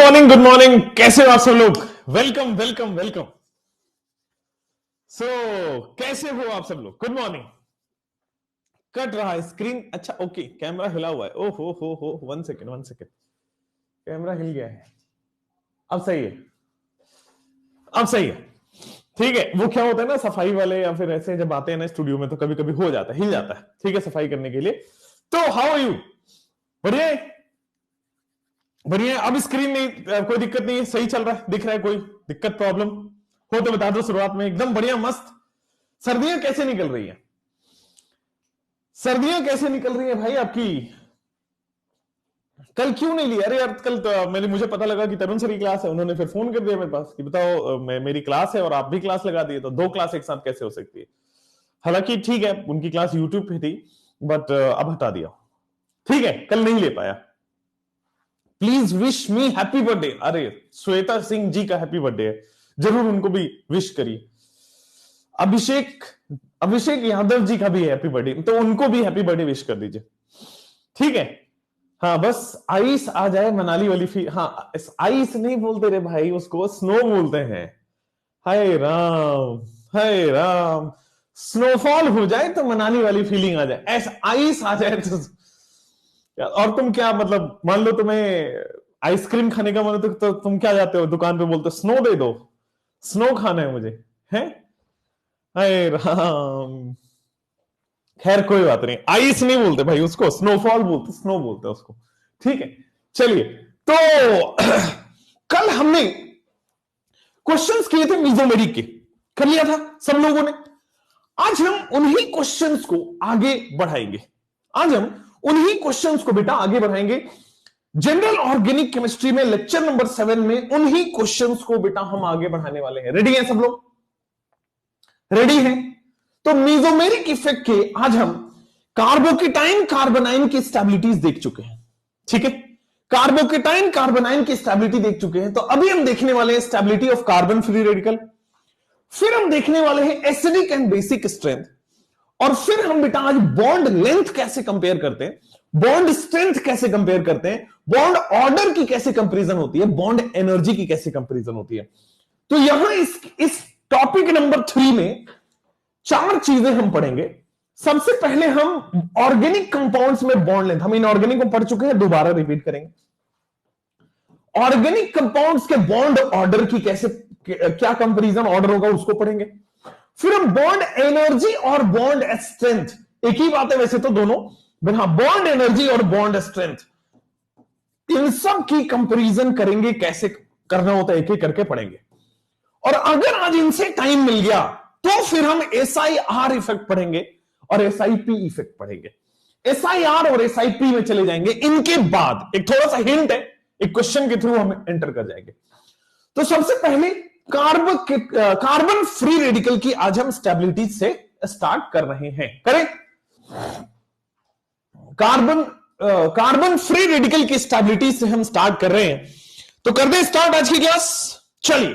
Morning, good morning. कैसे हो आप सब लोग? Welcome welcome welcome. कैसे हो आप सब लोग? Good morning. कट रहा है स्क्रीन। अच्छा ओके, कैमरा हिला हुआ है। ओहो हो, 1 सेकेंड 1 सेकेंड। कैमरा हिल गया है। अब सही है, अब सही है। ठीक है। वो क्या होता है ना, सफाई वाले या फिर ऐसे जब आते हैं ना स्टूडियो में तो कभी कभी हो जाता है, हिल जाता है। ठीक है, सफाई करने के लिए। तो हाउ आर यू? बढ़िया है, बढ़िया है। अब स्क्रीन नहीं, कोई दिक्कत नहीं है, सही चल रहा है, दिख रहा है? कोई दिक्कत प्रॉब्लम हो तो बता दो शुरुआत में। एकदम बढ़िया मस्त। सर्दियां कैसे निकल रही हैं? सर्दियां कैसे निकल रही हैं भाई आपकी? कल क्यों नहीं लिया? अरे यार कल तो मुझे पता लगा कि तरुण सर की क्लास है, उन्होंने फिर फोन कर दिया मेरे पास कि बताओ मेरी क्लास है और आप भी क्लास लगा दिए, तो 2 क्लास एक साथ कैसे हो सकती है? हालांकि ठीक है, उनकी क्लास यूट्यूब पे थी, बट अब हटा दिया। ठीक है, कल नहीं ले पाया। Please wish me happy birthday. अरे श्वेता सिंह जी का हैप्पी बर्थडे है, जरूर उनको भी विश करिए। अभिषेक अभिषेक यादव जी का भी हैप्पी बर्थडे, तो उनको भी हैप्पी बर्थडे विश कर दीजिए। ठीक है। हाँ बस आइस आ जाए मनाली वाली फील। हाँ, आइस नहीं बोलते रे भाई, उसको स्नो बोलते हैं। हाय राम, हाय राम। स्नोफॉल हो जाए तो मनाली वाली फीलिंग आ जाए, ऐसा आइस आ जाए तो। और तुम क्या मतलब, मान लो तुम्हें आइसक्रीम खाने का मन है तो तुम क्या जाते हो दुकान पे, बोलते स्नो दे दो, स्नो खाना है मुझे, है? हाय राम। खैर कोई बात नहीं, आइस नहीं बोलते भाई उसको, स्नोफॉल बोलते, स्नो बोलते उसको। ठीक है, चलिए। तो कल हमने क्वेश्चंस किए थे मीजोमेरिक के, कर लिया था सब लोगों ने। आज हम उन्हीं क्वेश्चंस को आगे बढ़ाएंगे। आज हम उन्हीं क्वेश्चंस को बेटा आगे बढ़ाएंगे। जनरल ऑर्गेनिक केमिस्ट्री में लेक्चर नंबर 7 में उन्हीं क्वेश्चंस को बेटा हम आगे बढ़ाने वाले हैं। रेडी हैं सब लोग? रेडी हैं? तो मीजोमेरिक इफेक्ट के आज हम कार्बोकेटाइन कार्बोनाइन की स्टेबिलिटीज देख चुके हैं। ठीक है, कार्बोकेटाइन कार्बोनाइन की स्टेबिलिटी देख चुके हैं। तो अभी हम देखने वाले हैं stability of carbon free radical, फिर हम देखने वाले हैं एसिडिक एंड बेसिक स्ट्रेंथ, और फिर हम बेटा आज बॉन्ड लेंथ कैसे कंपेयर करते हैं, बॉन्ड स्ट्रेंथ कैसे कंपेयर करते हैं, बॉन्ड ऑर्डर की कैसे कंपैरिजन होती है, बॉन्ड एनर्जी की कैसे कंपैरिजन होती है। तो यहां इस टॉपिक नंबर 3 में 4 चीजें हम पढ़ेंगे। सबसे पहले हम ऑर्गेनिक कंपाउंड्स में बॉन्ड लेंथ, हम इनऑर्गेनिक को पढ़ चुके हैं, दोबारा रिपीट करेंगे। ऑर्गेनिक कंपाउंड्स के बॉन्ड ऑर्डर की कैसे, क्या कंपैरिजन ऑर्डर होगा उसको पढ़ेंगे। फिर हम बॉन्ड एनर्जी और बॉन्ड स्ट्रेंथ, एक ही बात है वैसे तो दोनों, बॉन्ड एनर्जी और बॉन्ड स्ट्रेंथ, इन सब की कंपैरिजन करेंगे, कैसे करना होता है एक एक करके पढ़ेंगे। और अगर आज इनसे टाइम मिल गया तो फिर हम SIR इफेक्ट पढ़ेंगे और SIP इफेक्ट पढ़ेंगे। SIR और SIP में चले जाएंगे। इनके बाद एक थोड़ा सा हिंट है, एक क्वेश्चन के थ्रू हम एंटर कर जाएंगे। तो सबसे पहले कार्बन फ्री रेडिकल की आज हम स्टेबिलिटी से स्टार्ट कर रहे हैं। करें? कार्बन फ्री रेडिकल की स्टेबिलिटी से हम स्टार्ट कर रहे हैं, तो कर दे स्टार्ट आज की क्लास। चलिए,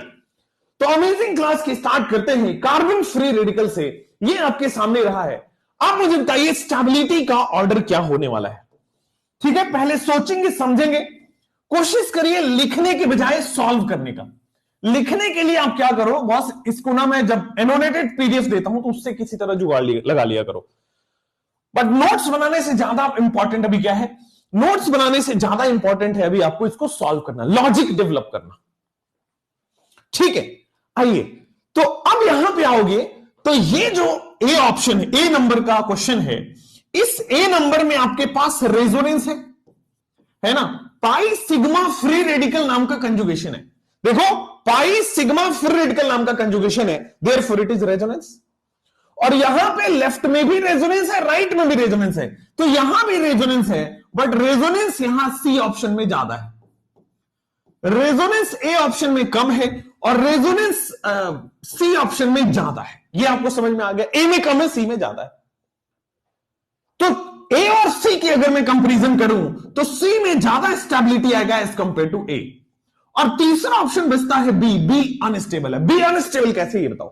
तो अमेजिंग क्लास की स्टार्ट करते हैं कार्बन फ्री रेडिकल से। ये आपके सामने रहा है। आप मुझे बताइए स्टेबिलिटी का ऑर्डर क्या होने वाला है। ठीक है, पहले सोचेंगे समझेंगे, कोशिश करिए लिखने के बजाय सॉल्व करने का। लिखने के लिए आप क्या करो बॉस, इसको ना मैं जब एनोटेटेड PDF देता हूं तो उससे किसी तरह जुगाड़ लगा लिया करो। बट नोट्स बनाने से ज्यादा इंपॉर्टेंट अभी क्या है, नोट्स बनाने से ज्यादा इंपॉर्टेंट है अभी आपको इसको सॉल्व करना, लॉजिक डेवलप करना। ठीक है, आइए। तो अब यहां पे आओगे तो ये जो ए ऑप्शन है, ए नंबर का क्वेश्चन है, इस ए नंबर में आपके पास रेजोनेंस है ना, पाई सिग्मा फ्री रेडिकल नाम का कंजुगेशन है। देखो, पाई सिग्मा फ्री रेडिकल नाम का कंजुगेशन है, देयरफॉर इट इज रेजोनेंस। और यहां पे लेफ्ट में भी रेजोनेंस है, राइट में भी रेजोनेंस है, तो यहां भी रेजोनेंस है, बट रेजोनेंस यहां सी ऑप्शन में ज्यादा है। रेजोनेंस ए ऑप्शन में कम है और रेजोनेंस सी ऑप्शन में ज्यादा है। ये आपको समझ में आ गया, ए में कम है, सी में ज्यादा है। तो ए और सी की अगर मैं कंपैरिजन करूं तो सी में ज्यादा स्टेबिलिटी आएगा एज कंपेयर टू ए। और तीसरा ऑप्शन बचता है बी, बी अनस्टेबल है। बी अनस्टेबल कैसे, ये बताओ।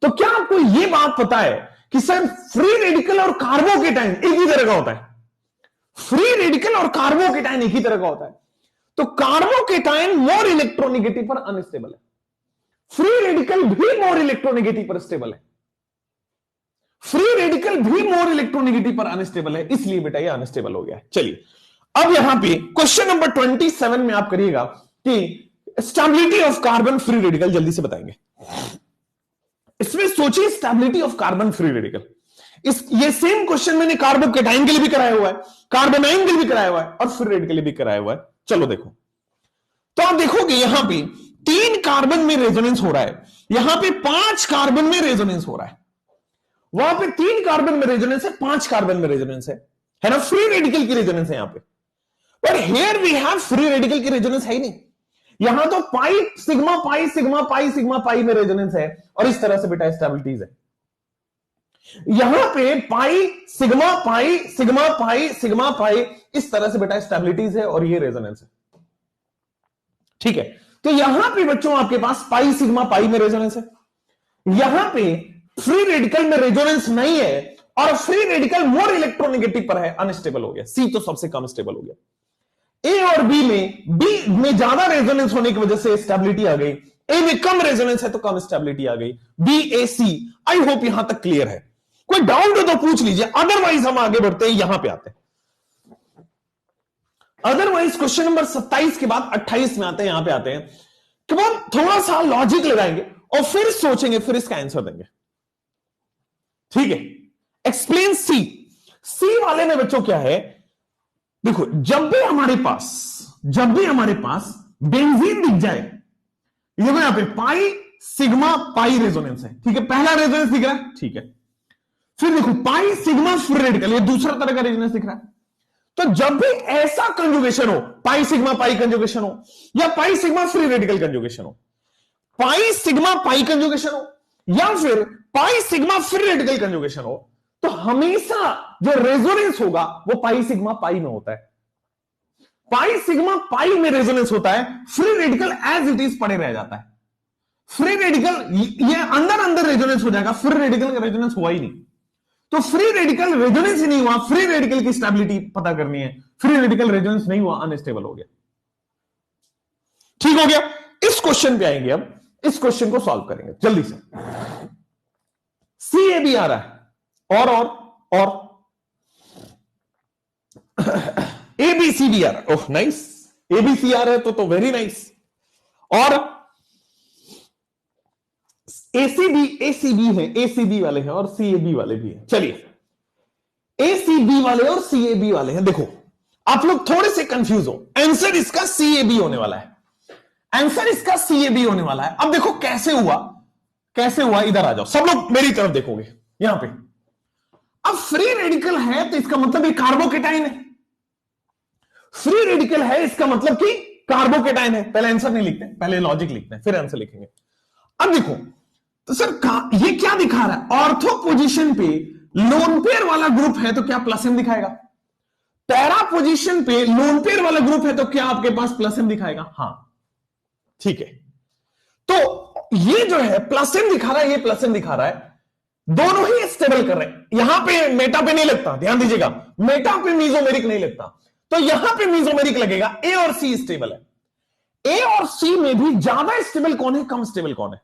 तो क्या आपको यह बात पता है कि सर फ्री रेडिकल और कार्बोकेटाइन एक ही तरह का होता है? फ्री रेडिकल और कार्बोकेटाइन एक ही तरह का होता है। तो कार्बोकेटाइन मोर इलेक्ट्रोनेगेटिव पर अनस्टेबल है, फ्री रेडिकल भी मोर इलेक्ट्रोनेगेटिव पर स्टेबल है, फ्री रेडिकल भी मोर इलेक्ट्रोनेगेटिव पर अनस्टेबल है, इसलिए बेटा ये अनस्टेबल हो गया है। चलिए अब यहां पे क्वेश्चन नंबर 27 में आप करिएगा कि stability of carbon free radical, जल्दी से बताएंगे। इसमें सोचिए stability of carbon free radical, ये सेम क्वेश्चन मैंने कार्बोकेटाइन के लिए भी कराया हुआ है, कार्बोनाइन के लिए भी कराया हुआ है और फ्री रेडिकल के लिए भी कराया हुआ है। चलो देखो, तो आप देखोगे यहां पे 3 कार्बन में रेजोनेंस हो रहा है, यहां पे 5 कार्बन में रेजोनेंस हो रहा है, वहां पे 3 कार्बन में रेजोनेंस है, 5 कार्बन में रेजोनेंस है ना, फ्री रेडिकल की रेजोनेंस है यहां पे। पर here we have free radical की रेजोनेंस है ही नहीं, यहां तो pi sigma pi sigma pi sigma pi में रेजोनेंस है और इस तरह से बेटा स्टेबिलिटीज है। यहां पे पाई sigma pi sigma pi sigma पाई इस तरह से बेटा स्टेबिलिटीज है और ये रेजोनेंस है, ठीक है। तो यहां पे बच्चों आपके पास पाई सिग्मा पाई में रेजोनेंस है, यहां पे फ्री रेडिकल में रेजोनेंस नहीं है और फ्री रेडिकल मोर इलेक्ट्रोनेगेटिव पर है, अनस्टेबल हो गया। सी तो सबसे कम स्टेबल हो गया। ए और बी में ज्यादा रेजोनेंस होने की वजह से स्टेबिलिटी आ गई, ए में कम रेजोनेंस है तो कम स्टेबिलिटी आ गई। B A C, I hope यहां तक क्लियर है। कोई डाउट हो तो पूछ लीजिए, अदरवाइज हम आगे बढ़ते हैं, यहां पे आते हैं। अदरवाइज क्वेश्चन नंबर 27 के बाद 28 में आते हैं, यहां पे आते हैं कि बाद थोड़ा सा लॉजिक लगाएंगे और फिर सोचेंगे, फिर इसका आंसर देंगे, ठीक है। एक्सप्लेन सी। सी वाले में बच्चों क्या है, देखो जब भी हमारे पास बेंजीन दिख जाए, देखो यहां पे पाई सिग्मा पाई रेजोनेंस है, ठीक है, पहला रेजोनेंस दिख रहा है, ठीक है। फिर देखो पाई सिग्मा फ्री रेडिकल, ये दूसरा तरह का रेजोनेंस दिख रहा है। तो जब भी ऐसा कंजुगेशन हो, पाई सिग्मा पाई कंजुगेशन हो या pi sigma free radical conjugation हो, पाई सिग्मा पाई कंजुगेशन हो या फिर pi sigma free radical conjugation हो, तो हमेशा जो रेजोनेंस होगा वो पाई सिग्मा पाई में होता है। पाई सिग्मा पाई में रेजोनेंस होता है, free radical as it is पड़े रह जाता है। फ्री रेडिकल ये अंदर रेजोनेंस हो जाएगा, फ्री रेडिकल का रेजोनेंस हुआ ही नहीं। तो फ्री रेडिकल रेजोनेंस ही नहीं हुआ, फ्री रेडिकल की स्टेबिलिटी पता करनी है, फ्री रेडिकल रेजोनेंस नहीं हुआ, अनस्टेबल हो गया, ठीक हो गया। इस क्वेश्चन पे आएंगे, अब इस क्वेश्चन को सॉल्व करेंगे जल्दी से। सी ए बी आ रहा है और ए बी सी बी आ रहा है, ओह नाइस, ए बी सी आ रहा है तो वेरी नाइस। और एसीबी है, एसीबी वाले हैं और सीएबी वाले भी हैं। चलिए एसीबी वाले और सीएबी वाले हैं। देखो आप लोग थोड़े से कंफ्यूज हो, आंसर इसका सीएबी होने वाला है, आंसर इसका सीएबी होने वाला है। अब देखो कैसे हुआ, इधर आ जाओ सब लोग, मेरी तरफ देखोगे यहां पे। अब फ्री रेडिकल है तो इसका मतलब ये कार्बोकेटाइन है, फ्री रेडिकल है इसका मतलब कि कार्बोकेटाइन है। पहले आंसर नहीं लिखते, पहले लॉजिक लिखते हैं फिर आंसर लिखेंगे। अब देखो तो सर ये क्या दिखा रहा है, ऑर्थो पोजीशन पे लोन पेयर वाला ग्रुप है तो क्या प्लस एम दिखाएगा, पैरा पोजीशन पे लोन पेयर वाला ग्रुप है तो क्या आपके पास प्लस एम दिखाएगा, हां ठीक है। तो ये जो है प्लस एम दिखा रहा है, ये प्लस एम दिखा रहा है, दोनों ही स्टेबल कर रहे हैं। यहां पे मेटा पे नहीं लगता, ध्यान दीजिएगा, मेटा पे मीजोमेरिक नहीं लगता, तो यहां पे मीजोमेरिक लगेगा। ए और सी स्टेबल है, ए और सी में भी ज्यादा स्टेबल कौन है, कम स्टेबल कौन है,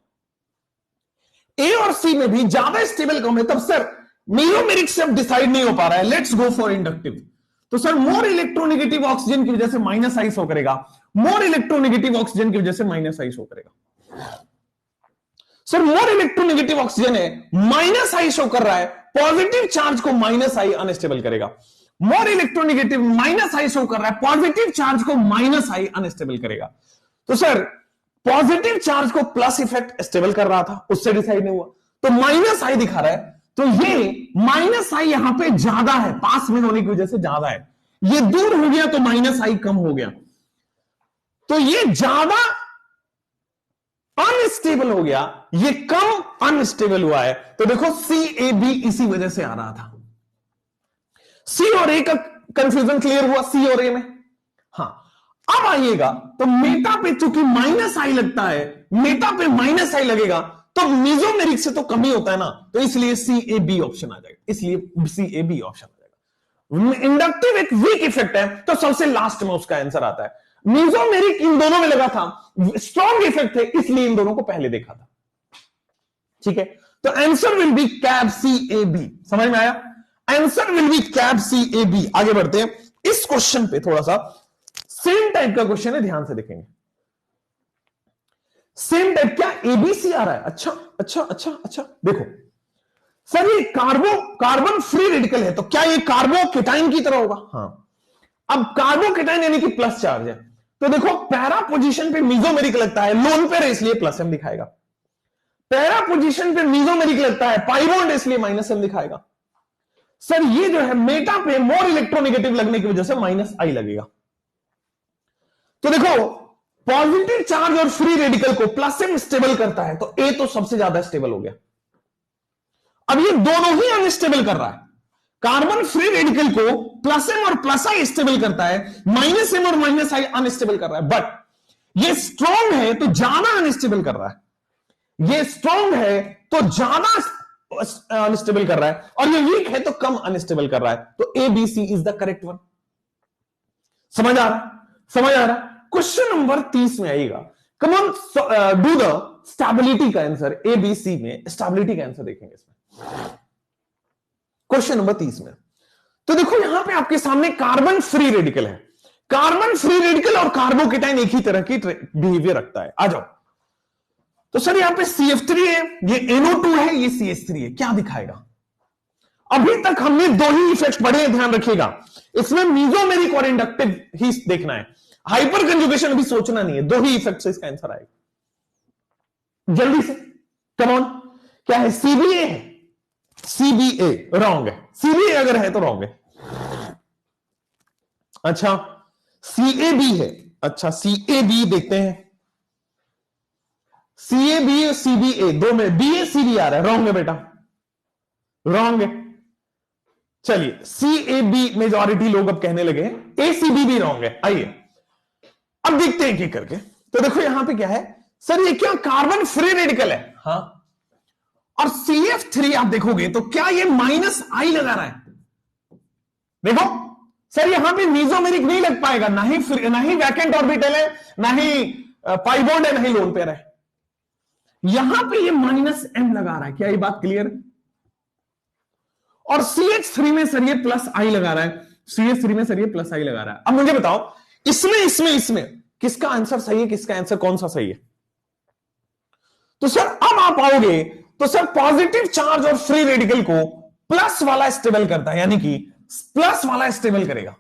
ए और सी में भी ज्यादा स्टेबल कौन है। तब सर मीजोमेरिक से अब डिसाइड नहीं हो पा रहा है, लेट्स गो फॉर इंडक्टिव। तो सर मोर इलेक्ट्रोनेगेटिव ऑक्सीजन की वजह से माइनस आई शो करेगा, मोर इलेक्ट्रोनेगेटिव ऑक्सीजन की वजह से माइनस आई शो करेगा। सर मोर इलेक्ट्रोनेगेटिव ऑक्सीजन है, माइनस आई शो कर रहा है, पॉजिटिव चार्ज को माइनस आई अनस्टेबल करेगा। More electronegative minus I show कर रहा है, पॉजिटिव चार्ज को माइनस आई अनस्टेबल करेगा। तो सर पॉजिटिव चार्ज को प्लस इफेक्ट स्टेबल कर रहा था, उससे डिसाइड नहीं हुआ, तो माइनस आई दिखा रहा है। तो ये माइनस आई यहां पे ज्यादा है, पास में होने की वजह से ज्यादा है, ये दूर हो गया तो माइनस आई कम हो गया, तो ये ज्यादा अनस्टेबल हो गया, ये कम अनस्टेबल हुआ है। तो देखो सी ए बी इसी वजह से आ रहा था। सी और ए का कंफ्यूजन क्लियर हुआ, सी और ए में। हाँ अब आइएगा तो मेटा पे चूंकि माइनस आई लगता है, मेटा पे माइनस आई लगेगा तो मीजोमेरिक से तो कम ही होता है ना, तो इसलिए सी ए बी ऑप्शन आ जाएगा, इसलिए सी ए बी ऑप्शन आ जाएगा। इंडक्टिव एक वीक इफेक्ट है तो सबसे लास्ट में उसका आंसर आता है। मीजोमेरिक इन दोनों में लगा था, स्ट्रॉन्ग इफेक्ट थे, इसलिए इन दोनों को पहले देखा था। ठीक है, तो answer will be cab C A B. समझ में आया? Answer will be cab C A B. आगे बढ़ते हैं। इस क्वेश्चन पे थोड़ा सा सेम टाइप का क्वेश्चन है, ध्यान से देखेंगे। सेम टाइप, क्या एबीसी आ रहा है? अच्छा अच्छा अच्छा अच्छा, देखो सर ये कार्बन फ्री रेडिकल है, तो क्या ये कार्बोकेटाइन की तरह होगा? हाँ। अब कार्बोकेटाइन यानी कि प्लस चार्ज है, तो देखो पैरा पोजीशन पे मीजोमेरिक लगता है, लोन पेयर इसलिए प्लस एम दिखाएगा। पैरा पोजीशन पे मीजोमेरिक लगता है, पाई बॉन्ड इसलिए माइनस एम दिखाएगा। सर ये जो है मेटा पे मोर इलेक्ट्रोनेगेटिव लगने की वजह से माइनस आई लगेगा। तो देखो पॉजिटिव चार्ज और फ्री रेडिकल को प्लस एम स्टेबल करता है, तो ए तो सबसे ज्यादा स्टेबल हो गया। अब ये दोनों ही अनस्टेबल कर रहा है। कार्बन फ्री रेडिकल को प्लस एम और प्लस आई स्टेबल करता है, माइनस एम और माइनस आई अनस्टेबल कर रहा है। बट ये स्ट्रॉन्ग है तो ज्यादा अनस्टेबल कर रहा है, ये स्ट्रॉन्ग है तो ज्यादा अनस्टेबल कर रहा है, और ये वीक है तो कम अनस्टेबल कर रहा है। तो A B C is the correct one. समझ आ रहा? समझ आ रहा? क्वेश्चन नंबर 30 में आएगा। Come on do the stability का आंसर। ए बी सी में स्टेबिलिटी का आंसर देखेंगे इसमें, क्वेश्चन नंबर 30 में। तो देखो यहां पे आपके सामने कार्बन फ्री रेडिकल है। कार्बन फ्री रेडिकल और कार्बोकेटाइन एक ही तरह की बिहेवियर रखता है। आ जाओ। तो सर यहां पे CF3 है, ये NO2 है, ये CH3 है, क्या दिखाएगा? अभी तक हमने दो ही इफेक्ट पढ़े हैं, ध्यान रखिएगा। इसमें मीजोमेरिक और इंडक्टिव ही देखना है, हाइपर कंजुगेशन अभी सोचना नहीं है। दो ही इफेक्ट से इसका आंसर आएगा। जल्दी से कम ऑन। क्या है? CBA है। CBA रॉन्ग है। CBA अगर है तो रॉन्ग है। अच्छा CAB है। अच्छा CAB देखते हैं। CAB और CBA दो में BACB आ रहा है, रॉन्ग है बेटा, रॉन्ग है। चलिए CAB मेजॉरिटी लोग अब कहने लगे हैं, ACB भी रॉन्ग है। आइए अब देखते हैं क्या करके। तो देखो यहां पे क्या है सर, ये क्या कार्बन फ्री रेडिकल है? हाँ। और CF3 आप देखोगे तो क्या ये माइनस आई लगा रहा है? देखो सर यहां पे मीजोमेरिक नहीं लग पाएगा, ना ही वैकेंट ऑर्बिटल है, ना ही पाई बॉन्ड है, ना ही लोन पेयर है। यहां पे ये माइनस एम लगा रहा है। क्या ये बात क्लियर है? और CH3 में सर ये प्लस आई लगा रहा है। CH3 में सर ये प्लस आई लगा रहा है। अब मुझे बताओ इसमें किसका आंसर सही है, किसका आंसर कौन सा सही है? तो सर अब आप आओगे तो सर पॉजिटिव चार्ज और फ्री रेडिकल को प्लस वाला स्टेबल करता है, यानी कि प्लस वाला स्टेबल करेगा।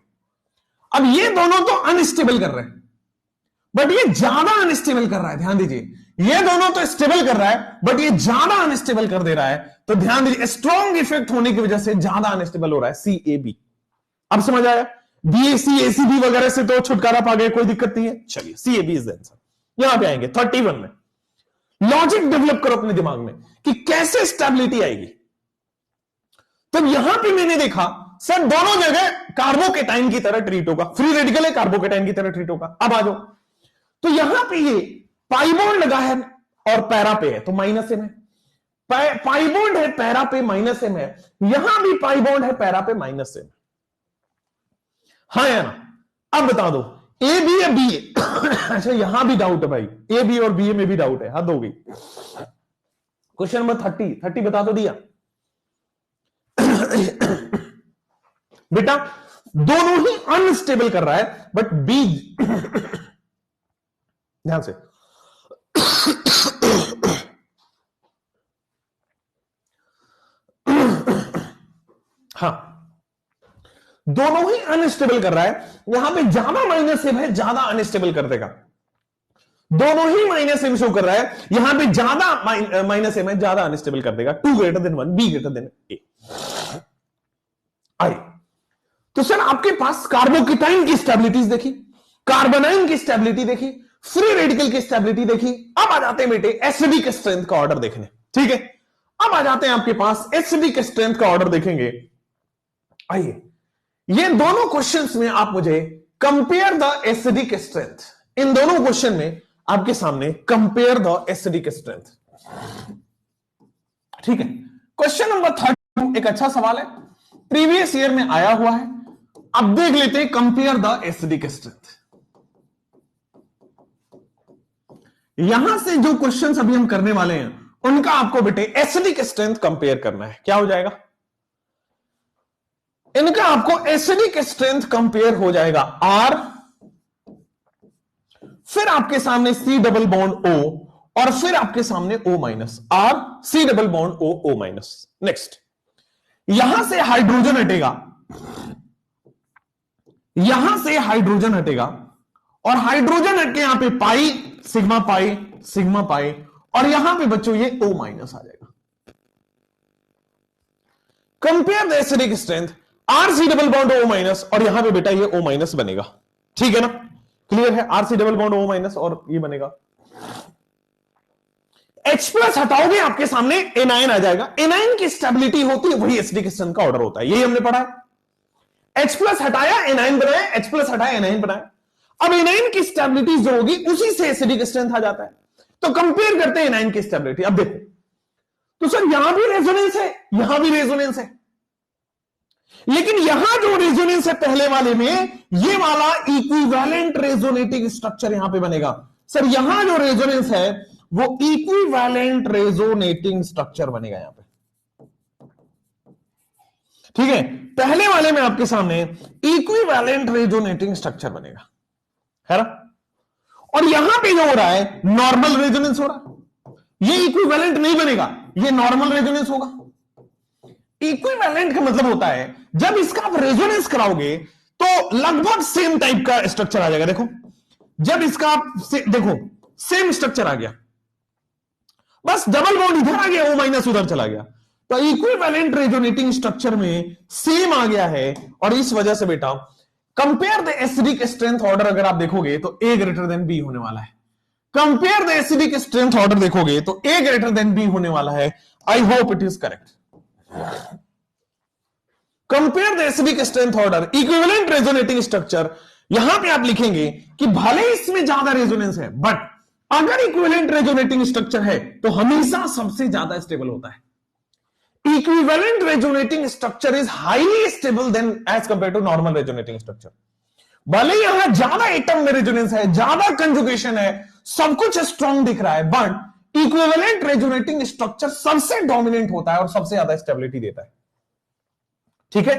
अब ये दोनों तो अनस्टेबल कर रहे हैं, बट ये ज्यादा अनस्टेबल कर रहा है। ध्यान दीजिए, ये दोनों तो स्टेबल कर रहा है बट ये ज्यादा अनस्टेबल कर दे रहा है। तो ध्यान दीजिए, स्ट्रॉन्ग इफेक्ट होने की वजह से ज्यादा अनस्टेबल हो रहा है। CAB। अब समझ आया? BAC ACB वगैरह से तो छुटकारा पा गए, कोई दिक्कत नहीं है। चलिए CAB इज द आंसर। यहां पे आएंगे 31 में। लॉजिक डेवलप करो अपने दिमाग में कि कैसे स्टेबिलिटी आएगी। तो यहां पे मैंने देखा सर दोनों जगह कार्बोकेटाइन की तरह ट्रीट होगा, फ्री रेडिकल है, कार्बोकेटाइन की तरह ट्रीट होगा। अब आ जाओ, तो यहां पे ये पाई बॉन्ड लगा है और पैरा पे है तो माइनस एम है। पाई बॉन्ड है पैरा पे, माइनस एम है। यहां भी पाई बॉन्ड है पैरा पे, माइनस एम। हाँ या ना? अब बता दो ए बी या बी ए? अच्छा यहां भी डाउट है भाई, ए बी और बी ए में भी डाउट है, हद हो गई। क्वेश्चन नंबर 30 बता तो दिया बेटा, दोनों ही अनस्टेबल कर रहा है, बट बी ध्यान से हाँ, दोनों ही अनस्टेबल कर रहा है। यहां पे ज्यादा माइनस एम है, ज्यादा अनस्टेबल कर देगा। दोनों ही माइनस एम शो कर रहा है, यहां पे ज्यादा माइनस एम है, ज्यादा अनस्टेबल कर देगा। 2 greater than 1, B greater than A। आइए, तो सर आपके पास कार्बोकेटाइन की स्टेबिलिटीज देखी, कार्बोनाइन की स्टेबिलिटी देखी, फ्री रेडिकल की स्टेबिलिटी देखी। अब आ जाते हैं बेटे एसिडिक स्ट्रेंथ का ऑर्डर देखने। ठीक है, अब आ जाते हैं आपके पास एसिडिक स्ट्रेंथ का ऑर्डर देखेंगे। आइए, ये दोनों क्वेश्चंस में आप मुझे कंपेयर द एसिडिक स्ट्रेंथ, इन दोनों क्वेश्चन में आपके सामने कंपेयर द एसिडिक स्ट्रेंथ। ठीक है, क्वेश्चन नंबर 32 एक अच्छा सवाल है, प्रीवियस ईयर में आया हुआ है। अब देख लेते हैं कंपेयर द एसिडिक स्ट्रेंथ। यहां से जो क्वेश्चंस अभी हम करने वाले हैं उनका आपको बेटे एसिडिक स्ट्रेंथ कंपेयर करना है। क्या हो जाएगा? इनका आपको एसिडिक स्ट्रेंथ कंपेयर हो जाएगा R, फिर आपके सामने C डबल बॉन्ड O, और फिर आपके सामने O minus, R C double bond O O minus. Next, यहां से हाइड्रोजन हटेगा, यहां से हाइड्रोजन हटेगा, और हाइड्रोजन हट के यहां पे पाई सिग्मा पाई, और यहां पे बच्चों ये O माइनस आ जाएगा। Compare the acidic strength R C double bond O minus, और यहां पे बेटा ये O माइनस बनेगा। ठीक है ना? क्लियर है? R C double bond O minus और ये बनेगा। H प्लस हटाओगे आपके सामने एनायन आ जाएगा। एनायन की स्टेबिलिटी होती है वही एसिडिक स्ट्रेंथ का ऑर्डर होता है, यही हमने पढ़ा है। H प्लस हटाया एनायन बनाया, H प्लस हटाया एनायन बनाया। अब एनायन की स्टेबिलिटी जो होगी उसी से एसिडिक स्ट्रेंथ आ जाता है। तो कंपेयर करते हैं एनायन की स्टेबिलिटी। अब देखो, तो सर यहां भी रेजोनेंस है, यहां भी रेजोनेंस है, लेकिन यहां जो रेजोनेंस है पहले वाले में, ये वाला इक्विवेलेंट रेजोनेटिंग स्ट्रक्चर यहां पे बनेगा। सर यहां जो रेजोनेंस है वो इक्विवेलेंट रेजोनेटिंग स्ट्रक्चर बनेगा यहां पे। ठीक है? पहले वाले में आपके सामने इक्विवेलेंट रेजोनेटिंग स्ट्रक्चर बनेगा, है ना? और यहां पे जो हो रहा है नॉर्मल रेजोनेंस हो रहा है। ये इक्विवेलेंट नहीं बनेगा, ये नॉर्मल रेजोनेंस होगा। इक्विवेलेंट का मतलब होता है जब इसका आप रेजोनेंस कराओगे तो लगभग सेम टाइप का स्ट्रक्चर आ जाएगा। देखो, जब इसका देखो सेम स्ट्रक्चर आ गया, बस डबल बॉन्ड इधर आ गया, O माइनस उधर चला गया, तो इक्विवेलेंट रेजोनेटिंग स्ट्रक्चर में सेम आ गया है। और इस वजह से बेटा compare the acidic strength order अगर आप देखोगे तो A ग्रेटर देन B होने वाला है। Compare the acidic strength order देखोगे तो A ग्रेटर देन B होने वाला है। I hope it is correct. Compare the acidic strength order equivalent resonating structure, यहां पे आप लिखेंगे कि भले इसमें ज्यादा रेजोनेंस है, बट अगर इक्विवेलेंट रेजोनेटिंग स्ट्रक्चर है तो हमेशा सबसे ज्यादा स्टेबल होता है। Equivalent resonating structure is highly stable then as compare to normal resonating structure. भले यहां ज्यादा एटम में रेजोनेंस है, ज्यादा कंजुगेशन है, सब कुछ स्ट्रांग दिख रहा है, बट इक्विवेलेंट रेजोनेटिंग स्ट्रक्चर सबसे डोमिनेंट होता है और सबसे ज्यादा स्टेबिलिटी देता है। ठीक है?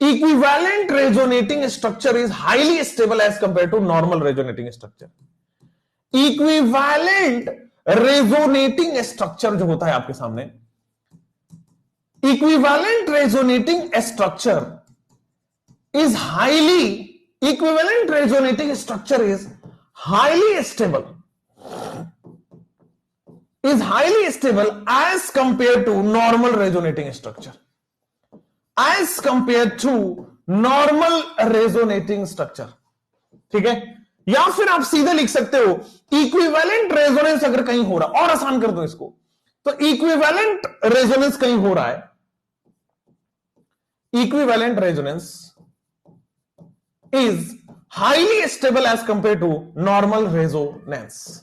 Equivalent resonating structure is highly stable as compare to normal resonating structure. Equivalent resonating structure जो होता है आपके सामने, equivalent resonating structure is highly equivalent resonating structure is highly stable as compared to normal resonating structure, as compared to normal resonating structure। ठीक है? या फिर आप सीधे लिख सकते हो इक्विवेलेंट रेजोनेंस अगर कहीं हो रहा, और आसान कर दो इसको, तो इक्विवेलेंट रेजोनेंस कहीं हो रहा है, equivalent resonance is highly stable as compare to normal resonance.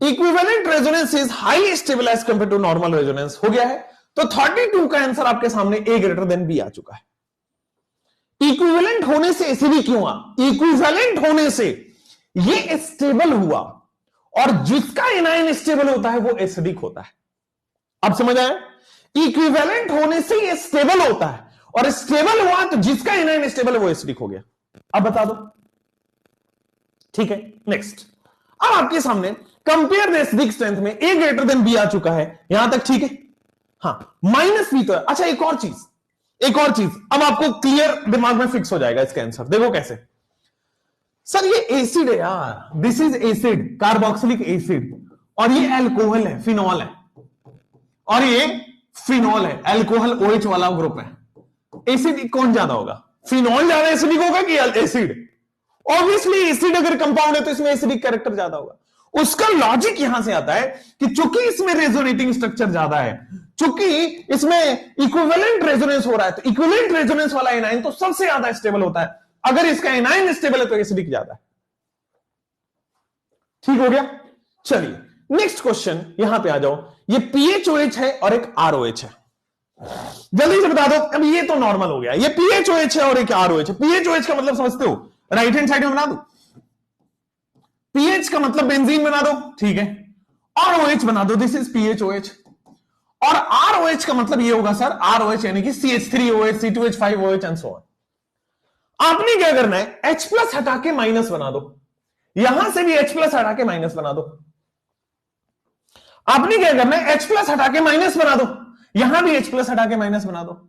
Equivalent resonance is highly stable as compare to normal resonance. हो गया है? तो 32 का आंसर आपके सामने A ग्रेटर देन B आ चुका है। इक्विवेलेंट होने से एसिडिक क्यों आ? इक्विवेलेंट होने से ये स्टेबल हुआ, और जिसका एनायन स्टेबल होता है वो एसिडिक होता है। अब समझ आया? इक्विवेलेंट होने से ये स्टेबल होता है, और स्टेबल हुआ तो जिसका एनायन स्टेबल है वो एसिडिक हो गया। अब बता दो। ठीक है? नेक्स्ट, अब आपके सामने कंपेयर द एसिडिक स्ट्रेंथ में A ग्रेटर देन B आ चुका है। यहां तक ठीक है? हाँ, माइनस B तो है। अच्छा, एक और चीज अब आपको क्लियर दिमाग में फिक्स हो जाएगा इसका आंसर। देखो कैसे। सर ये एसिड है यार, this is acid, carboxylic acid, और ये अल्कोहल है, फिनॉल है, और ये फिनॉल है, अल्कोहल OH वाला ग्रुप है। एसिड कौन ज्यादा होगा? फिनॉल ज्यादा एसिडिक होगा कि एसिड? ऑब्वियसली एसिड अगर कंपाउंड है तो इसमें एसिडिक कैरेक्टर ज्यादा होगा। उसका लॉजिक यहां से आता है कि चूंकि इसमें रेजोनेटिंग स्ट्रक्चर ज्यादा है, चूंकि इसमें इक्विवेलेंट रेजोनेंस हो रहा है, तो इक्विवेलेंट रेजोनेंस वाला एनायन तो सबसे ज्यादा स्टेबल होता है। अगर इसका एनायन स्टेबल है तो एसिडिक ज्यादा है। ठीक हो गया? चलिए नेक्स्ट क्वेश्चन यहां पे आ जाओ। ये PHOH है और एक ROH है। जल्दी से बता दो। अब ये तो नॉर्मल हो गया, ये PHOH है और एक ROH है। PHOH का मतलब समझते हो? राइट हैंड साइड में बना दो, पीएच का मतलब बेंजीन बना दो, ठीक है, और ओएच बना दो, दिस इज पीएचओएच। और आरओएच का मतलब ये होगा सर, आरओएच यानी कि CH3OH, C2H5OH and so on. आपने क्या करना है, H प्लस हटा के माइनस बना दो, यहां से भी H प्लस हटा के माइनस बना दो। आपने क्या करना है, H प्लस हटा के माइनस बना दो, यहां भी H प्लस हटा के माइनस बना दो।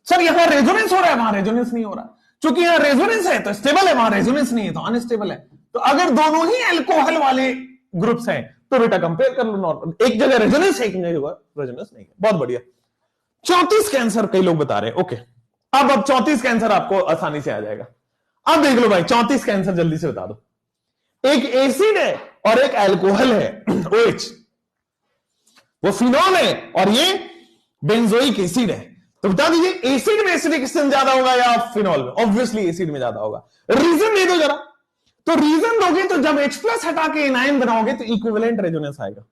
सर यहां रेजोनेंस हो रहा है, वहां रेजोनेंस नहीं हो रहा, क्योंकि यहां रेजोनेंस है तो स्टेबल है, वहां रेजोनेंस नहीं है तो अनस्टेबल है। तो अगर दोनों ही अल्कोहल वाले ग्रुप्स हैं तो बेटा कंपेयर कर लो नॉर्मल, एक जगह रेजोनेंस है, एक जगह रेजोनेंस नहीं है। बहुत बढ़िया। 34 का आंसर कई लोग बता रहे हैं, ओके। अब 34 का आंसर आपको आसानी से आ जाएगा। अब देख लो भाई, 34 का आंसर जल्दी से बता दो। एक एसिड है और एक अल्कोहल है, OH, वो फिनॉल है और ये बेंजोइक एसिड है। तो बता दीजिए एसिड में एसिडिक स्ट्रेंथ ज्यादा होगा या फिनॉल में? ऑब्वियसली एसिड में ज्यादा होगा। रीजन दे दो जरा। तो रीजन दोगे तो जब H प्लस हटा के एनायन बनाओगे तो इक्विवेलेंट रेजोनेंस आएगा।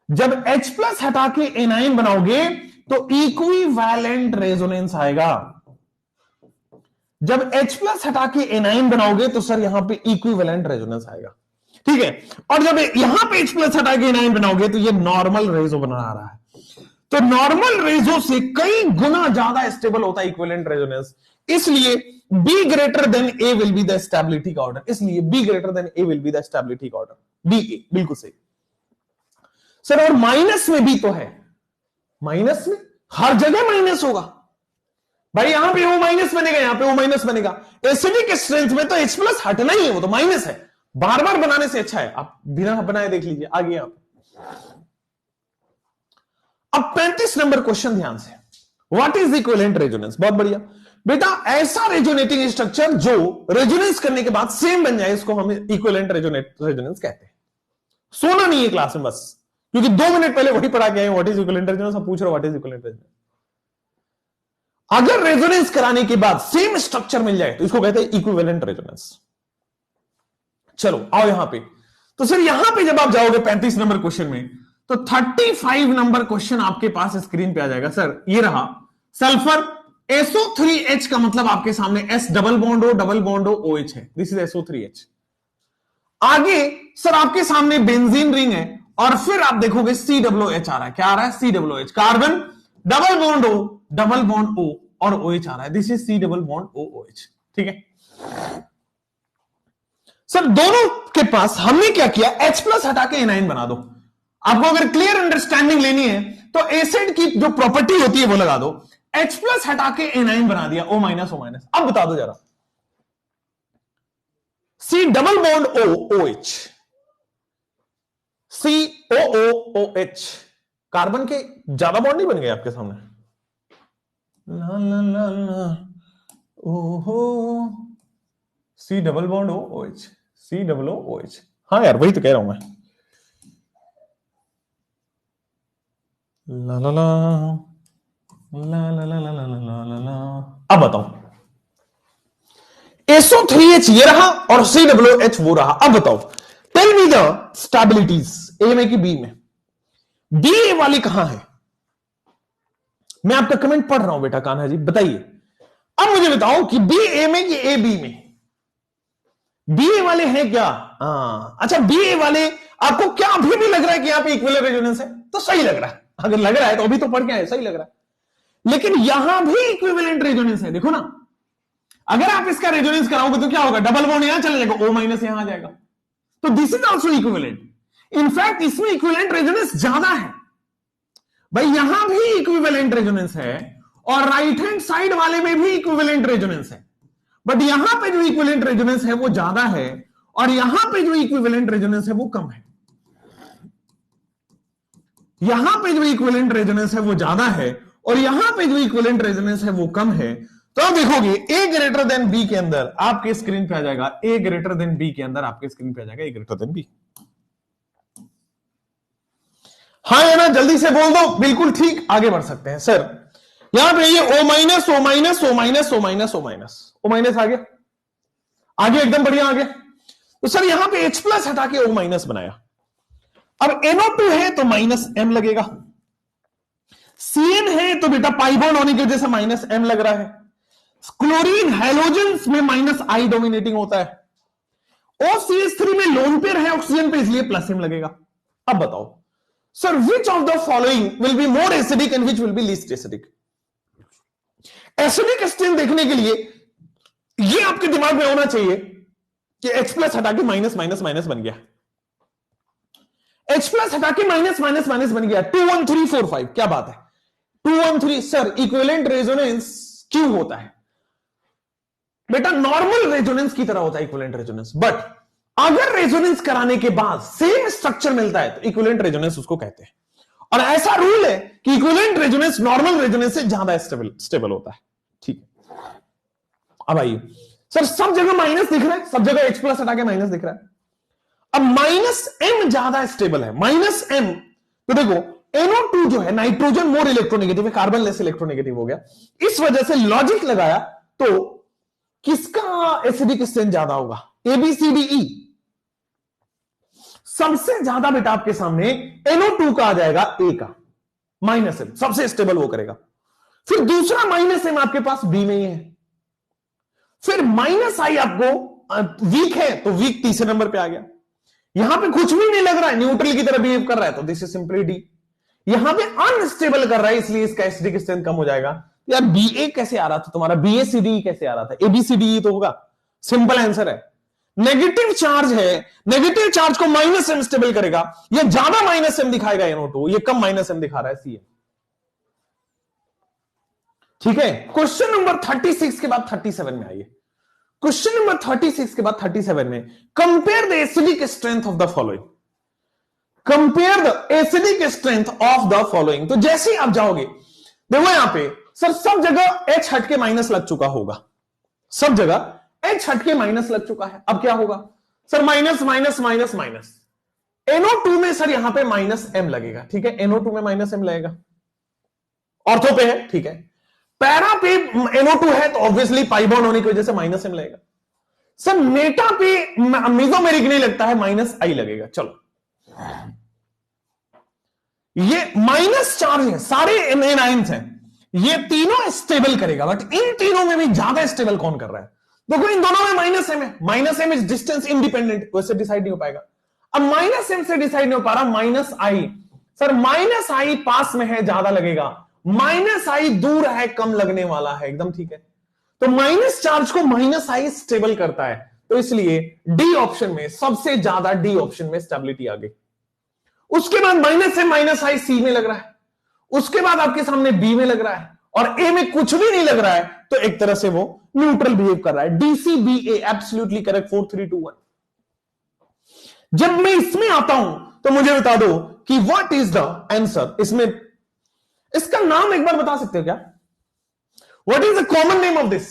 जब H प्लस हटा के एनायन बनाओगे तो इक्विवेलेंट रेजोनेंस आएगा। जब H प्लस हटा के एनायन बनाओगे तो सर यहां पे इक्विवेलेंट रेजोनेंस आएगा, ठीक है। और जब यहां पे H प्लस हटा के एनायन बनाओगे तो ये नॉर्मल रेजो बना आ रहा है। तो नॉर्मल रेजो से कई गुना ज्यादा स्टेबल होता है इक्विवेलेंट रेजोनेंस, इसलिए B greater than A will be the stability का ऑर्डर। इसलिए B greater than A will be the stability का ऑर्डर, BA, बिल्कुल सही सर। और माइनस में भी तो है, माइनस में हर जगह माइनस होगा भाई, यहां पे O माइनस बनेगा, यहां पे O माइनस बनेगा। एसिडिक स्ट्रेंथ में तो H प्लस हटना ही है, वो तो माइनस है, बार बार बनाने से अच्छा है आप बिना बनाए देख लीजिए आगे। आप अब 35 नंबर क्वेश्चन ध्यान से, व्हाट इज इक्विवेलेंट रेजोनेंस। बहुत बढ़िया बेटा, ऐसा रेजोनेटिंग स्ट्रक्चर जो रेजोनेंस करने के बाद सेम बन जाए, इसको हम इक्विवेलेंट रेजोनेंस कहते हैं। सोना नहीं है क्लास में बस, क्योंकि 2 मिनट पहले वही पढ़ा के आए, व्हाट इज इक्विवेलेंट रेजोनेंस, अब पूछ रहे हो व्हाट इज इक्विवेलेंट रेजोनेंस। अगर रेजोनेंस कराने के बाद सेम स्ट्रक्चर मिल जाए तो इसको कहते हैं इक्विवेलेंट रेजोनेंस। चलो आओ यहां पे, तो सर यहां पे जब आप जाओगे 35 नंबर क्वेश्चन में, तो 35 नंबर क्वेश्चन आपके पास स्क्रीन पे आ जाएगा। सर ये रहा सल्फर SO3H का मतलब आपके सामने S double bond O OH है, दिस इज SO3H। आगे सर आपके सामने बेंजीन रिंग है और फिर आप देखोगे COOH आ रहा है। क्या आ रहा है? COOH, carbon double bond O और OH आ रहा है, this is C double bond OH, ठीक है। सर दोनों के पास हमने क्या किया, H प्लस हटा के एनाइन बना दो। आपको अगर क्लियर अंडरस्टैंडिंग लेनी है तो एसिड की जो प्रॉपर्टी होती है वो लगा दो। H प्लस हटा के एनाइन बना दिया, O माइनस। अब बता दो जरा, C double bond O OH, COOOH, carbon के ज्यादा बॉन्ड नहीं बन गए आपके सामने? ला ला ला ला ओहो, C double bond OH, C double OH। हाँ यार वही तो कह रहा हूं मैं। ला ला ला ला ला ला ला ला ला ला। अब बताओ, SO3H ये रहा और COOH वो रहा। अब बताओ, टेल मी द स्टेबिलिटीज ए में कि बी में। बी ए वाली कहां है? मैं आपका कमेंट पढ़ रहा हूं बेटा कान्हा जी, बताइए। अब मुझे बताओ कि बी ए में कि ए बी में? बी ए वाले हैं क्या? अच्छा, बी ए वाले आपको क्या अभी भी लग रहा है कि यहां पे इक्विवेलेंट रेजोनेंस है? तो सही लग रहा है, अगर लग रहा है तो अभी तो पढ़ के आए, सही लग रहा है। लेकिन यहां भी इक्विवेलेंट रेजोनेंस है, देखो ना। अगर आप इसका रेजोनेंस कराओगे तो क्या होगा, डबल बॉन्ड यहां चले जाएगा, O माइनस यहां आ जाएगा, तो this is also equivalent. In fact इसमें इक्विवेलेंट रेजोनेंस ज्यादा है भाई, यहां भी इक्विवेलेंट रेजोनेंस है और राइट हैंड साइड वाले में भी इक्विवेलेंट रेजोनेंस है। बट यहां पे जो इक्विवेलेंट रेजोनेंस है वो ज्यादा है और यहां पे जो इक्विवेलेंट रेजोनेंस है वो कम है। यहां पे जो इक्विवेलेंट रेजोनेंस है वो ज्यादा है और यहां पे जो इक्विवेलेंट रेजोनेंस है वो कम है। तो आप देखोगे ए ग्रेटर देन बी के अंदर आपके स्क्रीन पे आ जाएगा, ए ग्रेटर देन बी के अंदर आपके स्क्रीन पे आ जाएगा ए ग्रेटर देन बी। हाँ या ना, जल्दी से बोल दो। बिल्कुल ठीक, आगे बढ़ सकते हैं। सर यहां पे ये O minus O minus O minus O minus O minus O minus आ गया, आगे एकदम बढ़िया आ गया। तो सर यहां पे H प्लस हटा के O माइनस बनाया। अब NO2 है तो माइनस M लगेगा, CN है तो बेटा पाई बॉन्ड होने की वजह से माइनस M लग रहा है। क्लोरीन हैलोजेंस में माइनस I डोमिनेटिंग होता है। OCH3 में लोन पेयर है ऑक्सीजन पे, इसलिए प्लस एम लगेगा। अब बताओ sir, which of the following will be more acidic and which will be least acidic? Acidic strain देखने के लिए ये आपके दिमाग में होना चाहिए कि H प्लस हटा के माइनस माइनस माइनस बन गया, H प्लस हटा के माइनस माइनस माइनस बन गया, 2 1 3 4 5। क्या बात है, 2 1 3। सर इक्विवेलेंट रेजोनेंस क्यों होता है बेटा? नॉर्मल रेजोनेंस की तरह होता है इक्विवेलेंट रेजोनेंस, बट अगर रेजोनेंस कराने के बाद सेम स्ट्रक्चर मिलता है तो इक्विवेलेंट रेजोनेंस उसको कहते हैं। और ऐसा रूल है कि इक्विवेलेंट रेजोनेंस नॉर्मल रेजोनेंस से ज्यादा स्टेबल होता है। ठीक है, अब आइए सर, सब जगह माइनस दिख रहा है, सब जगह H प्लस हटा के माइनस दिख रहा है। अब माइनस एम ज्यादा स्टेबल है, माइनस एम। तो देखो NO2 जो है नाइट्रोजन मोर इलेक्ट्रोनेगेटिव है, कार्बन लेस इलेक्ट्रोनेगेटिव हो गया। इस वजह से लॉजिक लगाया तो किसका एसिडिक स्ट्रेंथ ज्यादा होगा? ABCDE। सबसे ज्यादा बेटा आपके सामने NO2 का आ जाएगा, A का माइनस एम, सबसे स्टेबल वो करेगा। फिर दूसरा माइनस एम आपके पास B में ही है। फिर माइनस आई आपको वीक है तो वीक तीसरे नंबर पे आ गया। यहां पे कुछ भी नहीं लग रहा है, न्यूट्रल की तरह बिहेव कर रहा है तो दिस इज सिंपली डी। यहां पे अनस्टेबल कर रहा है इसलिए इसका एसिडिक स्ट्रेंथ कम हो जाएगा। यार BA कैसे आ रहा था तुम्हारा, BACDE कैसे आ रहा था? ABCDE तो होगा, सिंपल आंसर है। नेगेटिव चार्ज है, नेगेटिव चार्ज को माइनस एम स्टेबल करेगा। ये ज्यादा माइनस एम दिखाएगा NO2, ये कम माइनस एम दिखा रहा है CM। ठीक है, क्वेश्चन नंबर 36 के बाद 37 में आइए। क्वेश्चन नंबर 36 के बाद 37 में compare the acidic strength of the following. Compare the acidic strength of the following. तो जैसे ही आप जाओगे, देखो यहां पे सर सब जगह H हट के माइनस लग चुका होगा, सब जगह H हट के माइनस लग चुका है। अब क्या होगा sir? Minus minus minus minus. NO2 में सर यहां पे माइनस एम लगेगा। ठीक है, NO2 में माइनस एम लगेगा, ऑर्थो पे है। ठीक है, पैरा पे NO2 है तो ऑब्वियसली पाई बॉन्ड होने की वजह से माइनस एम लगेगा। सर मेटा पे मेसोमेरिक नहीं लगता है, माइनस आई लगेगा। चलो, ये माइनस चार्ज है, सारे एनाइंस हैं, ये तीनों स्टेबल करेगा, बट इन तीनों में भी ज्यादा स्टेबल कौन कर रहा है? देखो इन दोनों में माइनस एम है, minus M is distance independent, वैसे डिसाइड नहीं हो पाएगा। अब माइनस एम से डिसाइड नहीं हो पा रहा, माइनस आई। सर माइनस आई पास में है, ज्यादा लगेगा, माइनस आई दूर है, कम लगने वाला है। एकदम ठीक है, तो माइनस चार्ज को माइनस आई स्टेबल करता है, तो इसलिए डी ऑप्शन में सबसे ज्यादा, डी ऑप्शन में स्टेबिलिटी आ गई। उसके बाद माइनस एम माइनस आई सी में लग रहा है, उसके बाद आपके सामने बी में लग रहा है, और ए में कुछ भी नहीं लग रहा है, तो एक तरह से वो न्यूट्रल बिहेव कर रहा है। DCBA absolutely correct, 4 3 2 1। जब मैं इसमें आता हूं तो मुझे बता दो कि व्हाट इज द आंसर। इसमें इसका नाम एक बार बता सकते हो क्या? What is the common name of this?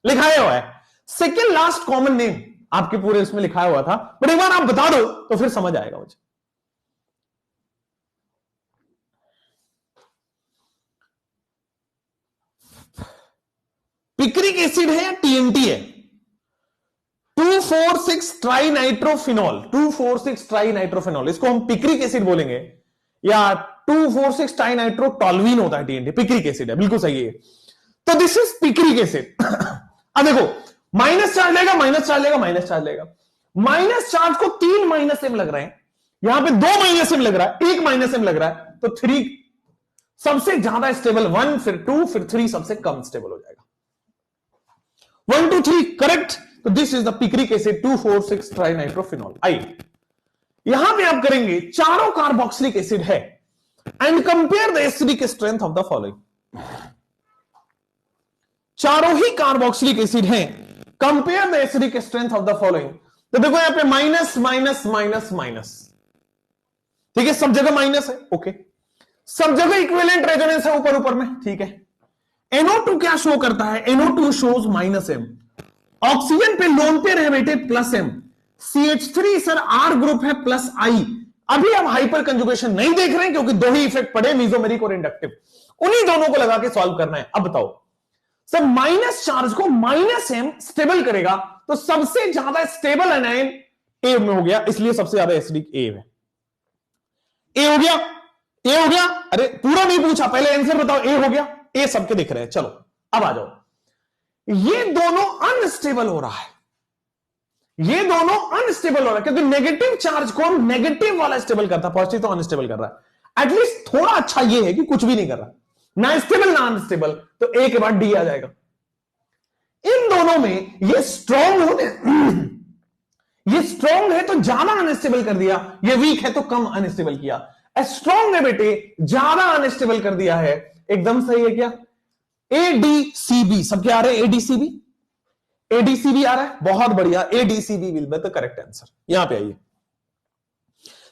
लिखाया हुआ है, सेकेंड लास्ट कॉमन नेम आपके पूरे इसमें लिखाया हुआ था, बट एक बार आप बता दो तो फिर समझ आएगा मुझे। पिक्रिक एसिड है या TNT है? 2,4,6 ट्राइनाइट्रोफिनॉल, 2,4,6 ट्राइनाइट्रोफिनॉल, इसको हम पिक्रिक एसिड बोलेंगे, या 2,4,6 ट्राइनाइट्रोटॉल्विन होता है TNT, पिक्रिक एसिड है, बिल्कुल सही है। तो दिस इज पिक्रिक एसिड। अब देखो माइनस चार्ज लेगा, माइनस चार्ज लेगा, माइनस चार्ज लेगा, माइनस चार्ज को 3 माइनस एम लग रहे हैं, यहां पे 2 माइनस एम लग रहा है, 1 माइनस एम लग रहा है, तो 3 सबसे ज्यादा स्टेबल, 1 फिर 2 फिर 3 सबसे कम स्टेबल हो जाएगा। 1 2 3 करेक्ट। तो this is the picric acid 2,4,6 trinitrophenol. आइए यहां पे आप करेंगे, चारों कार्बोक्सिलिक एसिड है, and compare the acidic strength of the following. चारों ही कार्बोक्सिलिक एसिड हैं, compare the acidic strength of the following. तो देखो यहां पे माइनस माइनस माइनस माइनस, ठीक है, सब जगह माइनस है, ओके, सब जगह इक्विवेलेंट रेजोनेंस है ऊपर ऊपर में, ठीक है। NO2 क्या शो करता है? NO2 shows minus M, oxygen पे लोन पेयर है बेटे प्लस एम, CH3 सर R ग्रुप है प्लस आई। अभी हम हाइपर कंजुगेशन नहीं देख रहे हैं क्योंकि दो ही इफेक्ट पड़े, मेसोमेरिक और इंडक्टिव, उन्हीं दोनों को लगा के सॉल्व करना है। अब बताओ सर माइनस चार्ज को माइनस एम स्टेबल करेगा, तो सबसे ज्यादा स्टेबल एनायन ए में हो गया, इसलिए सबसे ज्यादा एसिडिक ए है। ए हो गया, ए हो गया, अरे पूरा नहीं पूछा, पहले आंसर बताओ। ए हो गया, ए सबके दिख रहे हैं। चलो अब आ जाओ, ये दोनों अनस्टेबल हो रहा है, ये दोनों अनस्टेबल हो रहा है, क्योंकि नेगेटिव चार्ज को नेगेटिव वाला स्टेबल करता है, पॉजिटिव तो अनस्टेबल कर रहा है। एटलीस्ट थोड़ा अच्छा ये है कि कुछ भी नहीं कर रहा, ना स्टेबल ना अनस्टेबल, तो ए के बाद डी आ जाएगा। इन दोनों में ये स्ट्रॉन्ग होने ये स्ट्रॉन्ग है तो ज्यादा अनस्टेबल कर दिया, ये वीक है तो कम अनस्टेबल किया। स्ट्रॉन्ग है बेटे, ज्यादा अनस्टेबल कर दिया है, एकदम सही है क्या? एडीसीबी सबके आ रहे हैं, एडीसीबी एडीसीबी आ रहा है, बहुत बढ़िया, ADCB will be the correct answer. यहां पे आइए,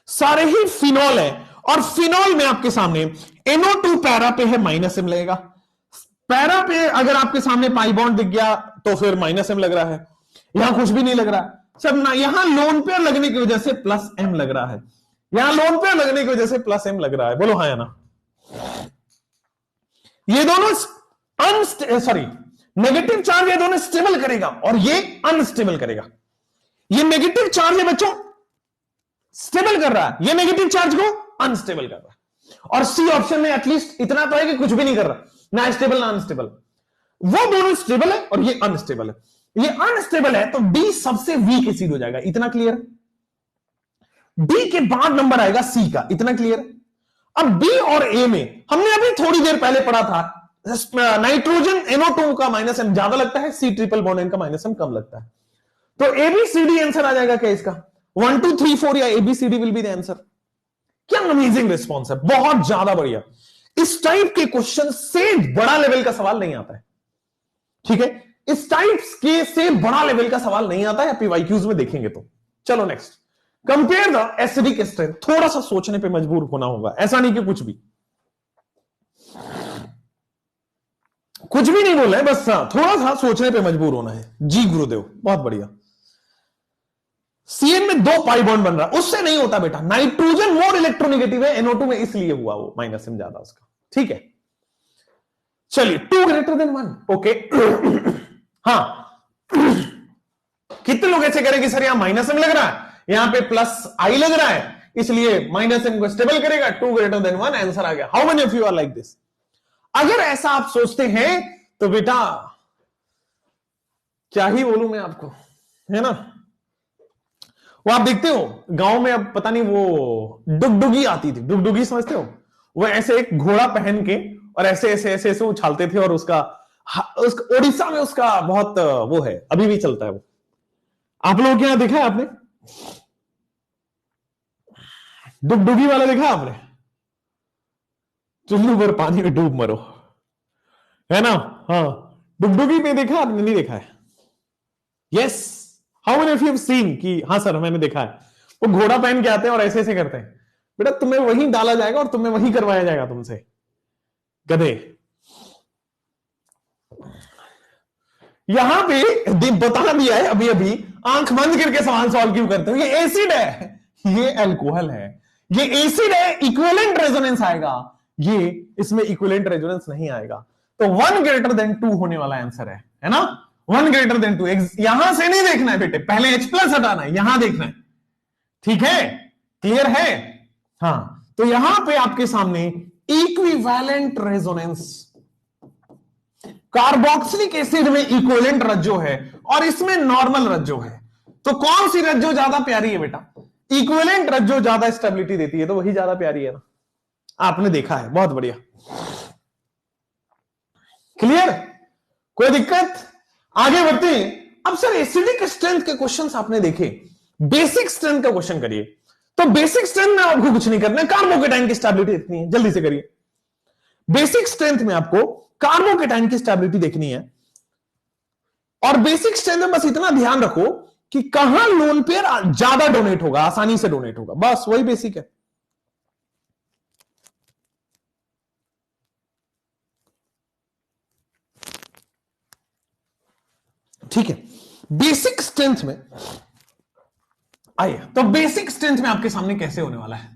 सारे ही फिनॉल है और फिनॉल में आपके सामने NO2 पैरा पे है, माइनस एम लगेगा। पैरा पे अगर आपके सामने पाई बॉन्ड दिख गया तो फिर माइनस एम लग रहा है, यहां कुछ भी नहीं लग रहा सब ना, यहां लोन पेयर लगने की वजह से प्लस एम लग रहा है, यहां लोन पेयर लगने की वजह से प्लस एम लग रहा है, बोलो हाँ या ना? ये दोनों सॉरी नेगेटिव चार्ज ये दोनों स्टेबल करेगा और ये अनस्टेबल करेगा। ये नेगेटिव चार्ज है बच्चों स्टेबल कर रहा है, ये नेगेटिव चार्ज को अनस्टेबल कर रहा है। और सी ऑप्शन में एटलीस्ट इतना तो है कि कुछ भी नहीं कर रहा, ना स्टेबल ना अनस्टेबल, वो दोनों स्टेबल है और ये अनस्टेबल है। ये अनस्टेबल है तो डी सबसे वीक एसिड हो जाएगा, इतना क्लियर? डी के बाद नंबर आएगा सी का, इतना क्लियर? अब बी और ए में हमने अभी थोड़ी देर पहले पढ़ा था, नाइट्रोजन NO2 का माइनस एम ज्यादा लगता है, सी ट्रिपल बॉन्ड एन का माइनस एम कम लगता है, तो ABCD आंसर आ जाएगा क्या इसका? 1 2 3 4 या ABCD will be the answer. क्या अमेजिंग रिस्पॉन्स है, बहुत ज्यादा बढ़िया। इस टाइप के क्वेश्चन से बड़ा लेवल का सवाल नहीं आता है, ठीक है? इस टाइप के से बड़ा लेवल का सवाल नहीं आता है, PYQs में देखेंगे तो। चलो next, compare the acidic strength. थोड़ा सा सोचने पे मजबूर होना होगा, ऐसा नहीं कि कुछ भी नहीं बोल रहे, बस थोड़ा सा सोचने पे मजबूर होना है। जी गुरुदेव, बहुत बढ़िया। CN में 2 पाई बॉन्ड बन रहा है, उससे नहीं होता बेटा, नाइट्रोजन मोर इलेक्ट्रोनेगेटिव है NO2 में, इसलिए हुआ वो माइनस एम ज्यादा उसका, ठीक है? चलिए 2 greater than 1, ओके। हाँ, कितने लोग ऐसे करेंगे सर यहां माइनस एम लग रहा है, यहां पे प्लस आई लग रहा है, इसलिए माइनस एम को स्टेबल करेगा, 2 greater than 1 आंसर आ गया। How many of you are like this? अगर ऐसा आप सोचते हैं तो बेटा क्या ही बोलूं मैं आपको, है ना? वो आप देखते हो गांव में, अब पता नहीं वो डुगडुगी आती थी, डुगडुगी समझते हो? वो ऐसे एक घोड़ा पहन के और ऐसे ऐसे ऐसे ऐसे उछालते थे, और उसका उड़ीसा में उसका बहुत वो है, अभी भी चलता है वो। आप लोगों के यहां देखा है आपने डुगडुगी वाला? देखा आपने? चुल्लू पर पानी में डूब मरो, है ना? हाँ, डुगडुगी में देखा आपने? नहीं देखा है? Yes, how many of you have seen? कि हाँ सर मैंने देखा है, वो घोड़ा पहन के आते हैं और ऐसे ऐसे करते हैं। बेटा तुम्हें वहीं डाला जाएगा और तुम्हें वहीं करवाया जाएगा तुमसे, गधे। यहां पे बता दिया है अभी अभी, आंख बंद करके सवाल सॉल्व क्यों करते हो? ये एसिड है, ये अल्कोहल है, ये एसिड है, इक्विवेलेंट रेजोनेंस आएगा, ये इसमें इक्विवेलेंट रेजोनेंस नहीं आएगा, तो 1 greater than 2 होने वाला आंसर है ना? 1 greater than 2। यहां से नहीं देखना है बेटे, पहले H+ हटाना है, यहां देखना है, ठीक है? क्लियर है? हाँ, तो यहां पे आपके सामने इक्विवेलेंट रेजोनेंस, कार्बोक्सिलिक एसिड में इक्विवेलेंट रज्जो है और इसमें नॉर्मल रज्जो है, तो कौन सी रज्जो ज्यादा प्यारी है बेटा? इक्विवेलेंट रज्जो ज्यादा स्टेबिलिटी देती है, तो वही ज्यादा प्यारी है ना, आपने देखा है, बहुत बढ़िया। क्लियर? कोई दिक्कत? आगे बढ़ते हैं। अब सर एसिडिक स्ट्रेंथ के क्वेश्चंस आपने देखे, बेसिक स्ट्रेंथ का क्वेश्चन करिए। तो बेसिक स्ट्रेंथ में आपको कुछ नहीं करना है, कार्बोकेटाइन की स्टेबिलिटी देखनी है, जल्दी से करिए। बेसिक स्ट्रेंथ में आपको कार्बोकेटाइन की स्टेबिलिटी देखनी है, और बेसिक स्ट्रेंथ में बस इतना ध्यान रखो कि कहां लोन पेयर ज्यादा डोनेट होगा, आसानी से डोनेट होगा, बस वही बेसिक है। ठीक है, बेसिक स्ट्रेंथ में आइए। तो बेसिक स्ट्रेंथ में आपके सामने कैसे होने वाला है?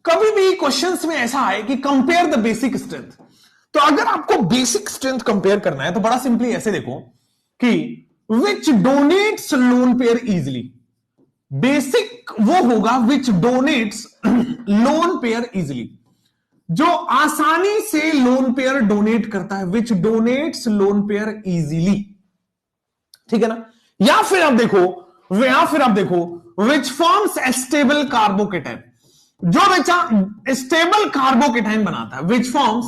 कभी भी क्वेश्चंस में ऐसा आए कि कंपेयर द बेसिक स्ट्रेंथ, तो अगर आपको बेसिक स्ट्रेंथ कंपेयर करना है तो बड़ा सिंपली ऐसे देखो कि which donates lone pair easily. Basic वो होगा which donates lone pair easily, जो आसानी से लोन पेयर डोनेट करता है, which donates lone pair easily. ठीक है ना। या फिर आप देखो विच फॉर्म्स स्टेबल कार्बोकेटाइन, जो बच्चा स्टेबल कार्बोकेटाइन बनाता है, विच फॉर्म्स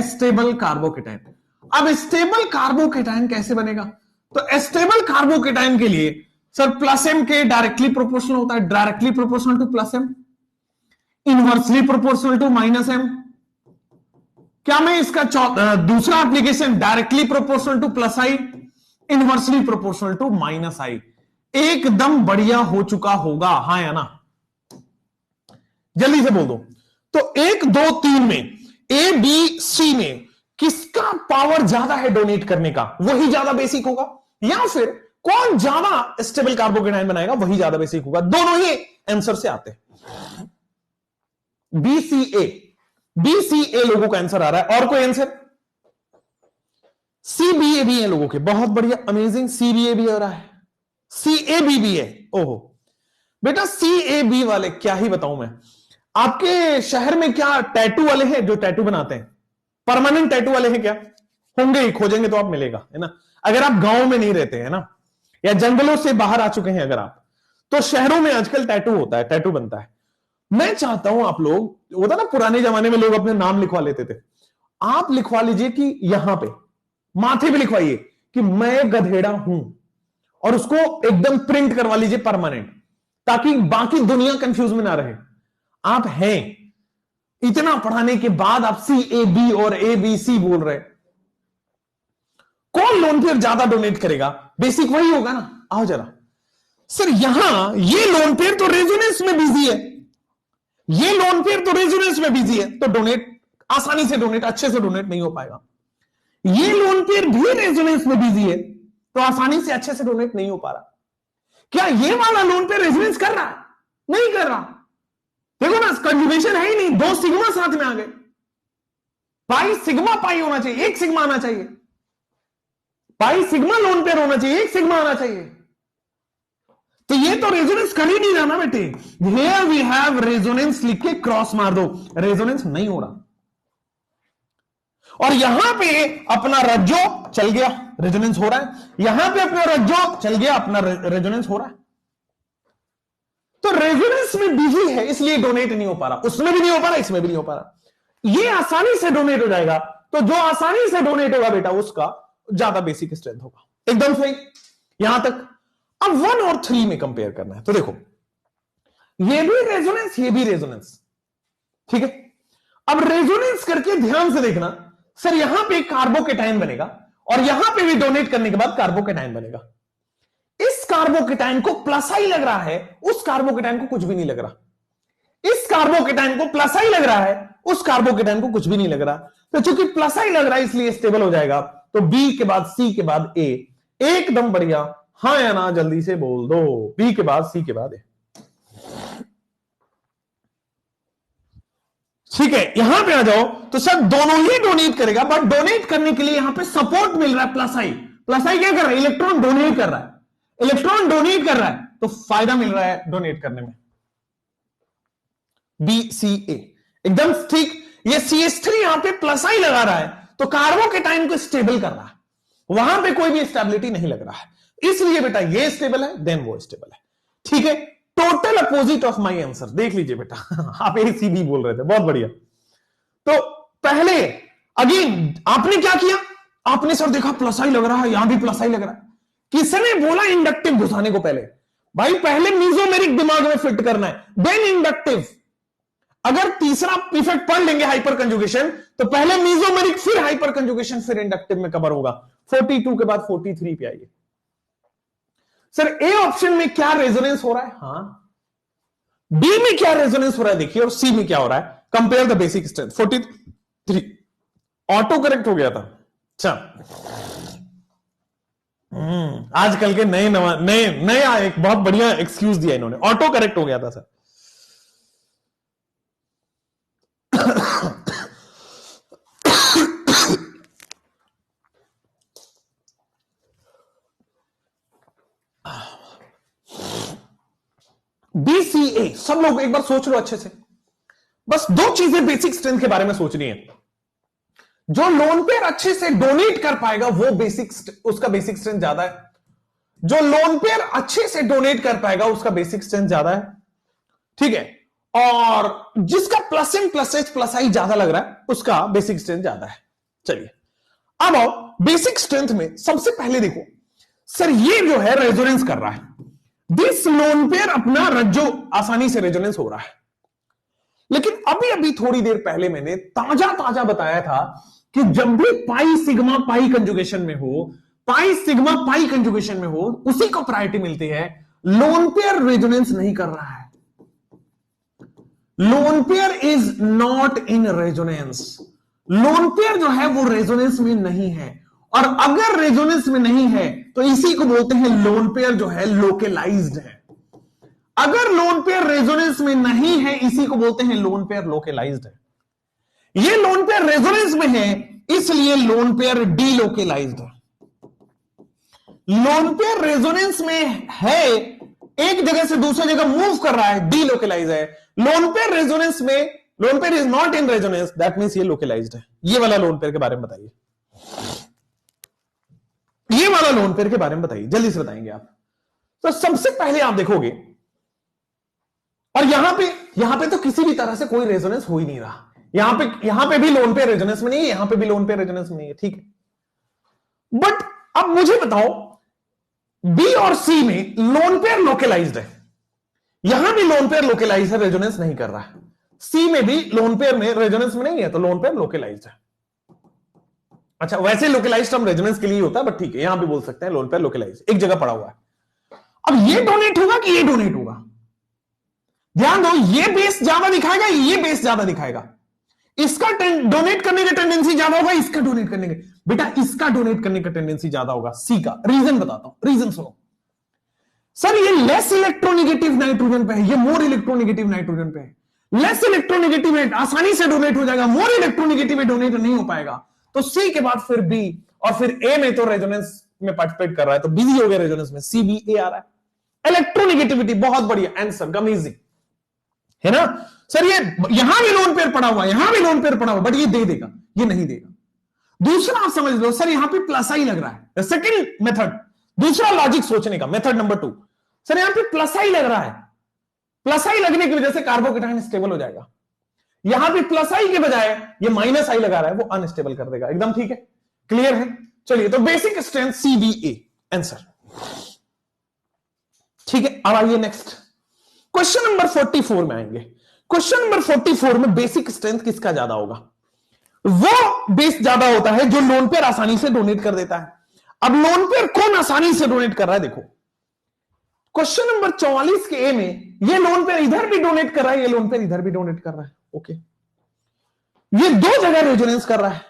स्टेबल कार्बोकेटाइन। अब स्टेबल कार्बोकेटाइन कैसे बनेगा? तो स्टेबल कार्बोकेटाइन के लिए सर प्लस एम के डायरेक्टली प्रोपोर्शनल होता है, directly proportional to plus M, inversely proportional to minus M. क्या मैं इसका दूसरा application directly proportional to plus I, inversely proportional to minus I, एकदम बढ़िया हो चुका होगा, हाँ या ना? जल्दी से बोल दो। तो 1 2 3 में ए बी सी में किसका पावर ज्यादा है डोनेट करने का, वही ज्यादा बेसिक होगा, या फिर कौन ज्यादा स्टेबल कार्बोकेटाइन बनाएगा वही ज्यादा बेसिक होगा। दोनों ही आंसर से आते हैं। बीसीए लोगों का आंसर आ रहा है। और कोई आंसर? सीबीए भी है लोगों के, बहुत बढ़िया, अमेजिंग। सीबीए भी हो रहा है, सीएबी भी है। ओहो बेटा, सीएबी वाले क्या ही बताऊं मैं। आपके शहर में क्या टैटू वाले हैं जो टैटू बनाते हैं? परमानेंट टैटू वाले हैं क्या? होंगे ही, खोजेंगे तो आप मिलेगा, है ना। अगर आप गांव में नहीं रहते हैं ना, या जंगलों से बाहर आ चुके हैं अगर आप, तो शहरों में आजकल टैटू होता है, टैटू बनता है। मैं चाहता हूं आप लोग, होता ना पुराने जमाने में लोग अपने नाम लिखवा लेते थे, आप लिखवा लीजिए कि यहां पे माथे पे लिखवाइए कि मैं गधेड़ा हूं, और उसको एकदम प्रिंट करवा लीजिए परमानेंट, ताकि बाकी दुनिया कंफ्यूज में ना रहे। आप हैं, इतना पढ़ाने के बाद आप सी ए बी और ए बी सी बोल रहे। कौन लोन पेयर ज्यादा डोनेट करेगा? बेसिक वही होगा ना। आओ जरा सर, यहां ये लोन पेयर तो रेजोनेंस में बिजी है, ये लोन पेयर तो रेजोनेंस में बिजी है, तो डोनेट आसानी से डोनेट अच्छे से डोनेट नहीं हो पाएगा। ये लोन पेयर भी रेजोनेंस में बिजी है, तो आसानी से अच्छे से डोनेट नहीं हो पा रहा। क्या ये वाला लोन पेयर रेजोनेंस कर रहा है? नहीं कर रहा। देखो ना, कंजुगेशन है ही नहीं, 2 सिग्मा साथ में आ गए। पाई सिग्मा पाई होना चाहिए, 1 सिग्मा आना चाहिए। पाई सिग्मा लोन पेयर होना चाहिए, 1 सिग्मा आना चाहिए। तो ये तो रेजोनेंस कर ही नहीं रहा ना बेटे। हियर वी हैव रेजोनेंस, लिख के क्रॉस मार दो, रेजोनेंस नहीं हो रहा। और यहां पे अपना रज्जो चल गया, रेजोनेंस हो रहा है। यहां पे अपना रज्जो चल गया, अपना रेजोनेंस हो रहा है। तो रेजोनेंस में बिजी है, इसलिए डोनेट नहीं हो पा रहा। उसमें भी नहीं हो पा रहा, इसमें भी नहीं हो पा रहा। ये आसानी से डोनेट हो जाएगा, तो जो आसानी से डोनेट होगा बेटा, उसका ज्यादा बेसिक स्ट्रेंथ होगा। एकदम सही, यहां तक। अब 1 और 3 में कंपेयर करना है, तो देखो ये भी रेजोनेंस, ये भी रेजोनेंस, ठीक है। अब रेजोनेंस करके ध्यान से देखना, सर यहां पे कार्बोकेटाइन बनेगा, और यहां पे भी डोनेट करने के बाद कार्बोकेटाइन बनेगा। इस कार्बोकेटाइन को प्लस आई लग रहा है, उस कार्बोकेटाइन को कुछ भी नहीं लग रहा। इस कार्बोकेटाइन को प्लस आई लग रहा है, उस कार्बोकेटाइन को कुछ भी नहीं लग रहा। तो चूंकि प्लस आई लग रहा है इसलिए स्टेबल हो जाएगा। तो बी के बाद सी के बाद ए, एकदम बढ़िया, हाँ या ना जल्दी से बोल दो। बी के बाद सी के बाद ए, ठीक है। यहां पे आ जाओ, तो सर दोनों ही डोनेट करेगा, बट डोनेट करने के लिए यहां पे सपोर्ट मिल रहा है प्लस आई। प्लस आई क्या कर रहा है? इलेक्ट्रॉन डोनेट कर रहा है, इलेक्ट्रॉन डोनेट कर रहा है, तो फायदा मिल रहा है डोनेट करने में। बी सी ए एकदम ठीक। ये CH3 यहां पे प्लस आई लगा रहा है, तो कार्बोकेटाइन को स्टेबल कर रहा है, वहां पे कोई भी स्टेबिलिटी नहीं लग रहा है, इसलिए बेटा ये स्टेबल है, देन वो स्टेबल है, ठीक है। Total opposite of my answer, देख लीजिए बेटा। आप ACB बोल रहे थे, बहुत बढ़िया। तो पहले अगेन आपने क्या किया? आपने सर देखा प्लस आई लग रहा है, यहां भी प्लस आई लग रहा है। किसने बोला इंडक्टिव घुसाने को? पहले भाई, पहले मीजोमेरिक दिमाग में फिट करना है, देन इंडक्टिव। अगर तीसरा इफेक्ट पढ़ लेंगे हाइपर कंजुगेशन, तो पहले मीजोमेरिक, फिर हाइपर कंजुगेशन, फिर इंडक्टिव में कवर होगा। 42 के बाद 43 पे आइए। सर ए ऑप्शन में क्या रेजोनेंस हो रहा है? हाँ। बी में क्या रेजोनेंस हो रहा है देखिए, और सी में क्या हो रहा है। Compare the basic strength. 43 auto correct हो गया था। अच्छा, आजकल के नया एक बहुत बढ़िया एक्सक्यूज दिया इन्होंने, ऑटो करेक्ट हो गया था सर। BCA सब लोग एक बार सोच लो अच्छे से। बस 2 चीजें बेसिक स्ट्रेंथ के बारे में सोचनी है। जो लोन पेयर अच्छे से डोनेट कर पाएगा वो उसका बेसिक स्ट्रेंथ ज्यादा है, जो लोन पेयर अच्छे से डोनेट कर पाएगा उसका बेसिक स्ट्रेंथ ज्यादा है, ठीक है, और जिसका plus N plus H plus I ज्यादा लग रहा है उसका बेसिक स्ट्रेंथ ज्यादा है। चलिए अब आओ बेसिक स्ट्रेंथ में सबसे पहले देखो सर ये जो है रेजोनेंस कर रहा है, दिस लोन पेयर अपना रज्जो आसानी से रेजोनेंस हो रहा है, लेकिन अभी अभी थोड़ी देर पहले मैंने ताजा बताया था कि जब भी पाई सिग्मा पाई कंजुगेशन में हो, पाई सिग्मा पाई कंजुगेशन में हो उसी को प्रायोरिटी मिलती है। लोन पेयर रेजोनेंस नहीं कर रहा है, lone pair is not in resonance, lone pair जो है वो रेजोनेंस में नहीं है, और अगर रेजोनेंस में नहीं है तो इसी को बोलते हैं लोन पेयर जो है लोकेलाइज्ड है। अगर लोन पेयर रेजोनेंस में नहीं है इसी को बोलते हैं लोन पेयर लोकेलाइज्ड है। ये लोन पेयर रेजोनेंस में है इसलिए लोन पेयर डीलोकेलाइज्ड है। लोन पेयर रेजोनेंस में है, एक जगह से दूसरी जगह मूव कर रहा है, डीलोकेलाइज है। लोन पेयर रेजोनेंस में, lone pair is not in resonance, that means ये लोकेलाइज्ड है। ये वाला लोन पेयर के बारे में बताइए, ये वाला लोन पेयर के बारे में बताइए, जल्दी से बताएंगे आप। तो सबसे पहले आप देखोगे, और यहां पे तो किसी भी तरह से कोई रेजोनेंस हो ही नहीं रहा, यहां पे भी लोन पेयर रेजोनेंस में नहीं है, यहां पे भी लोन पेयर रेजोनेंस में नहीं है, ठीक है। बट अब मुझे बताओ बी और सी में लोन पेयर लोकेलाइज्ड है, यहां भी लोन पेयर लोकेलाइज्ड है, रेजोनेंस नहीं कर रहा है। सी में भी लोन पेयर में रेजोनेंस में नहीं है तो लोन पेयर लोकेलाइज्ड है। अच्छा वैसे लोकेलाइज्ड हम रेजोनेंस के लिए होता है, बट ठीक है यहां भी बोल सकते हैं लोन पेयर लोकेलाइज्ड, एक जगह पड़ा हुआ है। अब ये डोनेट होगा कि ये डोनेट होगा, ध्यान दो, ये बेस ज्यादा दिखाएगा, ये बेस ज्यादा दिखाएगा, इसका डोनेट करने का टेंडेंसी ज्यादा होगा, इसका डोनेट करने का, बेटा इसका डोनेट करने का टेंडेंसी ज्यादा होगा, सी का। रीजन बताता हूं, रीजन सुनो। सर ये लेस इलेक्ट्रोनेगेटिव नाइट्रोजन पे है, ये मोर इलेक्ट्रोनेगेटिव नाइट्रोजन पे है। लेस इलेक्ट्रोनेगेटिव है आसानी से डोनेट हो जाएगा, मोर इलेक्ट्रोनेगेटिव है डोनेट नहीं हो पाएगा। तो सी के बाद फिर बी, और फिर ए में तो रेजोनेंस में पार्टिसिपेट कर रहा है तो बिजी हो गया रेजोनेंस में, सी बी ए आ रहा है। इलेक्ट्रोनेगेटिविटी बहुत बढ़िया आंसर, गमीजी है ना सर। ये यहां भी लोन पेयर पड़ा हुआ है, यहां भी लोन पेयर पड़ा हुआ, बट ये दे देगा, ये नहीं देगा। दूसरा आप समझ लो सर, यहां पे प्लस आई लग रहा है, सेकंड मेथड, दूसरा लॉजिक सोचने का, मेथड नंबर 2, सर यहां पे प्लस आई लग रहा है, प्लस आई लगने की वजह से कार्बोकेटाइन स्टेबल हो जाएगा। यहां पे प्लस आई के बजाय ये माइनस आई लगा रहा है, वो अनस्टेबल कर देगा, एकदम ठीक है, क्लियर है। चलिए तो बेसिक स्ट्रेंथ CBA आंसर, ठीक है। अब आइए नेक्स्ट क्वेश्चन नंबर 44 में आएंगे। क्वेश्चन नंबर 44 में बेसिक स्ट्रेंथ किसका ज्यादा होगा? वो बेस ज्यादा होता है जो लोन पेयर आसानी से डोनेट कर देता है। अब लोन पेयर कौन आसानी से डोनेट कर रहा है, देखो क्वेश्चन नंबर 44 के ए में ये लोन पेयर इधर भी डोनेट कर रहा है, ये लोन पेयर इधर भी डोनेट कर रहा है, ओके। ये दो जगह रेजोनेंस कर रहा है,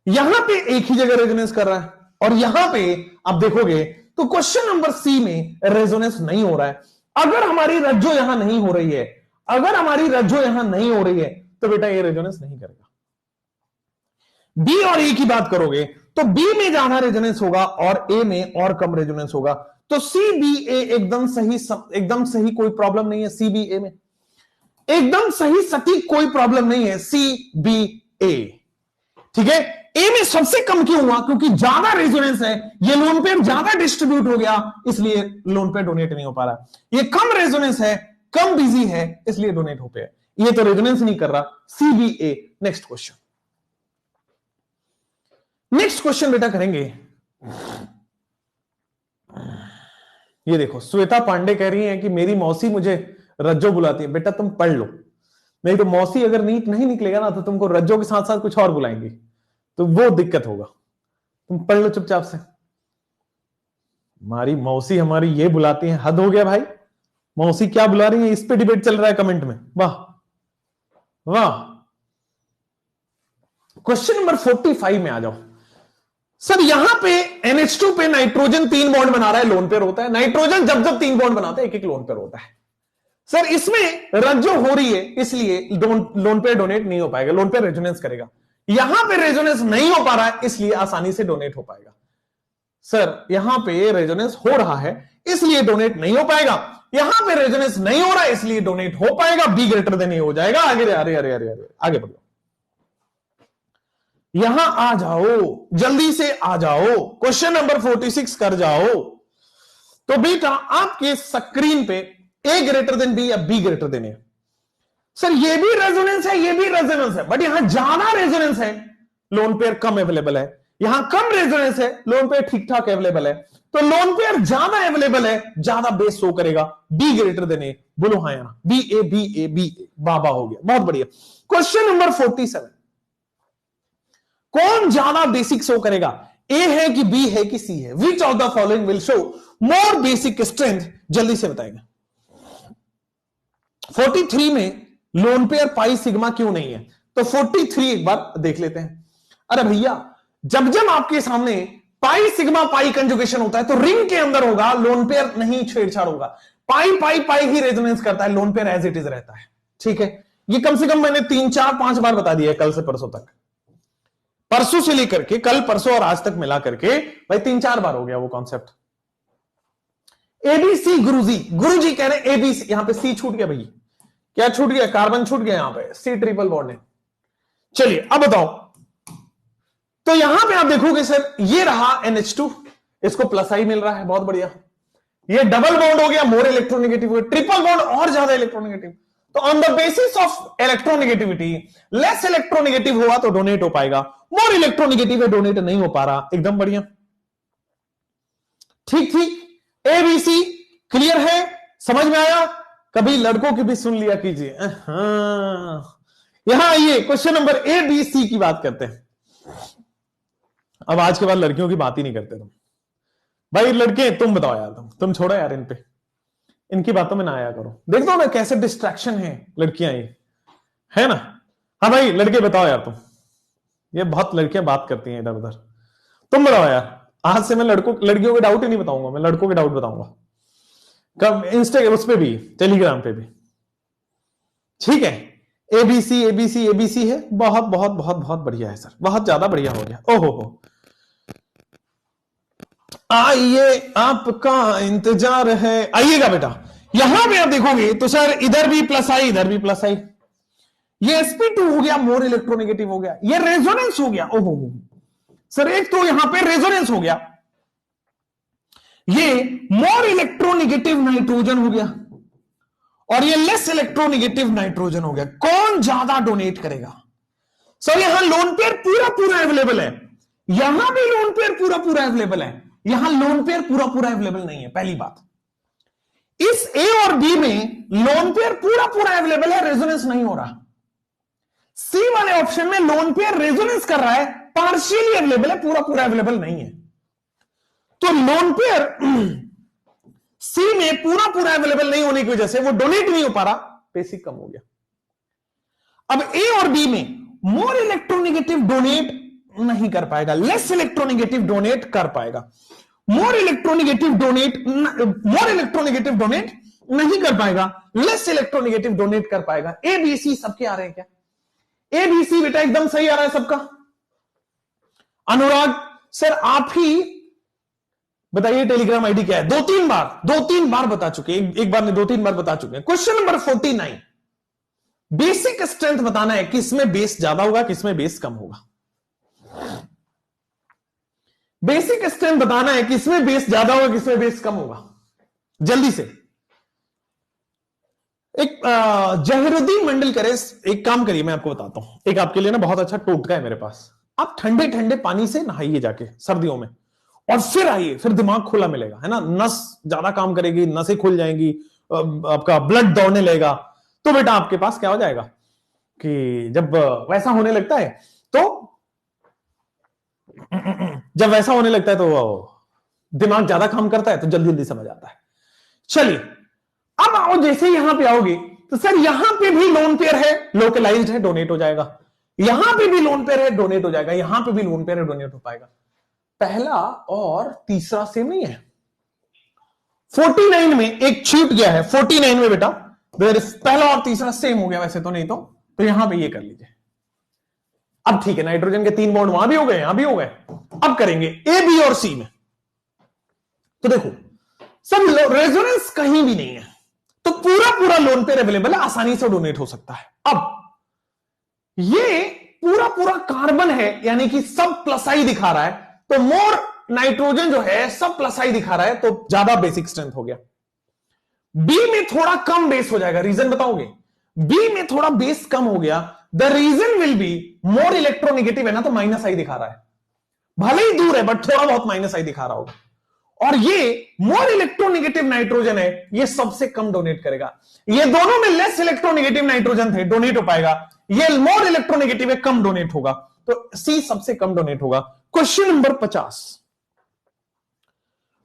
यहां पे एक ही जगह रेजोनेंस कर रहा है, और यहां पे आप देखोगे तो क्वेश्चन नंबर सी में रेजोनेंस नहीं हो रहा है। अगर हमारी रज्जो यहां नहीं हो रही है, अगर हमारी रज्जो यहां नहीं हो रही है तो बेटा ये रेजोनेंस नहीं करेगा। बी और ए की बात करोगे तो बी में ज्यादा रेजोनेंस होगा और ए में और कम रेजोनेंस होगा। तो सी बी ए एकदम सही, कोई प्रॉब्लम नहीं है। सी बी ए में एकदम सही सटीक कोई प्रॉब्लम नहीं है, सी बी ए, ठीक है। ए में सबसे कम क्यों हुआ? क्योंकि ज्यादा रेजोनेंस है, ये लोन पेयर ज्यादा डिस्ट्रीब्यूट हो गया, इसलिए लोन पेयर डोनेट नहीं हो पा रहा। ये कम रेजोनेंस है, कम बिजी है, इसलिए डोनेट हो पाया। ये तो रेजोनेंस नहीं कर रहा, सी बी ए। नेक्स्ट क्वेश्चन, नेक्स्ट क्वेश्चन बेटा करेंगे। ये देखो श्वेता पांडे कह रही है कि मेरी मौसी मुझे रज्जो बुलाती है। बेटा तुम पढ़ लो, नहीं तो मौसी अगर नीट नहीं निकलेगा ना तो तुमको रज्जो के साथ साथ कुछ और बुलाएंगी, तो वो दिक्कत होगा। तुम पढ़ लो चुपचाप से। हमारी मौसी हमारी ये बुलाती है, हद हो गया भाई। मौसी क्या बुला रही है, इस पे डिबेट चल रहा है कमेंट में। वाह वाह। क्वेश्चन नंबर 45 में आ जाओ। सर यहां पे NH2 पे नाइट्रोजन 3 बॉन्ड बना रहा है, लोन पेयर होता है। नाइट्रोजन जब 3 बॉन्ड बनाता है एक एक लोन पेयर होता है। सर इसमें रज्जो हो रही है इसलिए लोन पेयर डोनेट नहीं हो पाएगा, लोन पेयर रेजोनेंस करेगा। यहां पे रेजोनेंस नहीं हो पा रहा है इसलिए आसानी से डोनेट हो पाएगा। सर यहां पे रेजोनेंस हो रहा है इसलिए डोनेट नहीं हो पाएगा, यहां पे रेजोनेंस नहीं हो रहा है इसलिए डोनेट हो पाएगा। बी ग्रेटर देन ए हो जाएगा। आगे अरे अरे अरे अरे आगे बढ़ो, यहां आ जाओ, जल्दी से आ जाओ, क्वेश्चन नंबर 46 कर जाओ। तो बेटा आपके स्क्रीन पे ए ग्रेटर देन बी या बी ग्रेटर देन ए। सर ये भी रेजोनेंस है, ये भी रेजोनेंस है, बट यहां ज्यादा रेजोनेंस है, लोन पेयर कम अवेलेबल है। यहां कम रेजोनेंस है, लोन पेयर ठीक ठाक अवेलेबल है। तो लोन पेयर ज्यादा अवेलेबल है, ज्यादा बेस शो करेगा, बी ग्रेटर देन ए। बोलो हाँ या ना, B A B A B A, बाबा हो गया, बहुत बढ़िया। क्वेश्चन नंबर 47, कौन ज्यादा बेसिक शो करेगा, ए है कि बी है कि सी है? Which of the following will show more basic strength? जल्दी से बताएंगे। 43 में लोन पेयर पाई सिग्मा क्यों नहीं है? तो 43 एक बार देख लेते हैं। अरे भैया, जब जब आपके सामने पाई सिग्मा पाई कंजुगेशन होता है तो रिंग के अंदर होगा, लोन पेयर नहीं छेड़छाड़ होगा। पाई पाई पाई ही रेजोनेंस करता है, lone pair as it is रहता है। ठीक है, ये कम से कम मैंने 3 4 5 बार बता दिया है, कल से परसों तक, परसों से लेकर के कल परसों और आज तक मिला करके भाई 3 4 बार हो गया वो कॉन्सेप्ट। एबीसी गुरुजी कह रहे हैं एबीसी, यहां पे सी छूट गया भाई, क्या छूट गया? कार्बन छूट गया, यहां पे सी ट्रिपल बॉन्ड है। चलिए अब बताओ, तो यहां पे आप देखोगे सर ये रहा NH2, इसको प्लस आई मिल रहा है, बहुत बढ़िया। ये डबल बॉन्ड हो गया, मोर इलेक्ट्रोनेगेटिव हो गया, ट्रिपल बॉन्ड और ज्यादा इलेक्ट्रोनेगेटिव। तो on the basis of electronegativity, less electronegative हुआ तो डोनेट हो पाएगा, मोर इलेक्ट्रोनेगेटिव है डोनेट नहीं हो पा रहा, एकदम बढ़िया। ठीक ठीक, एबीसी क्लियर है, समझ में आया? कभी लड़कों की भी सुन लिया कीजिए। यहां आइए, question number A B C की बात करते हैं। अब आज के बाद लड़कियों की बात ही नहीं करते तुम भाई। लड़के तुम बताओ यार, तुम छोड़ो यार, इनकी बातों में ना आया करो। देख दो ना कैसे डिस्ट्रैक्शन है लड़कियां, ये है ना। हाँ भाई लड़के बताओ यार, तुम ये बहुत लड़कियां बात करती हैं इधर उधर, तुम बताओ यार। आज से मैं लड़कियों के डाउट ही नहीं बताऊंगा, मैं लड़कों के डाउट बताऊंगा। कब? इंस्टाग्राम, उस पे भी, टेलीग्राम पे भी। ठीक है, एबीसी एबीसी एबीसी है, बहुत बहुत बहुत बहुत बढ़िया है सर, बहुत ज्यादा बढ़िया हो गया। ओहो हो, आइए आपका इंतजार है, आइएगा बेटा। यहां पे आप देखोगे तो सर इधर भी प्लस आई, इधर भी प्लस आई, ये sp2 हो गया, मोर इलेक्ट्रोनेगेटिव हो गया, ये रेजोनेंस हो गया। ओहो सर, एक तो यहां पे रेजोनेंस हो गया, ये मोर इलेक्ट्रोनेगेटिव नाइट्रोजन हो गया, और ये लेस इलेक्ट्रोनेगेटिव नाइट्रोजन हो गया। कौन ज्यादा डोनेट करेगा? सर यहां लोन पेयर पूरा पूरा अवेलेबल है, यहां भी लोन पेयर पूरा पूरा अवेलेबल है, यहां लोन पेयर पूरा पूरा अवेलेबल नहीं है। पहली बात, इस ए और बी में लोन पेयर पूरा पूरा अवेलेबल है, रेजोनेंस नहीं हो रहा। सी वाले ऑप्शन में लोन पेयर रेजोनेंस कर रहा है, पार्शियली अवेलेबल है, पूरा पूरा अवेलेबल नहीं है। तो लोन पेयर सी में पूरा पूरा अवेलेबल नहीं होने की वजह से वो डोनेट नहीं हो पा रहा, बेसिक कम हो गया। अब ए और बी में मोर इलेक्ट्रोनेगेटिव डोनेट नहीं कर पाएगा, लेस इलेक्ट्रोनेगेटिव डोनेट कर पाएगा। मोर इलेक्ट्रोनेगेटिव डोनेट नहीं कर पाएगा, लेस इलेक्ट्रोनेगेटिव डोनेट कर पाएगा। ए बी सी सबके आ रहे हैं क्या? ए बी सी बेटा एकदम सही आ रहा है सबका। अनुराग सर आप ही बताइए टेलीग्राम आईडी क्या है? 2-3 बार बता चुके, एक बार नहीं 2-3 बार बता चुके हैं। क्वेश्चन नंबर 49, बेसिक स्ट्रेंथ बताना है, किसमें बेस ज्यादा होगा, किसमें बेस कम होगा। बेसिक स्ट्रेंथ बताना है, किसमें बेस ज्यादा होगा, किसमें बेस कम होगा। जल्दी से एक जहीरुद्दीन मंडल करे, एक काम करिए, मैं आपको बताता हूं, एक आपके लिए ना बहुत अच्छा टोटका है मेरे पास। आप ठंडे ठंडे पानी से नहाइए जाके सर्दियों में, और फिर आइए, फिर दिमाग खुला मिलेगा, है ना। नस ज्यादा काम करेगी, नसें खुल जाएंगी, आपका ब्लड दौड़ने लगेगा, तो बेटा आपके पास क्या हो जाएगा कि जब वैसा होने लगता है तो दिमाग ज्यादा काम करता है, तो जल्दी जल्दी समझ आता है। चलिए अब आओ, जैसे यहां पे आओगे तो सर यहां पे भी लोन पेयर है, लोकलाइज्ड है, डोनेट हो जाएगा। यहां पे भी लोन पेयर है, डोनेट हो जाएगा। यहां पे भी लोन पेयर है, डोनेट हो पाएगा। पहला और तीसरा सेम नहीं है। 49 में एक छूट गया है, 49 में बेटा पहला और तीसरा सेम हो गया, वैसे तो नहीं तो यहां पे ये कर लीजिए। अब ठीक है, नाइट्रोजन के 3 बॉन्ड वहां भी हो गए, यहां भी हो गए। अब करेंगे ए बी और सी में। तो देखो सब रेजोनेंस कहीं भी नहीं है, तो पूरा पूरा लोन पेयर अवेलेबल है, आसानी से डोनेट हो सकता है। अब ये पूरा पूरा कार्बन है, यानी कि सब प्लस आई दिखा रहा है, तो मोर नाइट्रोजन जो है सब प्लस आई दिखा रहा है, तो ज्यादा बेसिक स्ट्रेंथ हो गया। बी में थोड़ा कम बेस हो जाएगा, रीजन बताओगे? बी में थोड़ा बेस कम हो गया, the reason will be more electronegative है ना, तो माइनस आई दिखा रहा है, भले ही दूर है बट थोड़ा बहुत माइनस आई दिखा रहा होगा। और ये मोर इलेक्ट्रोनेगेटिव नाइट्रोजन है, ये सबसे कम डोनेट करेगा। ये दोनों में लेस इलेक्ट्रोनेगेटिव नाइट्रोजन थे, डोनेट हो पाएगा। ये मोर इलेक्ट्रोनेगेटिव है, कम डोनेट होगा, तो सी सबसे कम डोनेट होगा। क्वेश्चन नंबर 50,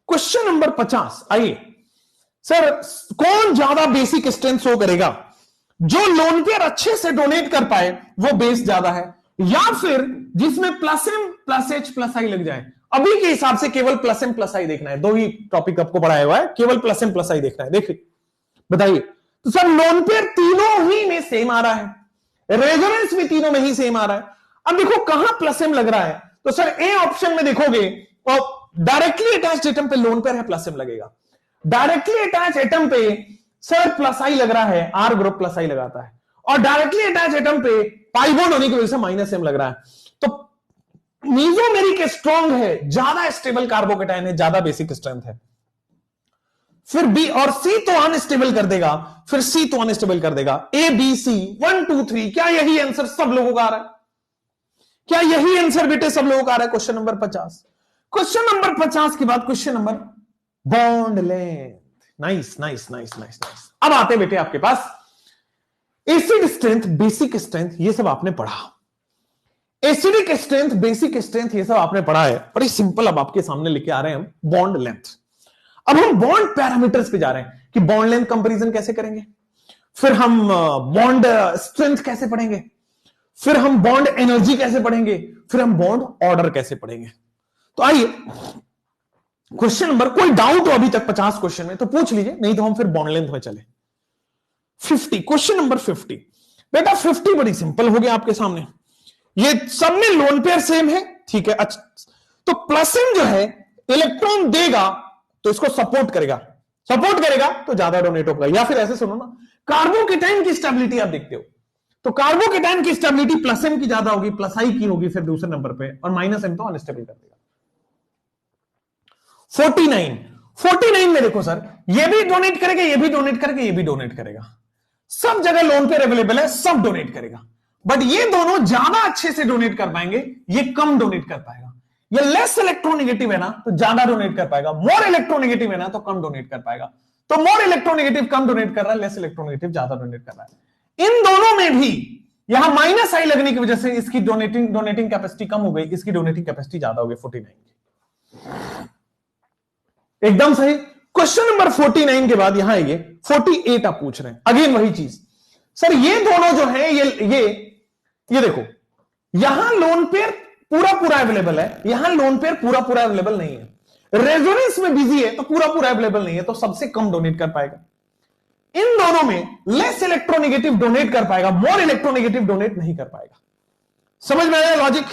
क्वेश्चन नंबर 50 आइए सर, कौन ज्यादा बेसिक स्ट्रेंथ शो करेगा? जो लोन पेयर अच्छे से डोनेट कर पाए वो बेस ज्यादा है, या फिर जिसमें plus M plus H plus I लग जाए? अभी के हिसाब से केवल प्लस एम प्लस आई देखना है, दो ही टॉपिक आपको पढ़ाया हुआ है, केवल प्लस एम प्लस आई देखना है। देखिए बताइए, तो सर लोन पेयर तीनों ही में सेम आ रहा है, रेजोनेंस भी तीनों में ही सेम आ रहा है। अब देखो कहां प्लस एम लग रहा है, तो सर ए ऑप्शन में देखोगे तो डायरेक्टली अटैच्ड एटम पे लोन पेयर है, प्लस एम लगेगा। डायरेक्टली अटैच एटम पे सर प्लस आई लग रहा है, आर ग्रुप प्लस आई लगाता है, और डायरेक्टली अटैच एटम पे पाई बॉन्ड होने की वजह से माइनस एम लग रहा है। तो मीजोमेरिक स्ट्रॉन्ग है, ज्यादा स्टेबल कार्बोकेटाइन है, ज्यादा बेसिक स्ट्रेंथ है। फिर बी और सी तो अनस्टेबल कर देगा, फिर सी तो अनस्टेबल कर देगा। ए बी सी 1 2 3, क्या यही आंसर सब लोगों का आ रहा है? क्या यही आंसर बेटे सब लोगों का आ रहा है? Question number 50। क्वेश्चन नंबर 50 के बाद question number bond length. Nice nice nice nice nice. अब आते बेटे आपके पास एसिड स्ट्रेंथ, बेसिक स्ट्रेंथ, ये सब आपने पढ़ा। एसिडिक स्ट्रेंथ, बेसिक स्ट्रेंथ, ये सब आपने पढ़ा है, बड़ी सिंपल। अब आपके सामने लेके आ रहे हैं हम बॉन्ड लेंथ। अब हम बॉन्ड पैरामीटर्स पे जा रहे हैं कि बॉन्ड लेंथ कंपैरिजन कैसे करेंगे, फिर हम बॉन्ड स्ट्रेंथ कैसे पढ़ेंगे, फिर हम बॉन्ड एनर्जी कैसे पढ़ेंगे, फिर हम बॉन्ड ऑर्डर कैसे पढ़ेंगे। तो आइए क्वेश्चन नंबर, कोई डाउट हो अभी तक 50 क्वेश्चन में तो पूछ लीजिए, नहीं तो हम फिर बॉन्ड लेंथ में चले। 50, क्वेश्चन नंबर 50 बेटा, 50 बड़ी सिंपल हो गया आपके सामने। ये सब में लोन पेयर सेम है, ठीक है। अच्छा, तो प्लस एम जो है इलेक्ट्रॉन देगा तो इसको सपोर्ट करेगा, सपोर्ट करेगा तो ज्यादा डोनेट होगा। या फिर ऐसे सुनो ना, कार्बोकेटाइन की स्टेबिलिटी आप देखते हो, तो कार्बोकेटाइन की स्टेबिलिटी प्लस एम की ज्यादा होगी, प्लस आई की होगी फिर दूसरे नंबर पे, और माइनस एम तो अनस्टेबल कर देगा। 49 में देखो सर, ये भी डोनेट करेगा, ये भी डोनेट करेगा, ये भी डोनेट करेगा, सब जगह लोन पेयर अवेलेबल है, सब डोनेट करेगा। बट ये दोनों ज्यादा अच्छे से डोनेट कर पाएंगे, ये कम डोनेट कर पाएगा। ये लेस इलेक्ट्रोनेगेटिव है ना तो ज्यादा डोनेट कर पाएगा, मोर इलेक्ट्रोनेगेटिव है ना तो कम डोनेट कर पाएगा। तो मोर इलेक्ट्रोनेगेटिव कम डोनेट कर रहा है, लेस इलेक्ट्रोनेगेटिव ज्यादा डोनेट कर रहा है। इन दोनों में भी यहां माइनस आई लगने की वजह से इसकी डोनेटिंग कैपेसिटी कम हो गई, इसकी डोनेटिंग कैपेसिटी ज्यादा हो गई 49 की। एकदम सही। क्वेश्चन नंबर 49 के बाद यहां ये 48 आप पूछ रहे हैं, अगेन वही चीज। सर ये दोनों जो है, ये देखो, यहां लोन पेयर पूरा अवेलेबल है, यहां लोन पेयर पूरा अवेलेबल नहीं है, रेजोनेंस में बिजी है तो पूरा अवेलेबल नहीं है, तो सबसे कम डोनेट कर पाएगा। इन दोनों में लेस इलेक्ट्रोनेगेटिव डोनेट कर पाएगा, मोर इलेक्ट्रोनेगेटिव डोनेट नहीं कर पाएगा। समझ में आया लॉजिक?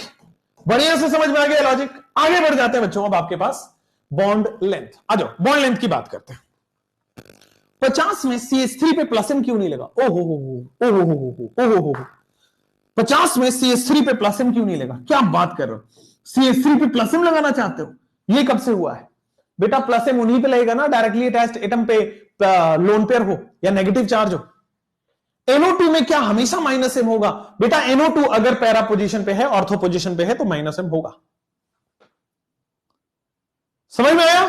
बढ़िया से समझ में आ गया लॉजिक। आगे बढ़ जाते हैं बच्चों, अब आपके पास बॉन्ड लेंथ। आ जाओ बॉन्ड लेंथ की बात करते हैं। 50 में CH3 पे प्लस एम क्यों नहीं लगा? ओ हो 50 में CH3 पे प्लस एम क्यों नहीं लगा? क्या बात कर रहे हो, CH3 पे प्लस एम लगाना चाहते हो? ये कब से हुआ है बेटा? प्लस एम उन्हीं पे लगेगा ना डायरेक्टली अटैच्ड एटम पे लोन पेयर हो या नेगेटिव चार्ज हो। NO2 में क्या हमेशा माइनस एम होगा? बेटा NO2 अगर पैरा पोजीशन पे है, ऑर्थो पोजीशन पे है तो माइनस एम होगा। समझ में आया?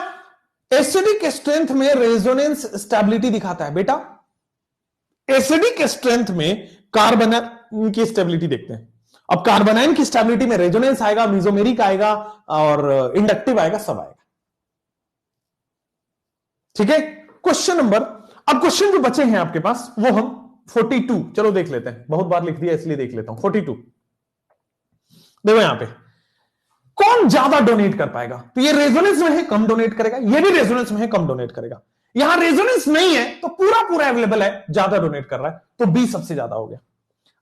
एसिडिक स्ट्रेंथ में रेजोनेंस स्टेबिलिटी दिखाता है बेटा। एसिडिक स्ट्रेंथ में कार्बोनाइन की स्टेबिलिटी देखते हैं। अब कार्बोनाइन की स्टेबिलिटी में रेजोनेंस आएगा, मीजोमेरिक आएगा और इंडक्टिव आएगा, सब आएगा। ठीक है। क्वेश्चन नंबर, अब क्वेश्चन जो बचे हैं आपके पास वो हम 42 चलो देख लेते हैं, बहुत बार लिख दिया इसलिए देख लेता हूं। 42 देखो यहां पे कौन ज्यादा डोनेट कर पाएगा? तो ये रेजोनेंस में है, कम डोनेट करेगा, ये भी रेजोनेंस में है, कम डोनेट करेगा। यहां रेजोनेंस नहीं है तो पूरा अवेलेबल है, ज्यादा डोनेट कर रहा है, तो बी सबसे ज्यादा हो गया।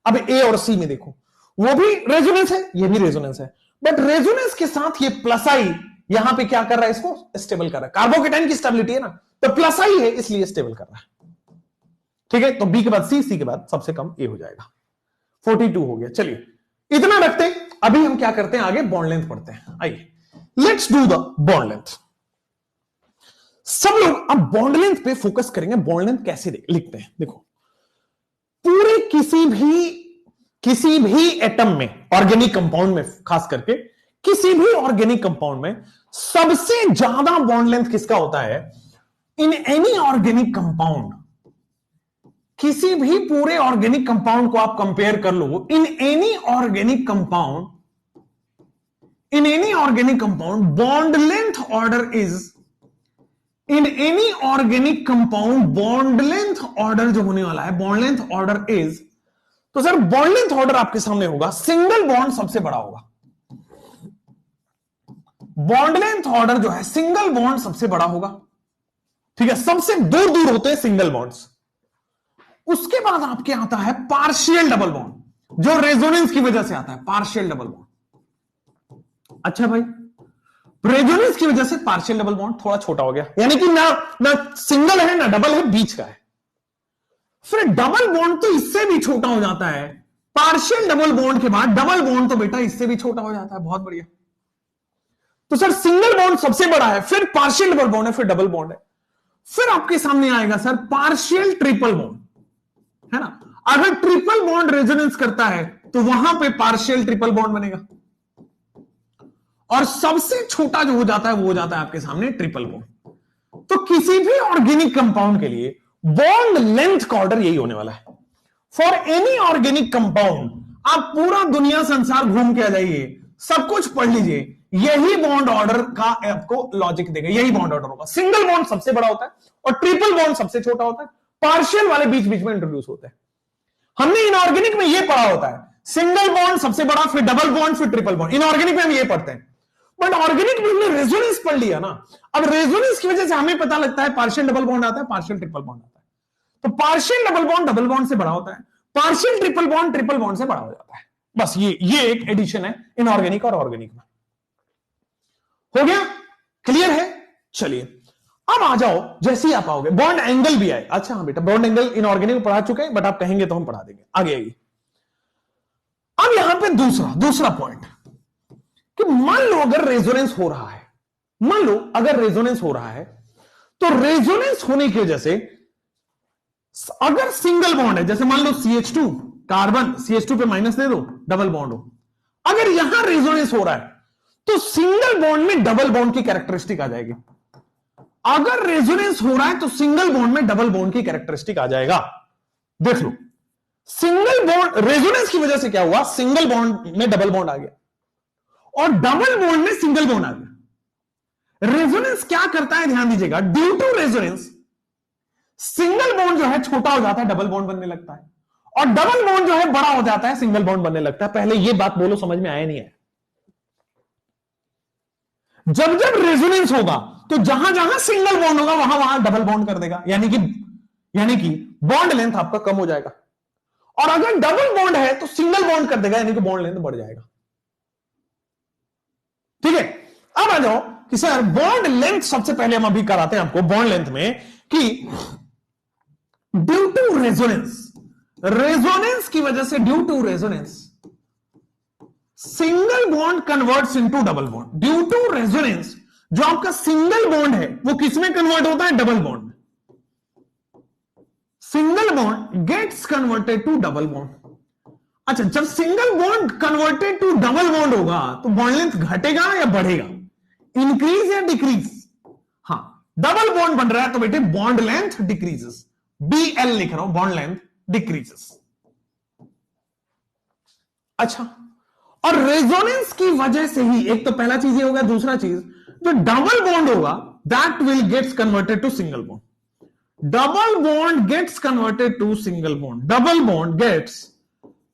अब ए और सी में देखो, वो भी रेजोनेंस है, ये भी रेजोनेंस है, बट रेजोनेंस के साथ ये प्लस आई यहां पे क्या कर रहा है? इसको स्टेबल कर रहा है। कार्बोकेटाइन की स्टेबिलिटी है ना, तो प्लस आई है इसलिए स्टेबल कर रहा है। ठीक है, तो बी के बाद सी के बाद सबसे कम ए हो जाएगा। 42 हो गया। चलिए इतना रखते हैं, अभी हम क्या करते हैं, आगे बॉन्ड लेंथ पढ़ते हैं। आइए let's do the bond length. सब लोग अब बॉन्ड लेंथ पे फोकस करेंगे। बॉन्ड लेंथ कैसे लिखते हैं, देखो पूरे किसी भी एटम में, ऑर्गेनिक कंपाउंड में खास करके किसी भी ऑर्गेनिक कंपाउंड में सबसे ज्यादा बॉन्ड लेंथ किसका होता है? इन एनी ऑर्गेनिक कंपाउंड, किसी भी पूरे ऑर्गेनिक कंपाउंड को आप कंपेयर कर लो, in any organic compound bond length order is, in any organic compound bond length order जो होने वाला है, बॉन्ड लेंथ ऑर्डर इज, तो सर बॉन्ड लेंथ ऑर्डर आपके सामने होगा, सिंगल बॉन्ड सबसे बड़ा होगा। बॉन्ड लेंथ ऑर्डर जो है सिंगल बॉन्ड सबसे बड़ा होगा, ठीक है, सबसे दूर दूर होते हैं सिंगल बॉन्ड्स। उसके बाद आपके आता है पार्शियल डबल बॉन्ड, जो रेजोनेंस की वजह से आता है, पार्शियल डबल बॉन्ड। अच्छा भाई, रेजोनेंस की वजह से पार्शियल डबल बॉन्ड थोड़ा छोटा हो गया, यानी कि ना सिंगल है ना डबल है, बीच का है। फिर डबल बॉन्ड तो इससे भी छोटा हो जाता है, पार्शियल डबल बॉन्ड के बाद डबल बॉन्ड तो बेटा इससे भी छोटा हो जाता है। बहुत बढ़िया। तो सर सिंगल बॉन्ड सबसे बड़ा है, फिर पार्शियल डबल बॉन्ड है, फिर डबल बॉन्ड है, फिर आपके सामने आएगा सर पार्शियल ट्रिपल बॉन्ड, है ना। अगर ट्रिपल बॉन्ड रेजोनेंस करता है तो वहां पे पार्शियल ट्रिपल बॉन्ड बनेगा, और सबसे छोटा जो हो जाता है वो हो जाता है आपके सामने ट्रिपल बॉन्ड। तो किसी भी ऑर्गेनिक कंपाउंड के लिए बॉन्ड लेंथ का ऑर्डर यही होने वाला है। फॉर एनी ऑर्गेनिक कंपाउंड आप पूरा दुनिया संसार घूम के आ जाइए, सब कुछ पढ़ लीजिए, यही बॉन्ड ऑर्डर का आपको लॉजिक देगा, यही बॉन्ड ऑर्डर होगा। सिंगल बॉन्ड सबसे बड़ा होता है और ट्रिपल बॉन्ड सबसे छोटा होता है, पार्शियल वाले बीच बीच में इंट्रोड्यूस होते हैं। हमने इनऑर्गेनिक में यह पढ़ा होता है, सिंगल बॉन्ड सबसे बड़ा, फिर डबल बॉन्ड, फिर ट्रिपल बॉन्ड। इनऑर्गेनिक में हम ये पढ़ते हैं, बट ऑर्गेनिक में हमने रेजोनेंस पढ़ लिया ना। अब रेजोनेंस की वजह से हमें पता लगता है पार्शियल डबल बॉन्ड आता है, पार्शियल ट्रिपल बॉन्ड आता है। तो पार्शियल डबल बॉन्ड से बड़ा होता है, पार्शियल ट्रिपल बॉन्ड से बड़ा हो जाता है। बस ये एक एडिशन है इनऑर्गेनिक और ऑर्गेनिक में। हो गया, क्लियर है? चलिए अब आ जाओ, जैसे ही आप आओगे बॉन्ड एंगल भी आए। अच्छा हाँ बेटा, बॉन्ड एंगल इनऑर्गेनिक में पढ़ा चुके हैं, बट आप कहेंगे तो हम पढ़ा देंगे, आगे आइए। अब यहां पे दूसरा पॉइंट कि मान लो अगर रेजोनेंस हो रहा है, मान लो अगर रेजोनेंस हो रहा है, तो रेजोनेंस होने की वजह से अगर सिंगल बॉन्ड है, जैसे मान लो CH2 कार्बन, CH2 पे माइनस दे दो, डबल बॉन्ड हो, अगर यहां रेजोनेंस हो रहा है तो सिंगल बॉन्ड में डबल बॉन्ड की कैरेक्टरिस्टिक आ जाएगी। अगर रेजोनेंस हो रहा है तो सिंगल बॉन्ड में डबल बॉन्ड की कैरेक्टरिस्टिक आ जाएगा। देख लो, सिंगल बॉन्ड रेजोनेंस की वजह से क्या हुआ, सिंगल बॉन्ड में डबल बॉन्ड आ गया और डबल बॉन्ड में सिंगल बॉन्ड आ गया। रेजोनेंस क्या करता है, ध्यान दीजिएगा, due to resonance single bond जो है छोटा हो जाता है, डबल बॉन्ड बनने लगता है, और डबल बॉन्ड जो है बड़ा हो जाता है, सिंगल बॉन्ड बनने लगता है। पहले ये बात बोलो, समझ में आया नहीं है? जब जब रेजोनेंस होगा तो जहां जहां सिंगल बॉन्ड होगा वहां वहां डबल बॉन्ड कर देगा, यानी कि बॉन्ड लेंथ आपका कम हो जाएगा। और अगर डबल बॉन्ड है तो सिंगल बॉन्ड कर देगा, यानी कि बॉन्ड लेंथ बढ़ जाएगा। ठीक है, अब आ जाओ कि सर बॉन्ड लेंथ सबसे पहले हम अभी कराते हैं आपको बॉन्ड लेंथ में कि ड्यू टू रेजोनेंस की वजह से, due to resonance single bond converts into double bond. Due to resonance जो आपका सिंगल बॉन्ड है वो किसमें कन्वर्ट होता है, डबल बॉन्ड में। Single bond gets converted to double bond. अच्छा, जब single bond converted to double bond होगा तो बॉन्ड लेंथ घटेगा या बढ़ेगा, इंक्रीज या डिक्रीज? हाँ, डबल बॉन्ड बन रहा है तो बेटे बॉन्ड लेंथ डिक्रीजेस, BL लिख रहा हूं, बॉन्ड लेंथ डिक्रीजेस। अच्छा, और रेजोनेंस की वजह से ही, एक तो पहला चीज ये होगा, दूसरा चीज जो डबल बॉन्ड होगा that will gets converted to single bond. Double bond gets converted to single bond, double bond gets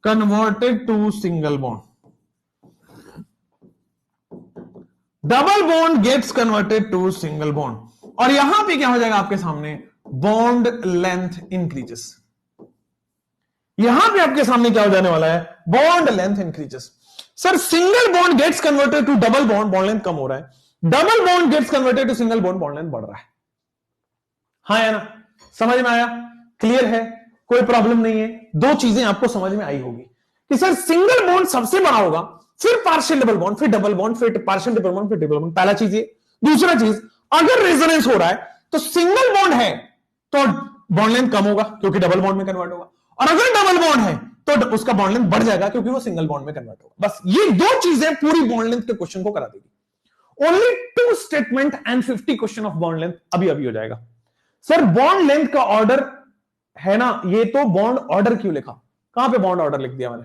converted to single bond, double bond gets converted to single bond. और यहां पे क्या हो जाएगा आपके सामने, बॉन्ड लेंथ इंक्रीजेस। यहां पे आपके सामने क्या हो जाने वाला है, bond length increases. Sir single bond gets converted to double bond, bond length कम हो रहा है, double bond gets converted to single bond, bond length बढ़ रहा है। हाँ या ना, समझ में आया? क्लियर है? कोई प्रॉब्लम नहीं है? दो चीजें आपको समझ में आई होगी कि सर सिंगल बॉन्ड सबसे बड़ा होगा फिर पार्शियल डबल बॉन्ड, फिर डबल बॉन्ड, फिर पार्शियल डबल बॉन्ड, फिर डबल बॉन्ड। पहला चीज ये। दूसरा चीज, अगर रेजोनेंस हो रहा है तो सिंगल बॉन्ड है तो बॉन्ड लेंथ कम होगा क्योंकि डबल बॉन्ड में कन्वर्ट होगा, और अगर डबल बॉन्ड है तो उसका बॉन्ड लेंथ बढ़ जाएगा क्योंकि वो सिंगल बॉन्ड में कन्वर्ट होगा। बस ये दो चीजें पूरी बॉन्ड लेंथ के क्वेश्चन को करा देगी। Only 2 statement and 50 question of bond length अभी अभी हो जाएगा। सर बॉन्ड लेंथ का ऑर्डर है ना, ये तो बॉन्ड ऑर्डर क्यों लिखा, कहां पे बॉन्ड ऑर्डर लिख दिया मैंने?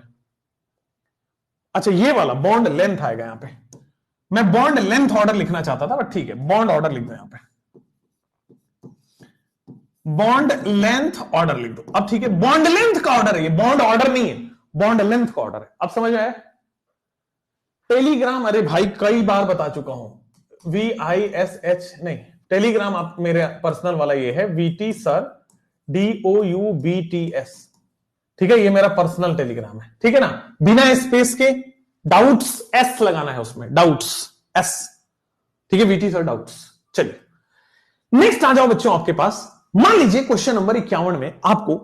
अच्छा ये वाला बॉन्ड लेंथ आएगा यहां पे, मैं बॉन्ड लेंथ ऑर्डर लिखना चाहता था बट ठीक है, बॉन्ड ऑर्डर लिख दो यहां पे, बॉन्ड लेंथ ऑर्डर लिख दो। अब ठीक है, बॉन्ड लेंथ का ऑर्डर है ये, बॉन्ड ऑर्डर नहीं है, बॉन्ड लेंथ का ऑर्डर है। अब समझ में आया? टेलीग्राम, अरे भाई कई बार बता चुका हूं, VISH नहीं, टेलीग्राम आप मेरे पर्सनल वाला ये है VT सर DOUBTS, ठीक है, ये मेरा पर्सनल टेलीग्राम है, ठीक है ना, बिना स्पेस के, डाउट्स S लगाना है उसमें, डाउट्स S, ठीक है, VT सर डाउट्स। चलिए नेक्स्ट आ जाओ बच्चों आपके पास। मान लीजिए क्वेश्चन नंबर 51 में आपको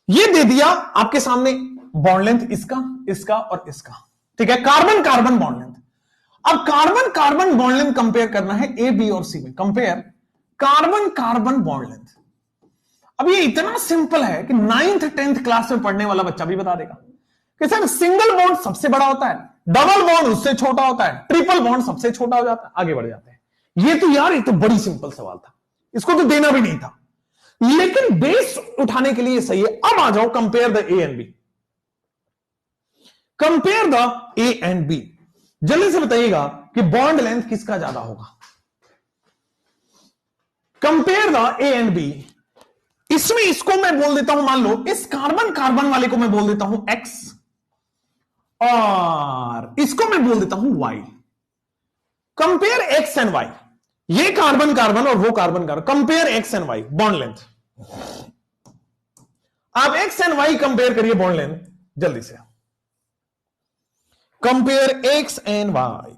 ये दे दिया आपके सामने बॉन्ड लेंथ इसका, इसका और इसका, ठीक है, कार्बन कार्बन बॉन्ड लेंथ। अब carbon carbon bond length compare करना है A, B और C में, compare carbon carbon bond length. अब ये इतना सिंपल है कि 9th 10th क्लास में पढ़ने वाला बच्चा भी बता देगा कि सर सिंगल बॉन्ड सबसे बड़ा होता है, डबल बॉन्ड उससे छोटा होता है, ट्रिपल बॉन्ड सबसे छोटा हो जाता है, आगे बढ़ जाते हैं। ये तो यार ये तो बड़ी सिंपल सवाल था, इसको तो देना भी नहीं था, लेकिन बेस उठाने के लिए सही है। अब आ जाओ compare the A and B, compare the A and B। जल्दी से बताइएगा कि बॉन्ड लेंथ किसका ज्यादा होगा। Compare the A and B। इसमें इसको मैं बोल देता हूं, मान लो इस कार्बन कार्बन वाले को मैं बोल देता हूं X और इसको मैं बोल देता हूं Y। Compare X and Y, ये कार्बन कार्बन और वो carbon carbon, compare X and Y bond length. आप X एंड Y कंपेयर करिए बॉन्ड लेंथ जल्दी से, compare X and Y।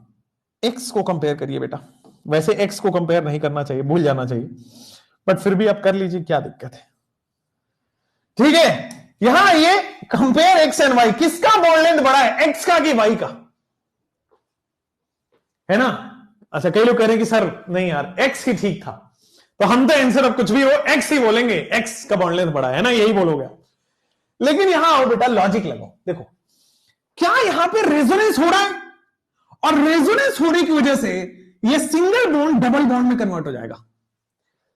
X को कंपेयर करिए बेटा, वैसे X को कंपेयर नहीं करना चाहिए, भूल जाना चाहिए, बट फिर भी आप कर लीजिए, क्या दिक्कत है, ठीक है। यहां ये कंपेयर X एंड Y, किसका बॉन्ड लेंथ बड़ा है, X का कि Y का, है ना। अच्छा कई लोग कह रहे हैं कि सर नहीं यार X ही ठीक था, तो हम तो आंसर अब कुछ भी हो X ही बोलेंगे, X का बॉन्ड लेंथ बड़ा है ना, यही बोलोगे। लेकिन यहां आओ बेटा, लॉजिक लगाओ, देखो क्या यहां पे रेजोनेंस हो रहा है, और रेजोनेंस होने की वजह से ये सिंगल बॉन्ड डबल बॉन्ड में कन्वर्ट हो जाएगा।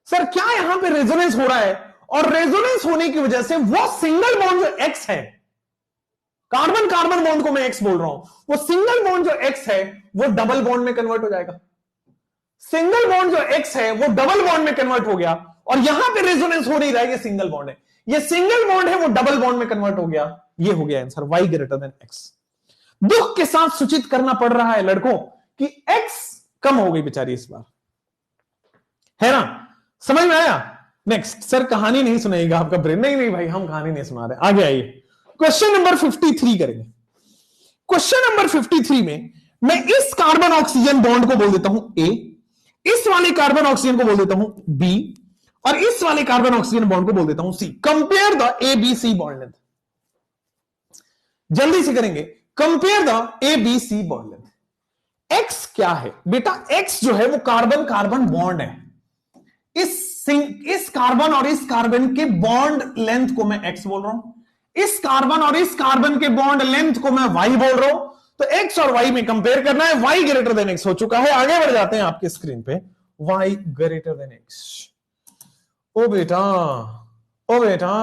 सर क्या यहां पे रेजोनेंस हो रहा है, और रेजोनेंस होने की वजह से वो सिंगल बॉन्ड जो X है, कार्बन कार्बन बॉन्ड को मैं X बोल रहा हूं, वो सिंगल बॉन्ड जो X है वो डबल बॉन्ड में कन्वर्ट हो जाएगा। सिंगल बॉन्ड जो X है वो डबल बॉन्ड में कन्वर्ट हो गया, और यहां पे रेजोनेंस हो नहीं रहा है, ये सिंगल बॉन्ड है, ये सिंगल बॉन्ड है वो डबल बॉन्ड में कन्वर्ट हो गया। ये हो गया answer, Y greater than X। दुख के साथ सूचित करना पड़ रहा है लड़कों कि X कम हो गई बेचारी इस बार, है ना, समझ में आया। नेक्स्ट, सर कहानी नहीं सुनाएगा आपका ब्रेन, नहीं नहीं भाई हम कहानी नहीं सुना रहे, आगे आइए। क्वेश्चन नंबर 53 करेंगे। क्वेश्चन नंबर 53 में मैं इस कार्बन ऑक्सीजन बॉन्ड को बोल देता हूं A, इस वाले कार्बन ऑक्सीजन को बोल देता हूं B, और इस वाले कार्बन ऑक्सीजन बॉन्ड को बोल देता हूं C। Compare the ABC bond length, जल्दी से करेंगे, compare the ABC bond length. X क्या है बेटा, X जो है वो कार्बन कार्बन बॉन्ड है, इस कार्बन और इस कार्बन के बॉन्ड लेंथ को मैं X बोल रहा हूं, इस कार्बन और इस कार्बन के बॉन्ड लेंथ को मैं Y बोल रहा हूं, तो X और Y में कंपेयर करना है। Y ग्रेटर देन X हो चुका है, आगे बढ़ जाते हैं आपके स्क्रीन पे, Y ग्रेटर देन X। ओ बेटा, ओ बेटा,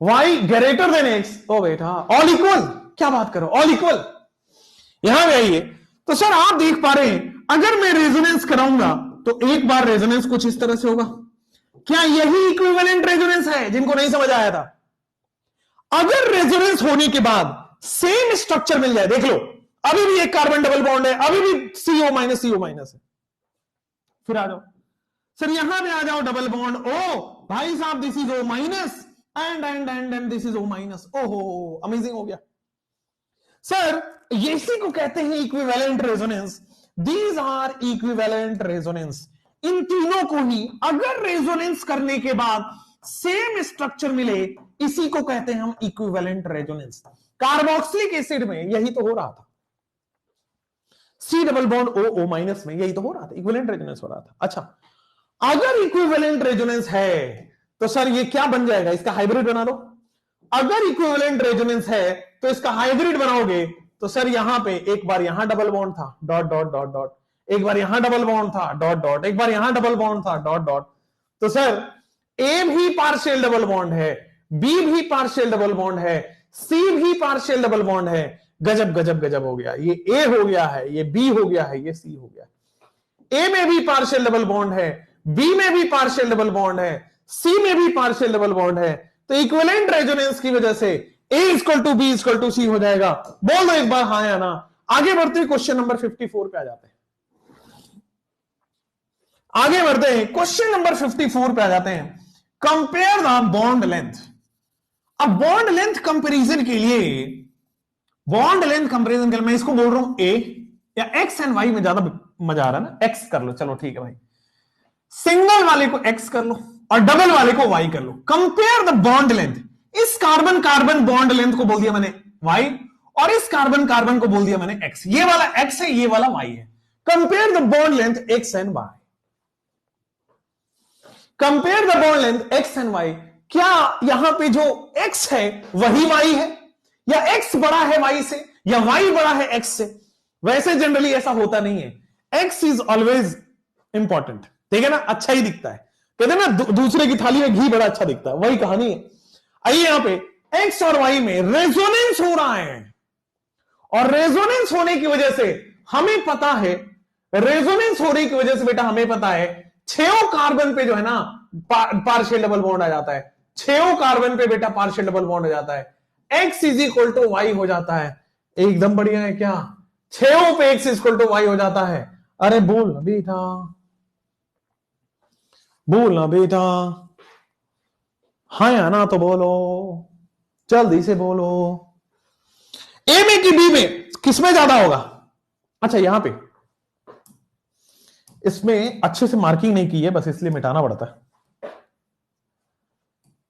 Y ग्रेटर देन X, ओ बेटा, ऑल इक्वल, क्या बात करो, ऑल इक्वल। यहां पे आइए, तो सर आप देख पा रहे हैं अगर मैं रेजोनेंस कराऊंगा तो एक बार रेजोनेंस कुछ इस तरह से होगा, क्या यही इक्विवेलेंट रेजोनेंस है जिनको नहीं समझ आया था। अगर रेजोनेंस होने के बाद सेम स्ट्रक्चर मिल जाए, देख लो अभी भी एक कार्बन डबल बॉन्ड है, अभी भी CO माइनस है, फिर आ जाओ सर यहां पे आ जाओ डबल बॉन्ड, ओ भाई साहब this is O minus and this is O minus, ओहो अमेजिंग हो गया। सर इसी को कहते हैं equivalent resonance, these are equivalent resonance. इन तीनों को ही अगर रेजोनेंस करने के बाद सेम स्ट्रक्चर मिले, इसी को कहते हैं हम इक्विवेलेंट रेजोनेंस। कार्बोक्सिलिक एसिड में यही तो हो रहा था, C double bond O minus में यही तो हो रहा था, इक्विवेलेंट रेजोनेंस हो रहा था। अच्छा, अगर इक्विवेलेंट रेजोनेंस है तो सर ये क्या बन जाएगा, इसका हाइब्रिड बना दो। अगर इक्विवेलेंट रेजोनेंस है तो इसका हाइब्रिड बनाओगे तो सर यहां पे एक बार यहां डबल बॉन्ड था, डॉट डॉट डॉट डॉट, एक बार यहां डबल बॉन्ड था, डॉट डॉट, एक बार यहां डबल बॉन्ड था, डॉट डॉट। तो सर ए भी पार्शियल डबल बॉन्ड है, बी भी पार्शियल डबल बॉन्ड है, सी भी पार्शियल डबल बॉन्ड है। गजब गजब गजब हो गया, ये ए हो गया है, ये बी हो गया है, ये सी हो गया। ए में भी पार्शियल डबल बॉन्ड है, बी में भी पार्शियल डबल बॉन्ड है, सी में भी पार्शियल डबल बॉन्ड है। तो इक्विवेलेंट रेजोनेंस की वजह से A equal to B equal to C हो जाएगा। बोल दो एक बार हाँ या ना। आगे बढ़ते हैं, क्वेश्चन नंबर 54 पे आ जाते हैं। आगे बढ़ते हैं, क्वेश्चन नंबर 54 पे आ जाते हैं। Compare the bond length. अब बॉन्ड लेंथ कंपैरिजन के लिए, बॉन्ड लेंथ कंपैरिजन के लिए मैं इसको बोल रहा हूं ए, या एक्स एंड वाई में ज्यादा मजा आ रहा है ना, एक्स कर लो, चलो ठीक है भाई। सिंगल वाले को एक्स कर लो और डबल वाले को वाई कर लो। Compare the bond length. इस कार्बन कार्बन बॉन्ड लेंथ को बोल दिया मैंने वाई, और इस कार्बन कार्बन को बोल दिया मैंने एक्स। ये वाला एक्स है, ये वाला वाई है। Compare the bond length X and Y. Compare the bond length X and Y. क्या यहां पे जो एक्स है वही वाई है, या एक्स बड़ा है वाई से, या वाई बड़ा है एक्स से? वैसे जनरली ऐसा होता नहीं है, एक्स इज ऑलवेज इंपॉर्टेंट, ठीक है ना, अच्छा ही दिखता है। कहते हैं ना दूसरे की थाली में घी बड़ा अच्छा दिखता है, वही कहानी है। आइए यहां पे एक्स और वाई में रेजोनेंस हो रहा है, और रेजोनेंस होने की वजह से हमें पता है, रेजोनेंस होने की वजह से बेटा हमें पता है 6 कार्बन पे जो है ना पार्शियल डबल बॉन्ड आ जाता है। 6 कार्बन पे बेटा पार्शियल डबल बॉन्ड हो जाता है। X is equal to Y हो जाता है। एकदम बढ़िया है क्या? 6 पे एक्स इक्वल टू वाई हो जाता है। अरे बोल बेटा, बोलना बेटा, हाँ या ना तो बोलो, जल्दी से बोलो। ए में कि बी में, किसमें ज्यादा होगा? अच्छा यहां पे इसमें अच्छे से मार्किंग नहीं की है, बस इसलिए मिटाना पड़ता है।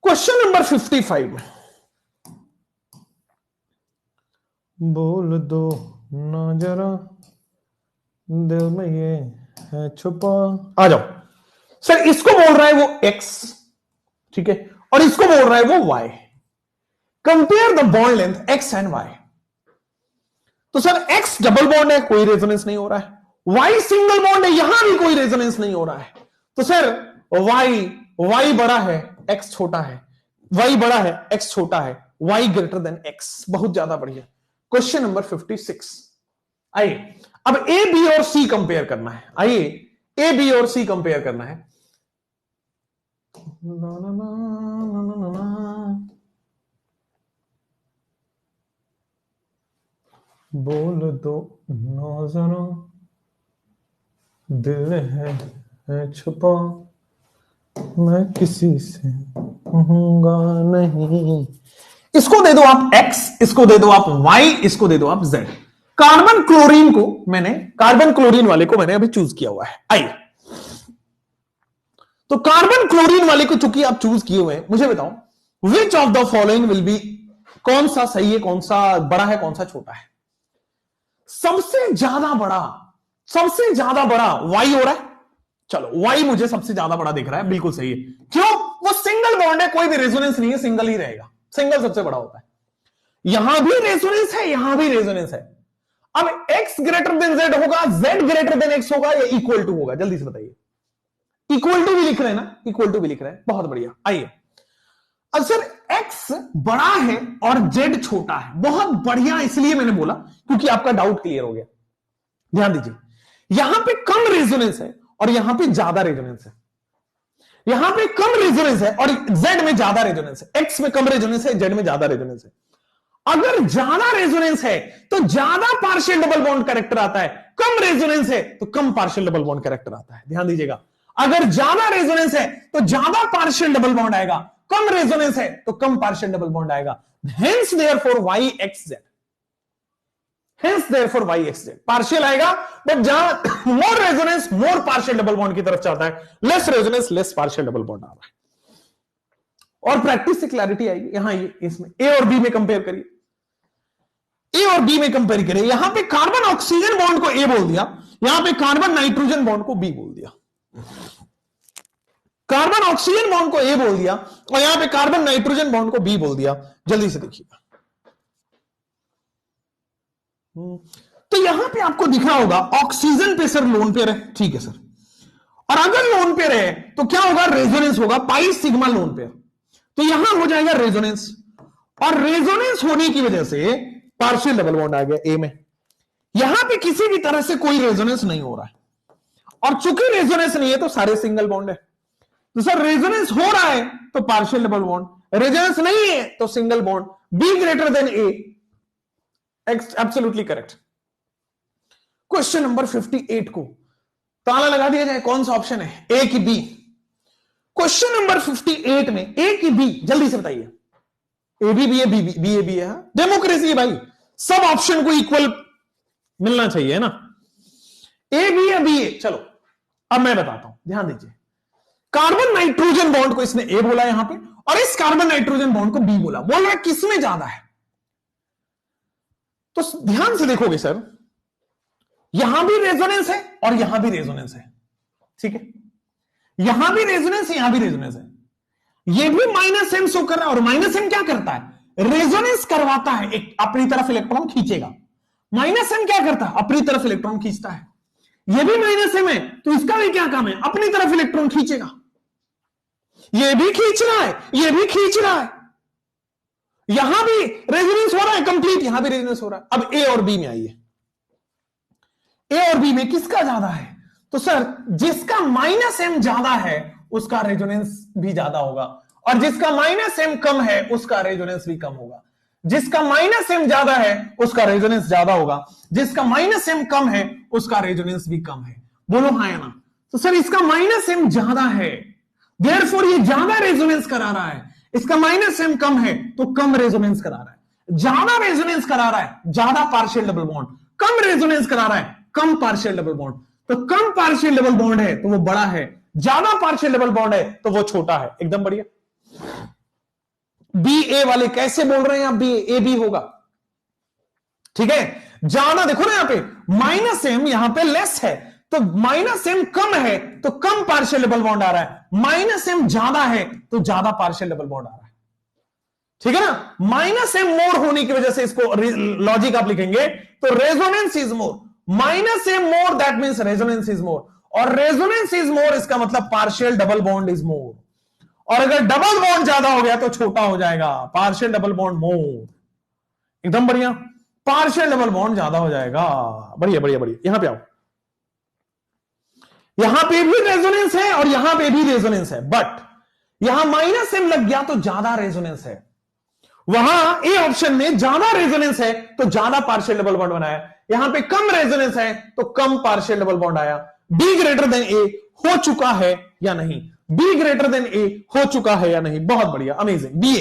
क्वेश्चन नंबर 55 में बोल दो ना जरा, दिल में ये है छुपा। आ जाओ सर, इसको बोल रहा है वो x, ठीक है, और इसको बोल रहा है वो y। Compare the bond length x and y। तो सर x डबल बॉन्ड है, कोई रेजोनेंस नहीं हो रहा है। y सिंगल बॉन्ड है, यहां भी कोई रेजोनेंस नहीं हो रहा है। तो सर y बड़ा है, x छोटा है, y बड़ा है, x छोटा है, y ग्रेटर देन x। बहुत ज्यादा बढ़िया। Question number 56। आइए अब a b और c कंपेयर करना है। आइए a b और c कंपेयर करना है। ना, ना, ना, ना, ना, ना, ना। बोल दो ना जरा, दिल है छुपा, मैं किसी से कहूंगा नहीं। इसको दे दो आप x, इसको दे दो आप y, इसको दे दो आप z। कार्बन क्लोरीन को मैंने, कार्बन क्लोरीन वाले को मैंने अभी चूज किया हुआ है। आइए तो कार्बन क्लोरीन वाले को चूंकि आप चूज किए हुए हैं, मुझे बताओ which of the following will be, कौन सा सही है, कौन सा बड़ा है, कौन सा छोटा है? सबसे ज्यादा बड़ा y हो रहा है। चलो y मुझे सबसे ज्यादा बड़ा दिख रहा है, बिल्कुल सही है। क्यों? वो सिंगल बॉन्ड है, कोई भी रेजोनेंस नहीं है, सिंगल ही रहेगा, सिंगल सबसे बड़ा होता है। यहां भी रेजोनेंस है, यहां भी रेजोनेंस है। अब x ग्रेटर देन z होगा, z ग्रेटर देन x होगा, या इक्वल टू होगा? जल्दी से बताइए। इक्वल टू भी लिख रहे हैं ना, इक्वल टू भी लिख रहे हैं, बहुत बढ़िया। आइए अब सर x बड़ा है और z छोटा है, बहुत बढ़िया। इसलिए मैंने बोला क्योंकि आपका डाउट क्लियर हो गया। ध्यान दीजिए, यहां पे कम रेजोनेंस है और यहां पे ज्यादा रेजोनेंस है। यहां पे कम रेजोनेंस है और z में ज्यादा रेजोनेंस है। x में कम रेजोनेंस है, z में ज्यादा रेजोनेंस है। अगर ज्यादा रेजोनेंस है तो ज्यादा पार्शियल डबल बॉन्ड कैरेक्टर आता है, कम रेजोनेंस है तो कम पार्शियल डबल बॉन्ड कैरेक्टर आता है। ध्यान दीजिएगा, अगर ज्यादा रेजोनेंस है तो ज्यादा पार्शियल डबल बॉन्ड आएगा, कम रेजोनेंस है तो कम पार्शियल डबल बॉन्ड आएगा। Hence therefore YXZ, hence therefore YXZ partial आएगा, बट जहां more resonance more partial double bond की तरफ जाता है, less resonance less partial double bond आ रहा है। और प्रैक्टिस से क्लैरिटी आएगी। यहां इसमें A और B में कंपेयर करिए। ए और बी में कंपेयर करें, यहां पे कार्बन ऑक्सीजन बॉन्ड को ए बोल दिया, यहां पे कार्बन नाइट्रोजन बॉन्ड को बी बोल दिया, कार्बन ऑक्सीजन बॉन्ड को ए बोल दिया और यहां पे कार्बन नाइट्रोजन बॉन्ड को बी बोल दिया। जल्दी से देखिएगा, तो यहां पे आपको दिख रहा होगा ऑक्सीजन पे सर लोन पेयर है, ठीक है सर, और अगर लोन पेयर है तो क्या होगा, रेजोनेंस होगा, पाई सिग्मा लोन पेयर, तो यहां हो जाएगा रेजोनेंस, और रेजोनेंस होने की वजह से पार्शियल डबल बॉन्ड आ गया ए में। यहां पे किसी भी तरह से कोई रेजोनेंस नहीं हो रहा है, और चूंकि रेजोनेंस नहीं है तो सारे सिंगल बॉन्ड है, तो सर रेजोनेंस हो रहा है तो पार्शियल डबल बॉन्ड, रेजोनेंस नहीं है तो single bond, B greater than ए, एब्सोल्युटली करेक्ट। क्वेश्चन नंबर 58 को ताला लगा दिया जाए, कौन सा ऑप्शन है, ए की बी। क्वेश्चन नंबर 58 में ए की बी, जल्दी से बताइए, A B B A B A B है, डेमोक्रेसी है भाई, सब ऑप्शन को इक्वल मिलना चाहिए ना, ए बी या बी ए। चलो अब मैं बताता हूं, ध्यान दीजिए, कार्बन नाइट्रोजन बॉन्ड को इसने ए बोला यहां पे, और इस कार्बन नाइट्रोजन बॉन्ड को बी बोला, बोल रहा किसमें ज्यादा है, तो ध्यान से देखोगे सर, यहां भी रेजोनेंस है और यहां भी रेजोनेंस है, ठीक है, यहां भी रेजोनेंस है, यहां भी रेजोनेंस है, ये भी माइनस एम शो कर रहा है, और माइनस एम क्या करता है, रेजोनेंस करवाता है, एक अपनी तरफ इलेक्ट्रॉन खींचेगा, माइनस एम क्या करता है, अपनी तरफ इलेक्ट्रॉन खींचता है, ये भी माइनस एम है तो इसका भी क्या काम है, अपनी तरफ इलेक्ट्रॉन खींचेगा, ये भी खींच रहा है, ये भी खींच रहा है, यहां भी रेजोनेंस हो रहा है कंप्लीट, यहां भी रेजोनेंस हो रहा है। अब ए और बी में आइए, ए और बी में किसका ज्यादा है, तो सर जिसका माइनस एम ज्यादा है उसका रेजोनेंस भी ज्यादा होगा, और जिसका माइनस एम कम है उसका रेजोनेंस भी कम होगा, जिसका माइनस एम ज्यादा है उसका रेजोनेंस ज्यादा होगा, जिसका माइनस एम कम है उसका रेजोनेंस भी कम है। बोलो हाँ या ना, तो सर इसका माइनस एम ज्यादा है, देयरफॉर ये ज्यादा रेजोनेंस करा रहा है, इसका माइनस एम कम है तो कम रेजोनेंस करा रहा है, ज्यादा रेजोनेंस करा रहा है ज्यादा पार्शियल डबल बॉन्ड, कम रेजोनेंस करा रहा है कम पार्शियल डबल बॉन्ड, तो कम पार्शियल डबल बॉन्ड है तो वो बड़ा है, ज्यादा पार्शियल डबल बॉन्ड है तो वो छोटा है, एकदम बढ़िया। बी ए वाले कैसे बोल रहे हैं आप, बी ए बी होगा, ठीक है, ज्यादा देखो ना यहां पे माइनस एम यहां पे लेस है, तो माइनस एम कम है तो कम पार्शियल डबल बॉन्ड आ रहा है, माइनस एम ज्यादा है तो ज्यादा पार्शियल डबल बॉन्ड आ रहा है, ठीक है ना, माइनस एम मोर होने की वजह से इसको लॉजिक आप लिखेंगे तो resonance is more, minus am more that means resonance is more, और रेजोनेंस इज मोर इसका मतलब partial double bond is more, और अगर डबल बॉन्ड ज्यादा हो गया तो छोटा हो जाएगा, पार्शियल डबल बॉन्ड मोर, एकदम बढ़िया, पार्शियल डबल बॉन्ड ज्यादा हो जाएगा, बढ़िया बढ़िया बढ़िया। यहां पे आओ, यहां पे भी रेजोनेंस है और यहां पे भी रेजोनेंस है, बट यहां माइनस एम लग गया तो ज्यादा रेजोनेंस है, वहां ए ऑप्शन में ज्यादा रेजोनेंस है तो ज्यादा पार्शियल डबल बॉन्ड बनाया, यहां पे कम रेजोनेंस है तो कम पार्शियल डबल बॉन्ड आया। बी ग्रेटर देन ए हो चुका है या नहीं, बी ग्रेटर देन ए हो चुका है या नहीं, बहुत बढ़िया, अमेजिंग। बी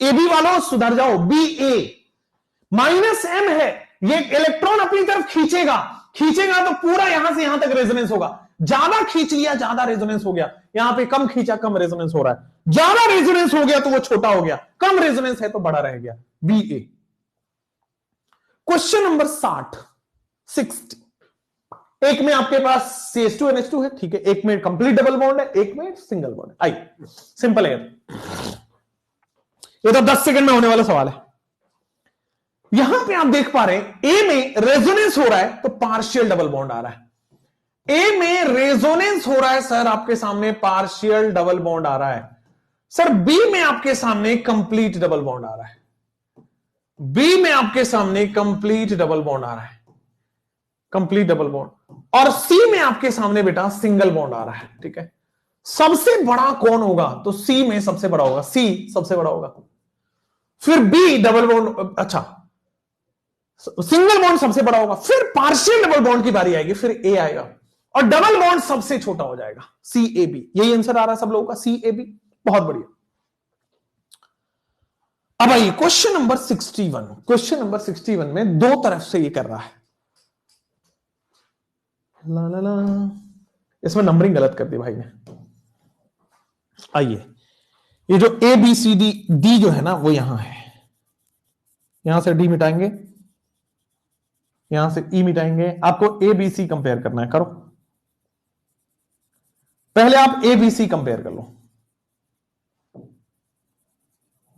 ए बी वालों सुधर जाओ, बी ए माइनस एम है, ये इलेक्ट्रॉन अपनी तरफ खींचेगा, खींचेगा तो पूरा यहां से यहां तक रेजोनेंस होगा, ज्यादा खींच लिया ज्यादा रेजोनेंस हो गया, यहां पे कम खींचा कम रेजोनेंस हो रहा है, ज्यादा रेजोनेंस हो गया तो वो छोटा हो गया, कम रेजोनेंस है तो बड़ा रह गया, बी ए। क्वेश्चन नंबर 60 एक में आपके पास CH2 NH2 है, ठीक है, एक में कंप्लीट डबल बॉन्ड है, एक में सिंगल बॉन्ड है, आई सिंपल है ये तो 10 सेकंड में होने वाला सवाल है। यहां पे आप देख पा रहे हैं ए में रेजोनेंस हो रहा है तो पार्शियल डबल बॉन्ड आ रहा है, ए में रेजोनेंस हो रहा है सर आपके सामने पार्शियल डबल बॉन्ड आ रहा है, सर बी में आपके सामने कंप्लीट डबल बॉन्ड आ रहा है, बी में आपके सामने कंप्लीट डबल बॉन्ड आ रहा है, कंप्लीट डबल बॉन्ड, और सी में आपके सामने बेटा सिंगल बॉन्ड आ रहा है, ठीक है। सबसे बड़ा कौन होगा, तो सी में सबसे बड़ा होगा, सी सबसे बड़ा होगा, फिर बी डबल बॉन्ड, अच्छा सिंगल बॉन्ड सबसे बड़ा होगा, फिर पार्शियल डबल बॉन्ड की बारी आएगी, फिर ए आएगा, और डबल बॉन्ड सबसे छोटा हो जाएगा, सी ए बी। यही आंसर आ रहा है सब लोगों का, सी ए बी, बहुत बढ़िया। अब आइए क्वेश्चन नंबर 61, क्वेश्चन नंबर 61 में दो तरफ से ये कर रहा है, ला ला ला, इसमें नंबरिंग गलत कर दी भाई ने। आइए ये जो A B C D D जो है ना वो यहां है, यहां से डी मिटाएंगे, यहां से ई मिटाएंगे, आपको ए बी सी कंपेयर करना है, करो। पहले आप ए बी सी कंपेयर कर लो।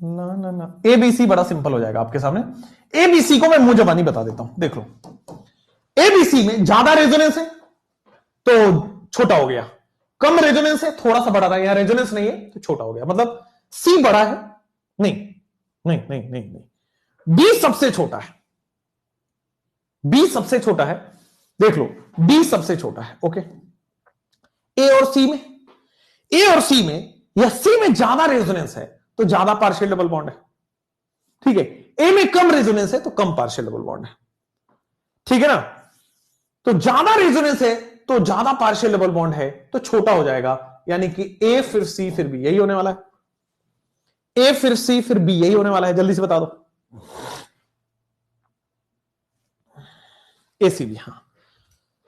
ना ना ना, ए बी सी बड़ा सिंपल हो जाएगा आपके सामने। ए बी सी को मैं मुंह जबानी बता देता हूं, देख लो। ए बी सी में ज्यादा रेजोनेंस है तो छोटा हो गया, कम रेजोनेंस है थोड़ा सा बड़ा रहा, यहां रेजोनेंस नहीं है तो छोटा हो गया, मतलब सी बड़ा है, नहीं नहीं नहीं नहीं नहीं, बी सबसे छोटा है, बी सबसे छोटा है, देख लो बी सबसे छोटा है, ओके। ए और सी में, ए और सी में या सी में ज्यादा रेजोनेंस है तो ज्यादा पार्शियल डबल बॉन्ड है, ठीक है। ए में कम रेजोनेंस है तो कम पार्शियल डबल बॉन्ड है, ठीक है ना। तो ज्यादा रेजोनेंस है तो ज्यादा पार्शियल डबल बॉन्ड है तो छोटा हो जाएगा, यानी कि ए फिर सी फिर बी, यही होने वाला है। ए फिर सी फिर बी, यही होने वाला है, जल्दी से बता दो। एसीबी, हां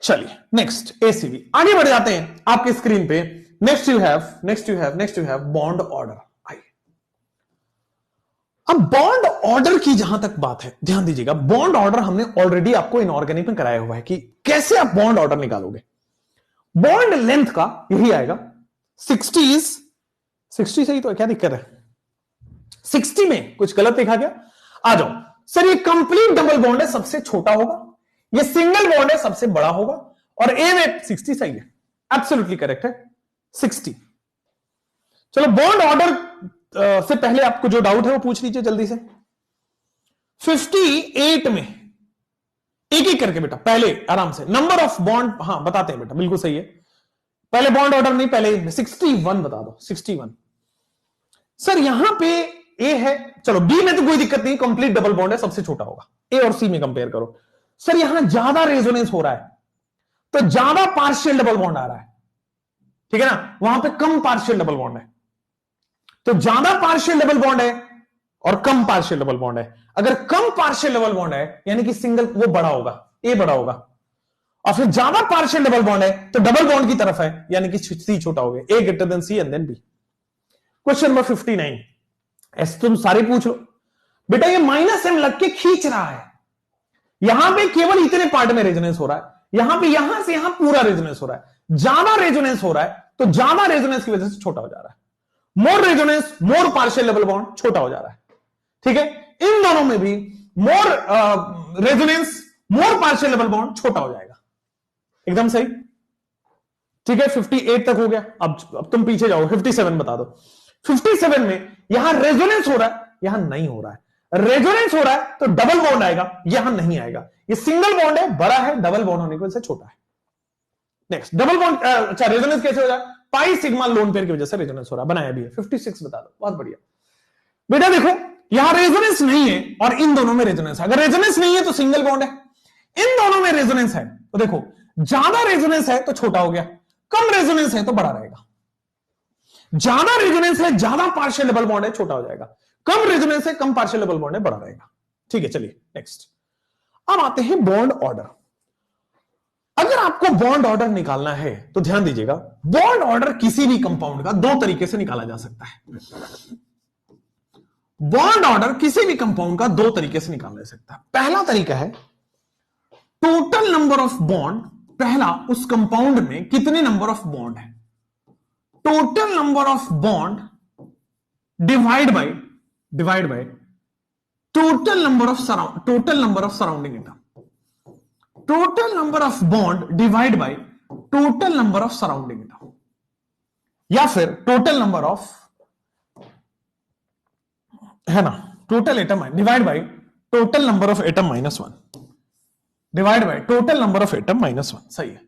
चलिए नेक्स्ट एसीबी, आगे बढ़ जाते हैं आपके स्क्रीन पे। Next you have bond order. आइए अब बॉन्ड ऑर्डर की जहां तक बात है, ध्यान दीजिएगा, बॉन्ड ऑर्डर हमने ऑलरेडी आपको इनऑर्गेनिक में कराया हुआ है कि कैसे आप बॉन्ड ऑर्डर निकालोगे। बॉन्ड लेंथ का यही आएगा 60 सही तो है, क्या दिक्कत है? 60 में कुछ गलत लिखा गया? आ जाओ सर, ये कंप्लीट डबल बॉन्ड है, सबसे छोटा होगा, ये सिंगल बॉन्ड है, सबसे बड़ा होगा, और ए में 60 सही है, एब्सोल्युटली करेक्ट है 60। चलो बॉन्ड ऑर्डर से पहले आपको जो डाउट है वो पूछ लीजिए जल्दी से। 58 में एक एक करके बेटा, पहले आराम से नंबर ऑफ बॉन्ड, हाँ बताते हैं बेटा, बिल्कुल सही है। पहले बॉन्ड ऑर्डर नहीं, पहले 61 बता दो। 61 सर यहां पे ए है, चलो बी में तो कोई दिक्कत नहीं, कंप्लीट डबल बॉन्ड है, सबसे छोटा होगा। ए और सी में कंपेयर करो, सर यहां ज्यादा रेजोनेंस हो रहा है तो ज्यादा पार्शियल डबल बॉन्ड आ रहा है, ठीक है ना, वहां पे कम पार्शियल डबल बॉन्ड है, तो ज्यादा पार्शियल डबल बॉन्ड है और कम पार्शियल डबल बॉन्ड है। अगर कम पार्शियल डबल बॉन्ड है यानी कि सिंगल, वो बड़ा होगा, ए बड़ा होगा, और फिर ज्यादा पार्शियल डबल बॉन्ड है तो डबल बॉन्ड की तरफ है, यानी कि सी छोटा हो गया, A greater than C and then B. Question number 59, ऐसे तुम सारे पूछ लो बेटा, ये माइनस एम लग के खींच रहा है, यहां पे केवल इतने पार्ट में रेजोनेंस हो रहा है, यहां पे यहां से यहां पूरा रेजोनेंस हो रहा है, ज्यादा रेजोनेंस हो रहा है तो ज्यादा रेजोनेंस की वजह से छोटा हो जा रहा है, मोर resonance more partial double bond छोटा हो जा रहा है, ठीक है। इन दोनों में भी मोर resonance more partial double bond छोटा हो जाएगा, एकदम सही, ठीक है। 58 तक हो गया, अब तुम पीछे जाओ, 57 बता दो। 57 में यहां रेजोनेंस हो रहा है, यहां नहीं हो रहा है, रेजोनेंस हो रहा है तो डबल बॉन्ड आएगा, यहां नहीं आएगा, ये सिंगल बॉन्ड है, बड़ा है, डबल बॉन्ड होने की वजह से छोटा है। नेक्स्ट डबल बॉन्ड, अच्छा रेजोनेंस कैसे हो जाए? पाई सिग्मा लोन पेयर की वजह से रेजोनेंस हो रहा है, बनाया भी है। 56 बता दो, बहुत बढ़िया बेटा। देखो यहां रेजोनेंस नहीं है और इन दोनों में रेजोनेंस है, अगर रेजोनेंस नहीं है तो सिंगल बॉन्ड है, इन दोनों में रेजोनेंस है तो देखो ज्यादा रेजोनेंस है तो छोटा हो गया, कम रेजोनेंस है तो बड़ा रहेगा, ज्यादा रेजोनेंस है ज्यादा पार्शियल डबल बॉन्ड है छोटा हो जाएगा, कम रेजोनेंस है कम पार्शियल डबल बॉन्ड है बड़ा रहेगा, ठीक है। चलिए नेक्स्ट, अब आते हैं बॉन्ड ऑर्डर। अगर आपको बॉन्ड ऑर्डर निकालना है तो ध्यान दीजिएगा, बॉन्ड ऑर्डर किसी भी कंपाउंड का दो तरीके से निकाला जा सकता है। बॉन्ड ऑर्डर किसी भी कंपाउंड का दो तरीके से निकाला जा सकता है। पहला तरीका है टोटल नंबर ऑफ बॉन्ड, पहला उस कंपाउंड में कितने नंबर ऑफ बॉन्ड है, total number of bond divide by total number of surrounding atom, total number of bond divide by total number of surrounding atom, या फिर टोटल नंबर ऑफ, है ना, total atom divide by total number of atom -1, divide by total number of atom -1, सही है।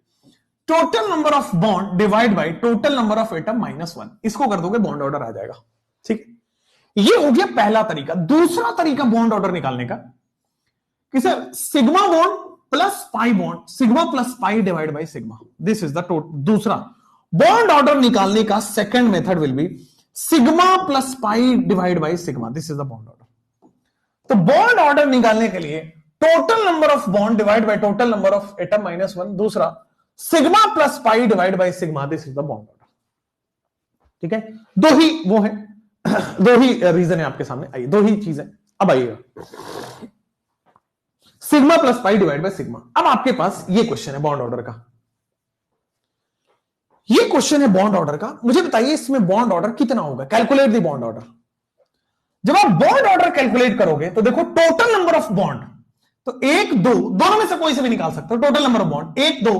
Total number of bond divide by total number of atom -1, इसको कर दोगे bond order आ जाएगा, ठीक है। ये हो गया पहला तरीका। दूसरा तरीका बॉन्ड ऑर्डर निकालने का कि sir sigma bond plus pi bond, sigma plus pi divide by sigma, this is the दूसरा बॉन्ड ऑर्डर निकालने का second method will be sigma plus pi divide by sigma, this is the bond order. तो bond order निकालने के लिए total number of bond divide by total number of atom -1, दूसरा sigma plus pi divide by sigma, this is the bond order, ठीक है। दो ही वो है, दो ही रीजन है आपके सामने, आइए दो ही चीजें अब आइएगा, sigma plus pi divide by sigma. अब आपके पास ये क्वेश्चन है बॉन्ड ऑर्डर का, ये क्वेश्चन है बॉन्ड ऑर्डर का। मुझे बताइए इसमें बॉन्ड ऑर्डर कितना होगा, कैलकुलेट द बॉन्ड ऑर्डर। जब आप बॉन्ड ऑर्डर कैलकुलेट करोगे तो देखो टोटल नंबर ऑफ बॉन्ड, तो 1 2 दोनों में से कोई से भी निकाल सकते हो। Total number of bond 1 2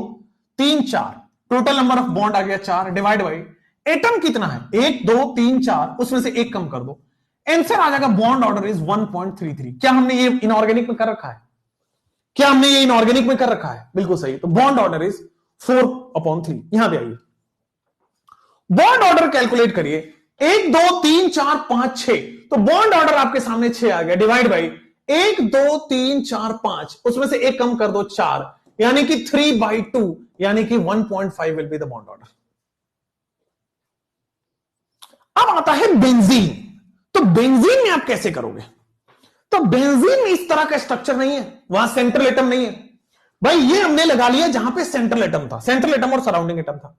3 4, total number of bond आ गया 4, डिवाइड बाई एटम कितना है 1 2 3 4, उसमें से एक कम कर दो, आंसर आ जाएगा बॉन्ड ऑर्डर इज 1.33। क्या हमने ये इनऑर्गेनिक में कर रखा है? क्या हमने ये इनऑर्गेनिक में कर रखा है? बिल्कुल सही। तो बॉन्ड ऑर्डर इज 4/3। यहां पे आइए, बॉन्ड ऑर्डर कैलकुलेट करिए, 1 2 3 4 5 6, तो बॉन्ड ऑर्डर आपके सामने 6 आ गया, डिवाइड बाई 1 2 3 4 5, उसमें से एक कम कर दो 4, यानी कि 3/2, यानी कि 1.5 will be the bond order. अब आता है बेंजीन। तो बेंजीन में आप कैसे करोगे? तो बेंजीन में इस तरह का स्ट्रक्चर नहीं है, वहां सेंट्रल एटम नहीं है भाई, ये हमने लगा लिया जहां पे सेंट्रल एटम था, सेंट्रल एटम और सराउंडिंग एटम था।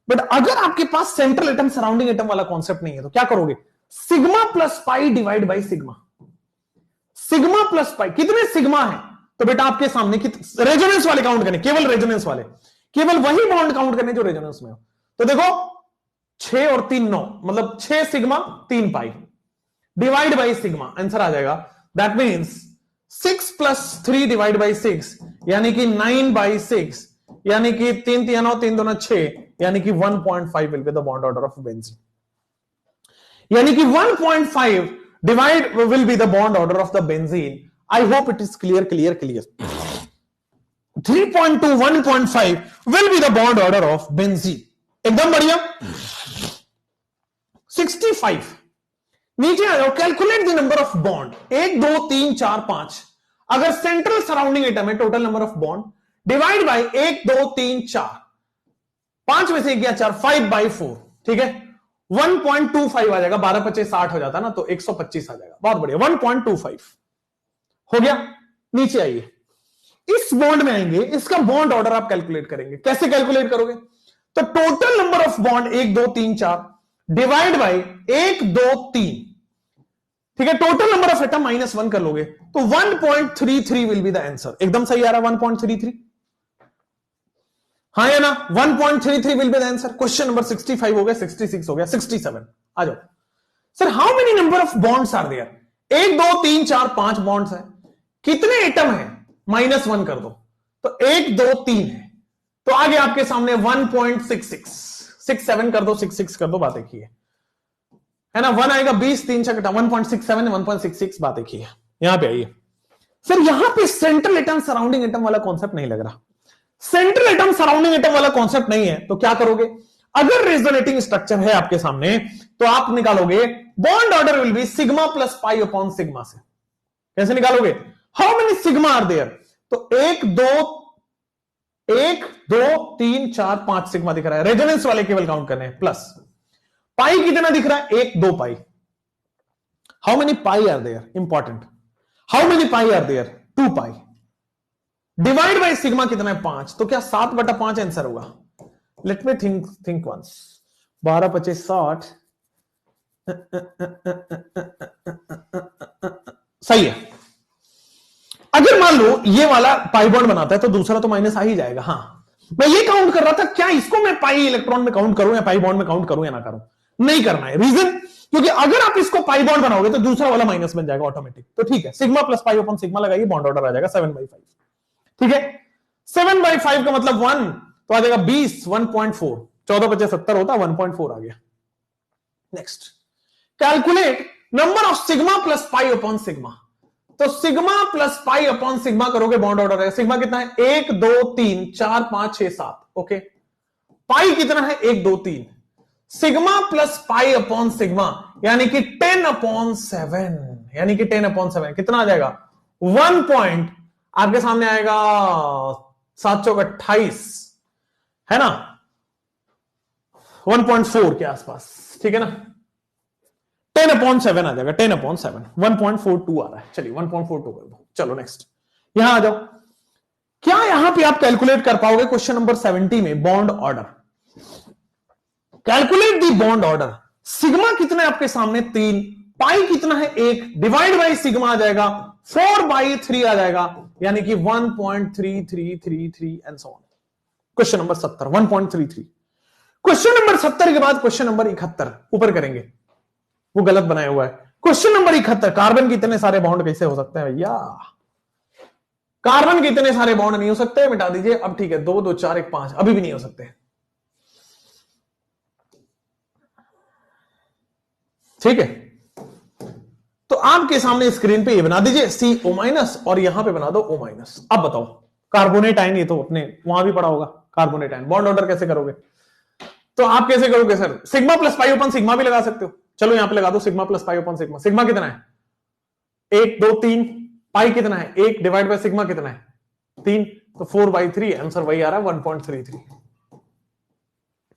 बट अगर आपके पास सेंट्रल एटम सराउंडिंग एटम वाला कॉन्सेप्ट नहीं है तो क्या करोगे? Sigma plus pi divide by sigma. Sigma plus पाई, कितने सिग्मा है? तो बेटा आपके सामने रेजोनेंस वाले काउंट करने, केवल रेजोनेंस वाले, केवल वही बॉन्ड काउंट करने जो रेजोनेंस में हो। तो देखो 6 और 3 9, मतलब 6 sigma 3 pi divide by sigma, answer आ जाएगा दैट मीन्स 6 प्लस 3 डिवाइड बाई 6, यानी कि 9/6, यानी कि 3 3 9 3 2 6, यानी कि 1.5 will be the bond order of benzene. यानी कि 1.5 divide will be the bond order of the benzene. I hope it is clear clear clear. 3.2 1.5 will be the bond order of benzene. एकदम बढ़िया। 65 नीचे आ जाओ, calculate the number of bond 1 2 3 4 5। अगर central surrounding atom है, total number of bond divide by 1 2 3 4, 5 में से गया 4, 5/4, ठीक है, 1.25 आ जाएगा। 12 25 60 हो जाता ना, तो 125 आ जाएगा। बहुत बढ़िया, 1.25 हो गया। नीचे आइए, इस बॉन्ड में आएंगे, इसका बॉन्ड ऑर्डर आप कैलकुलेट करेंगे। कैसे कैलकुलेट करोगे? तो total number of bond 1 2 3 4 divide by 1 2 3, ठीक है, टोटल नंबर ऑफ एटम -1 कर लोगे तो 1.33 विल बी द आंसर। एकदम सही आ रहा है 1.33, हाँ या ना? 1.33 will be the answer. Question number 65 हो गया, 66 हो गया, 67 आ जाओ। Sir how many number of bonds are there? 1 2 3 4 5 bonds है। कितने एटम है? -1 कर दो, तो 1 2 3 है, तो आगे आपके सामने 1.66, 67 कर दो, 66 कर दो, बात एक ही है ना। 1 आएगा 20 3 6 1.67 1.66, बात एक ही है। यहां पे आइए, सर यहां पे सेंट्रल एटम सराउंडिंग एटम वाला कॉन्सेप्ट नहीं लग रहा। सेंट्रल एटम सराउंडिंग एटम वाला कॉन्सेप्ट नहीं है तो क्या करोगे? अगर रेजोनेटिंग स्ट्रक्चर है आपके सामने तो आप निकालोगे bond order will be sigma plus pi upon sigma से। कैसे निकालोगे? How many sigma are there? तो 1 2 3 4 5 सिग्मा दिख रहा है, रेजोनेंस वाले केवल काउंट करने हैं। प्लस पाई कितना दिख रहा है? 1 2 pi. How many pi are there? Important, how many pi are there? 2 pi. Divide by sigma कितना है? 5, तो क्या 7/5 आंसर होगा? Let me think once. 12 25 60 सही है। अगर मान लो ये वाला पाई बॉन्ड बनाता है तो दूसरा तो माइनस आ ही जाएगा। हाँ, मैं ये काउंट कर रहा था, क्या इसको मैं पाई इलेक्ट्रॉन में काउंट करूं या पाई बॉन्ड में काउंट करूं या ना करूं? नहीं करना है। रीजन, क्योंकि अगर आप इसको पाई बॉन्ड बनाओगे तो दूसरा वाला माइनस बन जाएगा ऑटोमेटिक। तो ठीक है, sigma plus pi upon sigma लगाइए, बॉन्ड ऑर्डर आ जाएगा 7/5। ठीक है, 7/5 का मतलब 1, तो आ जाएगा 20, 1.4, 14 25 70 होता, 1.4 आ गया। Next, calculate number of sigma plus pi upon sigma. तो sigma plus pi upon sigma करोगे, बॉन्ड ऑर्डर है। सिग्मा कितना है? 1 2 3 4 5 6 7, ओके। पाई कितना है? 1 2 3। Sigma plus pi upon sigma यानी कि 10/7, यानी कि 10/7 कितना आ जाएगा? 1 पॉइंट आपके सामने आएगा 7 चौक 28, है ना, 1.4 के आसपास, ठीक है ना। 10/7 आ जाएगा, 10/7, 1.42 आ रहा है। चलिए 1.42 कर दो। चलो नेक्स्ट, यहां आ जाओ। क्या यहां पे आप कैलकुलेट कर पाओगे क्वेश्चन नंबर 70 में bond order? Calculate the bond order. Sigma कितना है आपके सामने? 3, पाई कितना है 1, डिवाइड बाई सिग्मा आ जाएगा 4/3 आ जाएगा, यानी कि 1.3333 and so on. Question number 70 1.33। Question number 70 के बाद क्वेश्चन नंबर 71 ऊपर करेंगे, वो गलत बनाया हुआ है। क्वेश्चन नंबर 71, कार्बन के इतने सारे बॉन्ड कैसे हो सकते हैं भैया? कार्बन के इतने सारे बॉन्ड नहीं हो सकते, मिटा दीजिए। अब ठीक है, 2 2 4 1 5 अभी भी नहीं हो सकते। ठीक है, तो आपके सामने स्क्रीन पे ये बना दीजिए CO- और यहां पे बना दो O-। अब बताओ, कार्बोनेट आयन, ये तो अपने वहां भी पड़ा होगा कार्बोनेट आयन, बॉन्ड ऑर्डर कैसे करोगे? तो आप कैसे करोगे सर? सिग्मा प्लस पाई ओपन सिग्मा भी लगा सकते हो। चलो यहां पे लगा दो सिग्मा प्लस पाई ओपन सिग्मा। सिग्मा कितना है? 1 2 3। पाई कितना है? 1 डिवाइड बाय सिग्मा कितना है? 3। तो 4/3 आंसर वही आ रहा है 1.33।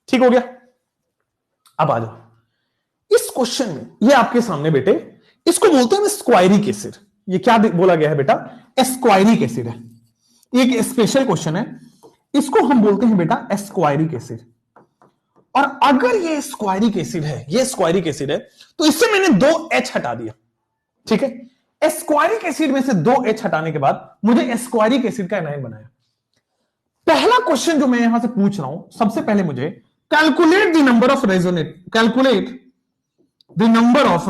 ठीक हो गया? अब आ जाओ इस क्वेश्चन में, ये आपके सामने बेटे, इसको बोलते हैं स्क्वायरिक एसिड। ये क्या बोला गया है बेटा? एस्क्वायरिक एसिड है। एक स्पेशल क्वेश्चन है, इसको हम बोलते हैं बेटा एस्क्वायरिक एसिड। और अगर ये स्क्वायरिक एसिड है, ये स्क्वायरिक एसिड है, तो इससे मैंने 2H हटा दिया। ठीक है, एस्क्वायरिक एसिड में से 2H हटाने के बाद मुझे एस्क्वायरिक एसिड का एनायन बनाया। पहला क्वेश्चन जो मैं यहां से पूछ रहा हूं, सबसे पहले मुझे calculate the number of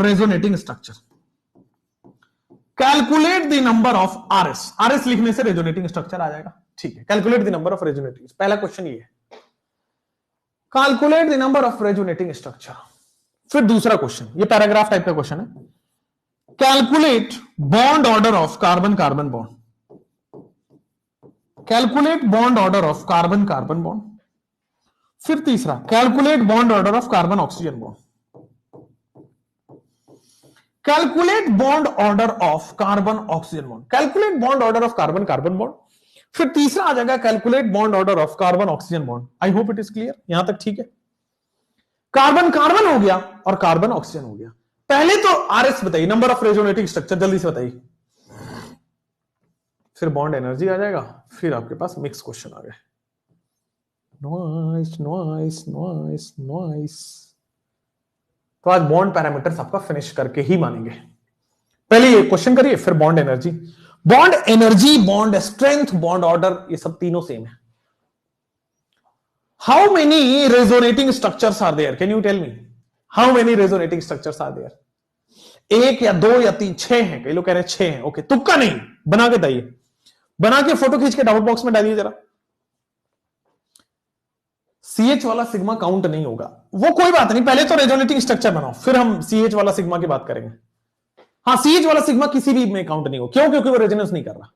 resonating structure, calculate the number of RS लिखने से रेजोनेटिंग स्ट्रक्चर आ जाएगा। ठीक है, calculate the number of resonating, पहला क्वेश्चन ये है, calculate the number of resonating structure. फिर दूसरा क्वेश्चन, ये पैराग्राफ टाइप का क्वेश्चन है, calculate bond order of carbon carbon bond, calculate bond order of carbon carbon bond. फिर तीसरा, calculate bond order of carbon oxygen bond, calculate bond order of carbon oxygen bond, calculate bond order of carbon carbon bond. फिर तीसरा आ जाएगा calculate bond order of carbon oxygen bond. I hope it is clear, यहां तक ठीक है? Carbon carbon हो गया और कार्बन ऑक्सीजन हो गया। पहले तो RS बताइए, नंबर ऑफ रेजोनेटिंग स्ट्रक्चर, जल्दी से बताइए। फिर बॉन्ड एनर्जी आ जाएगा, फिर आपके पास मिक्स क्वेश्चन आ गए। Noise noise noise noise. तो आज बॉन्ड पैरामीटर्स आपका फिनिश करके ही मानेंगे। पहले ये क्वेश्चन करिए, फिर bond energy. Bond energy, bond strength, bond order, ये सब तीनों सेम है। How many resonating structures are there? Can you tell me how many resonating structures are there? 1 या 2 या 3? 6 हैं, कई लोग कह रहे हैं 6 हैं। ओके, तुक्का नहीं, बना के बताइए, बना के फोटो खींच के डाउट बॉक्स में डालिए जरा। CH वाला सिग्मा काउंट नहीं होगा, वो कोई बात नहीं, पहले तो रेजोनेटिंग स्ट्रक्चर बनाओ, फिर हम CH वाला सिग्मा की बात करेंगे। हाँ, CH वाला सिग्मा किसी भी में काउंट नहीं हो, क्यों? क्योंकि वो रेजोनेंस नहीं कर रहा।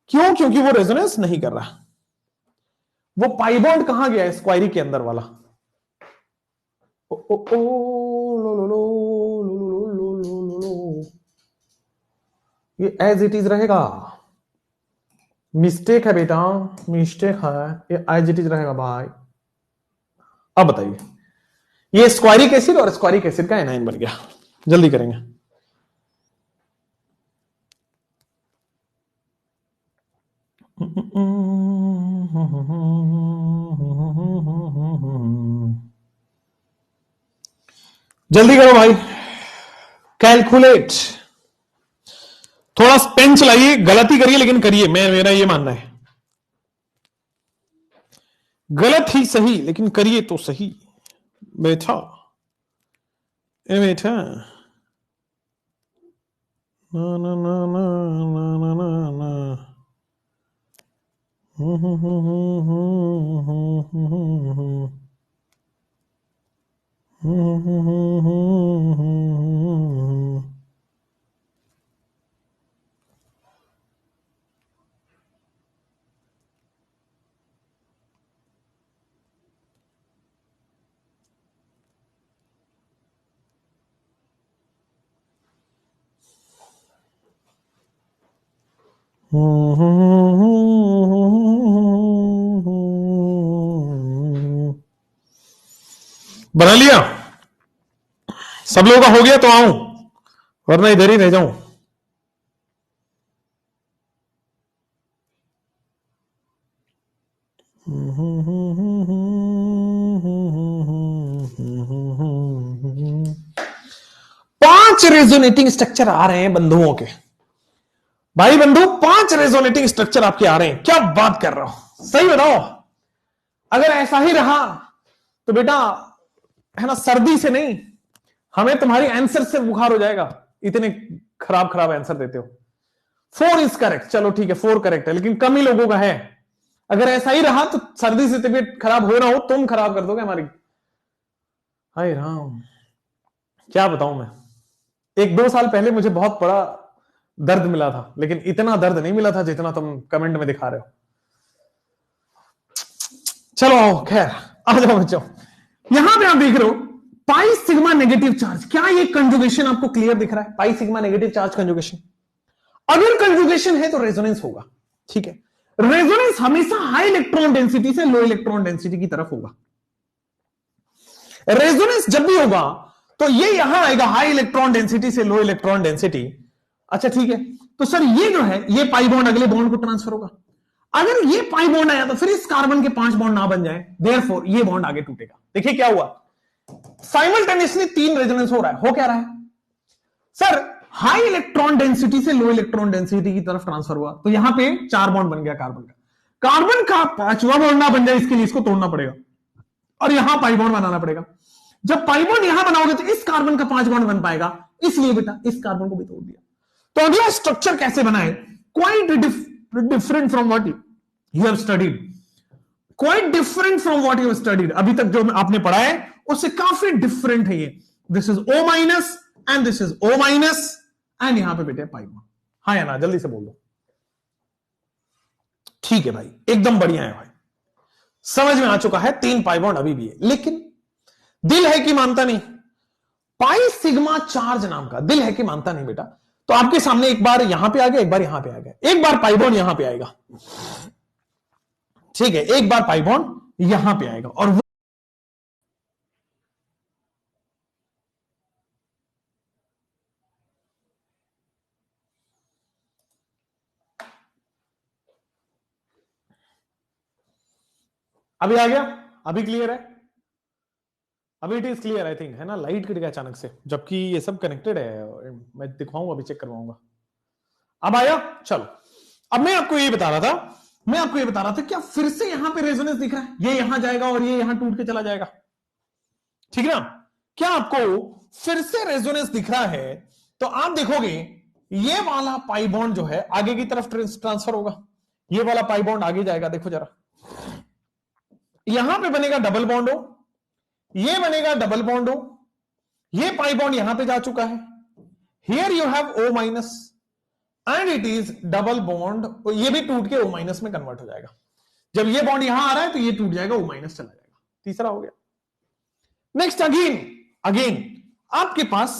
क्यों? क्योंकि वो रेजोनेंस नहीं कर रहा। वो पाई बॉन्ड कहां गया? स्क्वायरी के अंदर वाला। ओ, ओ, ओ, लो, लो, लो, लो, लो, लो, लो, लो, लो। ये एज इट इज रहेगा, मिस्टेक है बेटा, मिस्टेक है, ये एज इट इज रहेगा भाई। अब बताइए, ये स्क्वायरिक एसिड और स्क्वायरिक एसिड का एनायन बन गया। जल्दी करेंगे। जल्दी करो भाई, कैलकुलेट। थोड़ा पेन चलाइए, गलती करिए लेकिन करिए, मेरा ये मानना है, गलत ही सही लेकिन करिए तो सही बेटा। बेटा ना ना ना ना ना ना ना ना। बना लिया सब लोगों का? हो गया तो आऊं, वरना इधर ही रह जाऊं। 5 रेजोनेटिंग स्ट्रक्चर आ रहे हैं बंधुओं के, भाई बंधु 5 रेजोनेटिंग स्ट्रक्चर आपके आ रहे हैं। क्या बात कर रहा हूं, सही बताओ। अगर ऐसा ही रहा तो बेटा है ना, सर्दी से नहीं, हमें तुम्हारी आंसर से बुखार हो जाएगा, इतने खराब खराब आंसर देते हो। 4 इज करेक्ट, चलो ठीक है 4 करेक्ट है, लेकिन कम ही लोगों का है। अगर ऐसा ही रहा तो सर्दी से तबीयत खराब हो ना हो, तुम खराब कर दोगे हमारी। हाय राम, क्या बताऊं मैं। 1-2 साल पहले मुझे बहुत बड़ा दर्द मिला था, लेकिन इतना दर्द नहीं मिला था जितना तुम कमेंट में दिखा रहे हो। चलो आओ, खैर आ जाओ बच्चों। यहां पे आप देख रहे हो पाई सिग्मा नेगेटिव चार्ज। क्या ये कंजुगेशन आपको क्लियर दिख रहा है? Pi sigma negative charge conjugation. अगर कंजुगेशन है तो रेजोनेंस होगा, ठीक है। रेजोनेंस हमेशा हाई इलेक्ट्रॉन डेंसिटी से लो इलेक्ट्रॉन डेंसिटी की तरफ होगा। रेजोनेंस जब भी होगा तो ये यहां आएगा हाई इलेक्ट्रॉन डेंसिटी से लो इलेक्ट्रॉन डेंसिटी। अच्छा ठीक है, तो सर ये जो है ये पाई बॉन्ड अगले बॉन्ड को ट्रांसफर होगा। अगर ये पाई बॉन्ड आया तो फिर इस कार्बन के 5 बॉन्ड ना बन जाए, देयरफॉर ये बॉन्ड आगे टूटेगा। देखिए क्या हुआ, साइमल्टेनियसली 3 रेजोनेंस हो रहा है। हो क्या रहा है सर? हाई इलेक्ट्रॉन डेंसिटी से लो इलेक्ट्रॉन डेंसिटी की तरफ ट्रांसफर हुआ, तो यहां पे 4 बॉन्ड बन गया कार्बन का। कार्बन का 5वां बॉन्ड ना बन जाए इसके लिए इसको तोड़ना पड़ेगा और यहां पाई बॉन्ड बनाना पड़ेगा। जब पाई बॉन्ड यहां बनाओगे तो इस कार्बन का 5 बॉन्ड बन पाएगा, इसलिए बेटा इस कार्बन को भी तोड़ दिया। तो अगला स्ट्रक्चर कैसे बनाए? Quite different from what you have studied, quite different from what you have studied. अभी तक जो आपने पढ़ा है उससे काफी डिफरेंट है ये। This is O minus and this is O minus and यहां पे बेटे पाई बॉन्ड। हाँ या ना, जल्दी से बोल दो। ठीक है भाई, एकदम बढ़िया है भाई, समझ में आ चुका है। 3 पाई बॉन्ड अभी भी है, लेकिन दिल है कि मानता नहीं। पाई सिग्मा चार्ज नाम का दिल है कि मानता नहीं बेटा। तो आपके सामने एक बार यहां पे आ गया, एक बार यहां पे आ गया, एक बार पाई बॉन्ड यहां पे आएगा, ठीक है, एक बार पाई बॉन्ड यहां पे आएगा। और अभी आ गया, अभी क्लियर है, अभी it is clear I think, है ना। लाइट कट गया अचानक से, जबकि ये सब कनेक्टेड है। मैं दिखाऊंगा, अभी चेक करवाऊंगा। अब आया, चलो। अब मैं आपको ये बता रहा था, क्या फिर से यहां पे रेजोनेंस दिख रहा है? ये यहां जाएगा और ये यहां टूट के चला जाएगा, ठीक है ना। क्या आपको फिर से रेजोनेंस दिख रहा है? तो आप देखोगे ये वाला पाई बॉन्ड जो है आगे की तरफ ट्रांसफर होगा, ये वाला पाई बॉन्ड आगे जाएगा। देखो जरा, यहां पे बनेगा डबल बॉन्ड हो, ये बनेगा डबल बॉन्ड हो, ये पाई बॉन्ड यहां पे जा चुका है। Here you have O minus and it is double bond, ये भी टूट के O माइनस में कन्वर्ट हो जाएगा। जब ये बॉन्ड यहां आ रहा है तो ये टूट जाएगा, O माइनस चला जाएगा। तीसरा हो गया। नेक्स्ट अगेन आपके पास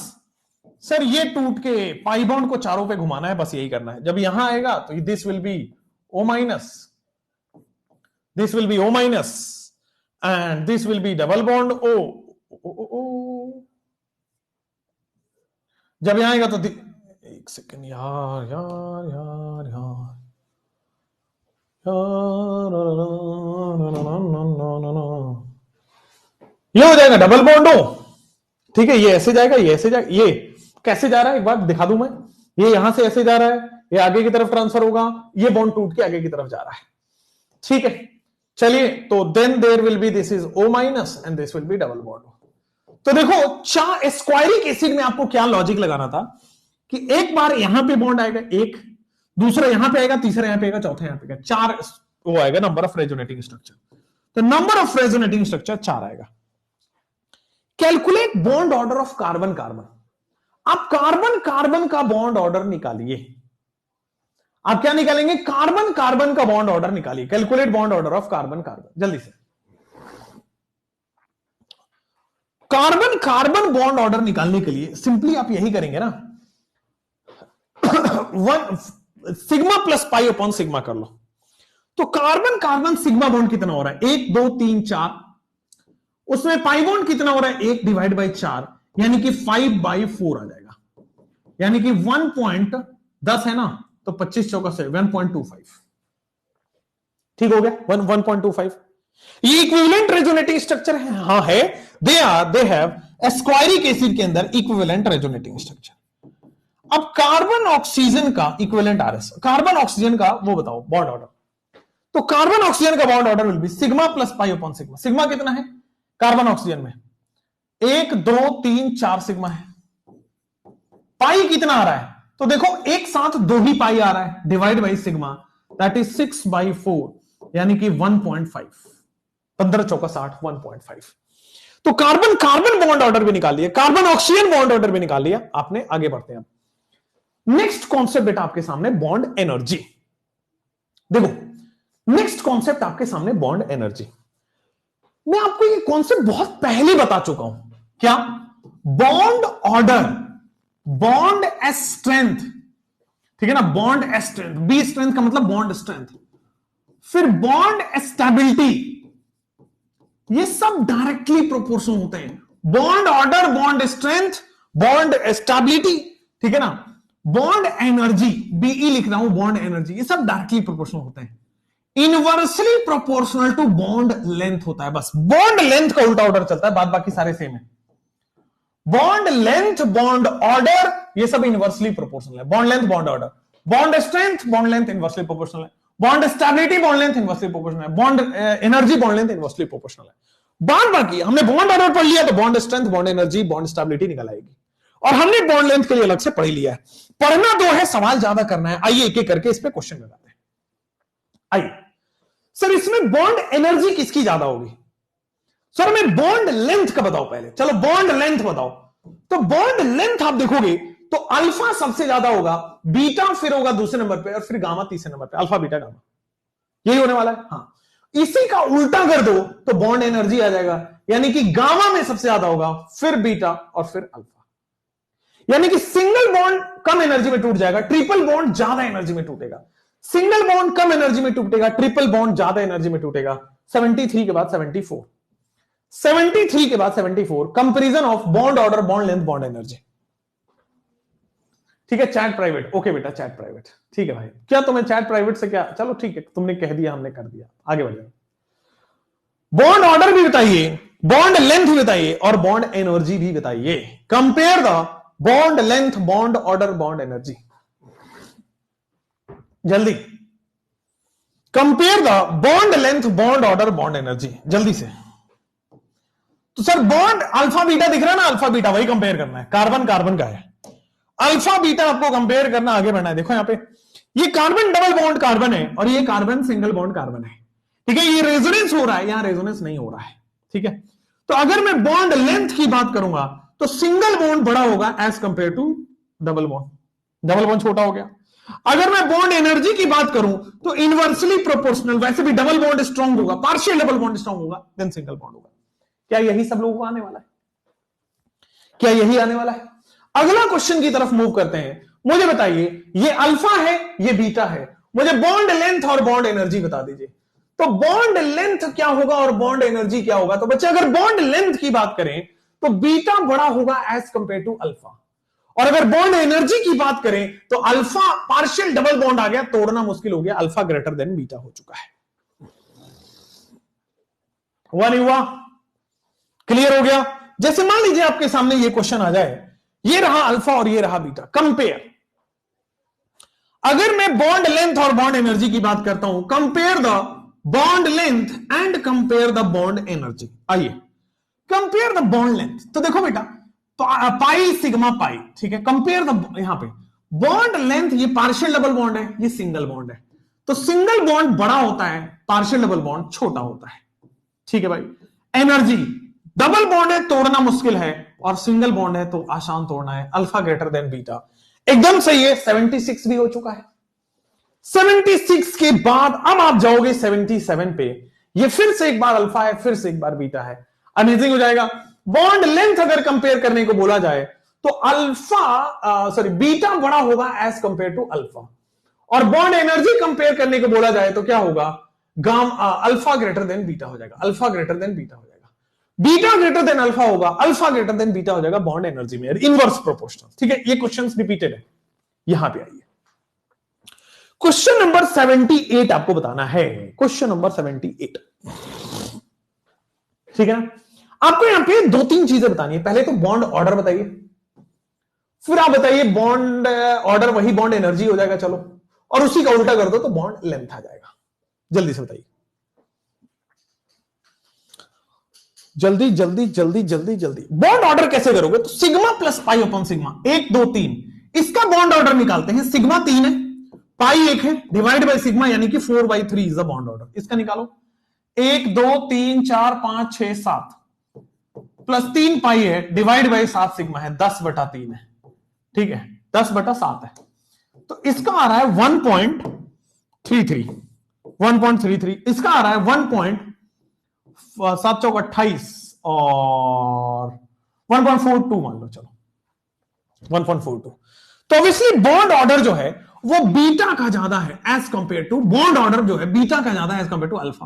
सर ये टूट के पाई बॉन्ड को चारों पे घुमाना है, बस यही करना है। जब यहां आएगा तो this will B O minus, this will B O minus and this will be double bond O. जब यहां आएगा तो एक सेकंड यार ये हो जाएगा डबल बॉन्ड O, ठीक है। ये ऐसे जाएगा, ये ऐसे जाएगा। ये कैसे जा रहा है एक बार दिखा दूं मैं। ये यहां से ऐसे जा रहा है, ये आगे की तरफ ट्रांसफर होगा, ये बॉन्ड टूट के आगे की तरफ जा रहा है, ठीक है। चलिए, तो then there will be this is O minus and this will be double bond. तो देखो स्क्वायरिक एसिड में आपको क्या लॉजिक लगाना था कि एक बार यहां पे बॉन्ड आएगा, एक दूसरा यहां पे आएगा, तीसरा यहां पे आएगा, चौथा यहां पे आएगा, 4 वो आएगा नंबर ऑफ रेजोनेटिंग स्ट्रक्चर। तो नंबर ऑफ रेजोनेटिंग स्ट्रक्चर 4 आएगा। Calculate bond order of carbon carbon. आप कार्बन कार्बन का बॉन्ड ऑर्डर निकालिए। आप क्या निकालेंगे? कार्बन कार्बन का बॉन्ड ऑर्डर निकालिए। Calculate bond order of carbon carbon, जल्दी से। कार्बन कार्बन बॉन्ड ऑर्डर निकालने के लिए सिंपली आप यही करेंगे ना, 1 sigma plus pi upon sigma कर लो। तो कार्बन कार्बन सिग्मा बॉन्ड कितना हो रहा है? 1 2 3 4। उसमें पाई बॉन्ड कितना हो रहा है? 1 डिवाइड बाई 4, यानी कि 5/4 आ जाएगा, यानी कि 1.10 है ना, तो 25 चौका से 1.25, ठीक हो गया। 1.25 ये इक्विवेलेंट रेजोनेटिंग स्ट्रक्चर है, हाँ है। दे हैव एस्क्वायरिक एसिड के अंदर इक्विवेलेंट रेजोनेटिंग स्ट्रक्चर। अब कार्बन ऑक्सीजन का इक्विवेलेंट आरएस, कार्बन ऑक्सीजन का वो बताओ बॉन्ड ऑर्डर। तो कार्बन ऑक्सीजन का bond order will be sigma plus pi upon sigma. Sigma कितना है कार्बन ऑक्सीजन में? 1 2 3 4 सिग्मा है। पाई कितना आ रहा है? तो देखो एक साथ 2 ही पाई आ रहा है, divide by sigma, that is 6/4 यानी कि 1.5। 15 चौका 60, 1.5। तो कार्बन कार्बन बॉन्ड ऑर्डर भी निकाल लिया, कार्बन ऑक्सीजन बॉन्ड ऑर्डर भी निकाल लिया आपने। आगे बढ़ते हैं। नेक्स्ट कॉन्सेप्ट बेटा आपके सामने बॉन्ड एनर्जी। देखो नेक्स्ट कॉन्सेप्ट आपके सामने बॉन्ड एनर्जी। मैं आपको ये कॉन्सेप्ट बहुत पहले बता चुका हूं। क्या? बॉन्ड ऑर्डर, बॉन्ड एस स्ट्रेंथ, ठीक है ना, बॉन्ड एस स्ट्रेंथ, बी स्ट्रेंथ का मतलब बॉन्ड स्ट्रेंथ, फिर बॉन्ड स्टेबिलिटी, ये सब डायरेक्टली प्रोपोर्शनल होते हैं। Bond order, bond strength, bond stability, ठीक है ना, बॉन्ड एनर्जी, बीई लिख रहा हूं, बॉन्ड एनर्जी, ये सब डायरेक्टली प्रोपोर्शनल होते हैं। Inversely proportional to bond length होता है, बस बॉन्ड लेंथ का उल्टा ऑर्डर चलता है, बाद बाकी सारे सेम है। बॉन्ड लेंथ, बॉन्ड ऑर्डर, ये सब इनवर्सली प्रोपोर्शनल है। Bond length, bond order, bond strength, bond length inversely proportional है। Bond stability, bond length inversely proportional है। Bond energy, bond length inversely proportional है। बाद बाकी हमने बॉन्ड ऑर्डर पढ़ लिया तो bond strength, bond energy, bond stability निकल आएगी। और हमने बॉन्ड लेंथ के लिए अलग से पढ़ लिया है। पढ़ना 2 है, सवाल ज्यादा करना है। आइए एक एक करके इस पे क्वेश्चन लगाते हैं। आइए सर, इसमें बॉन्ड एनर्जी किसकी ज्यादा होगी? सर मैं बॉन्ड लेंथ का बताओ पहले। चलो बॉन्ड लेंथ बताओ। तो बॉन्ड लेंथ आप देखोगे तो अल्फा सबसे ज्यादा होगा, बीटा फिर होगा दूसरे नंबर पे, और फिर गामा तीसरे नंबर पे। अल्फा बीटा गामा यही होने वाला है। हाँ, इसी का उल्टा कर दो तो बॉन्ड एनर्जी आ जाएगा, यानी कि गामा में सबसे ज्यादा होगा, फिर बीटा और फिर अल्फा। यानी कि सिंगल बॉन्ड कम एनर्जी में टूट जाएगा, ट्रिपल बॉन्ड ज्यादा एनर्जी में टूटेगा। सिंगल बॉन्ड कम एनर्जी में टूटेगा, ट्रिपल बॉन्ड ज्यादा एनर्जी में टूटेगा। 73 के बाद 74, 73 के बाद 74, comparison of bond order, bond length, bond energy. ठीक है, चैट प्राइवेट, ओके बेटा चैट प्राइवेट, ठीक है भाई। क्या तुम्हें चैट प्राइवेट से क्या, चलो ठीक है, तुमने कह दिया, हमने कर दिया, आगे बढ़ जाओ। बॉन्ड ऑर्डर भी बताइए, बॉन्ड लेंथ भी बताइए, और बॉन्ड एनर्जी भी बताइए। Compare the bond length, bond order, bond energy. जल्दी compare the bond length, bond order, bond energy, जल्दी से। तो सर बॉन्ड अल्फा बीटा दिख रहा है ना, अल्फा बीटा वही कंपेयर करना है। कार्बन कार्बन का है, अल्फा बीटा आपको कंपेयर करना, आगे बढ़ना है। देखो यहां पे ये कार्बन डबल बॉन्ड कार्बन है और ये कार्बन सिंगल बॉन्ड कार्बन है, ठीक है। ये रेजोनेंस हो रहा है, यहां रेजोनेंस नहीं हो रहा है, ठीक है। तो अगर मैं बॉन्ड लेंथ की बात करूंगा तो सिंगल बॉन्ड बड़ा होगा as compare to double bond, double bond छोटा हो गया। अगर मैं बॉन्ड एनर्जी की बात करूं तो इनवर्सली प्रोपोर्शनल, वैसे भी डबल बॉन्ड स्ट्रांग होगा, पार्शियल डबल बॉन्ड स्ट्रांग होगा, देन सिंगल बॉन्ड होगा। क्या यही सब लोगों को आने वाला है? क्या यही आने वाला है? अगला क्वेश्चन की तरफ मूव करते हैं। मुझे बताइए, ये अल्फा है, ये बीटा है, मुझे बॉन्ड लेंथ और बॉन्ड एनर्जी बता दीजिए। तो बॉन्ड लेंथ क्या होगा और बॉन्ड एनर्जी क्या होगा? तो बच्चे अगर बॉन्ड लेंथ की बात करें तो बीटा बड़ा होगा एज कंपेयर टू अल्फा, और अगर बॉन्ड एनर्जी की बात करें तो अल्फा पार्शियल डबल बॉन्ड आ गया, तोड़ना मुश्किल हो गया, अल्फा ग्रेटर देन बीटा हो चुका है। हुआ नहीं हुआ? क्लियर हो गया? जैसे मान लीजिए आपके सामने ये क्वेश्चन आ जाए, ये रहा अल्फा और ये रहा बीटा, कंपेयर। अगर मैं बॉन्ड लेंथ और बॉन्ड एनर्जी की बात करता हूं, compare the bond length and compare the bond energy. आइए कंपेयर द बॉन्ड लेंथ। तो देखो बेटा, पाई सिग्मा पाई, ठीक है। कंपेयर द, यहां पे बॉन्ड लेंथ, ये पार्शियल डबल बॉन्ड है, ये सिंगल बॉन्ड है, तो सिंगल बॉन्ड बड़ा होता है, पार्शियल डबल बॉन्ड छोटा होता है, ठीक है भाई। एनर्जी, डबल बॉन्ड है तोड़ना मुश्किल है, और सिंगल बॉन्ड है तो आसान तोड़ना है, अल्फा ग्रेटर देन बीटा। एकदम सही है, 76 भी हो चुका है। 76 के बाद अब आप जाओगे 77 पे, ये फिर से एक बार अल्फा है, फिर से एक बार बीटा है, अमेजिंग हो जाएगा। बॉन्ड लेंथ अगर कंपेयर करने को बोला जाए तो अल्फा बीटा बड़ा होगा एज कंपेयर टू अल्फा, और बॉन्ड एनर्जी कंपेयर करने को बोला जाए तो क्या होगा? अल्फा ग्रेटर देन बीटा हो जाएगा, अल्फा ग्रेटर देन बीटा हो जाएगा, बीटा ग्रेटर देन अल्फा होगा, अल्फा ग्रेटर देन बीटा हो जाएगा बॉन्ड एनर्जी में, इनवर्स प्रोपोर्शनल, ठीक है। ये क्वेश्चंस रिपीटेड है। यहां पे आइए, क्वेश्चन नंबर 78 आपको बताना है, क्वेश्चन नंबर 78, ठीक है ना। आपको यहां पे दो तीन चीजें बतानी है। पहले तो बॉन्ड ऑर्डर बताइए, फिर आप बताइए बॉन्ड ऑर्डर वही बॉन्ड एनर्जी हो जाएगा, चलो, और उसी का उल्टा कर दो तो बॉन्ड लेंथ आ जाएगा। जल्दी से बताइए, जल्दी जल्दी जल्दी जल्दी जल्दी। बॉन्ड ऑर्डर कैसे करोगे? तो sigma plus pi upon sigma, 1 2 3, इसका बॉन्ड ऑर्डर निकालते हैं। सिग्मा 3 है, पाई 1 है, डिवाइड बाय सिग्मा यानी कि 4/3 इज द बॉन्ड ऑर्डर। इसका निकालो, 1 2 3 4 5 6 7 प्लस 3 पाई है, डिवाइड बाय 7 सिग्मा है, 10/3 है, ठीक है, 10/7 है। तो इसका आ रहा है 1.33, 1.33, इसका आ रहा है 1.7 चौक 28 और 1.42 मान लो, चलो 1.42। तो ऑब्वियसली बॉन्ड ऑर्डर जो है वो बीटा का ज्यादा है as compare to, bond order जो है बीटा का ज्यादा है एज कंपेयर टू अल्फा।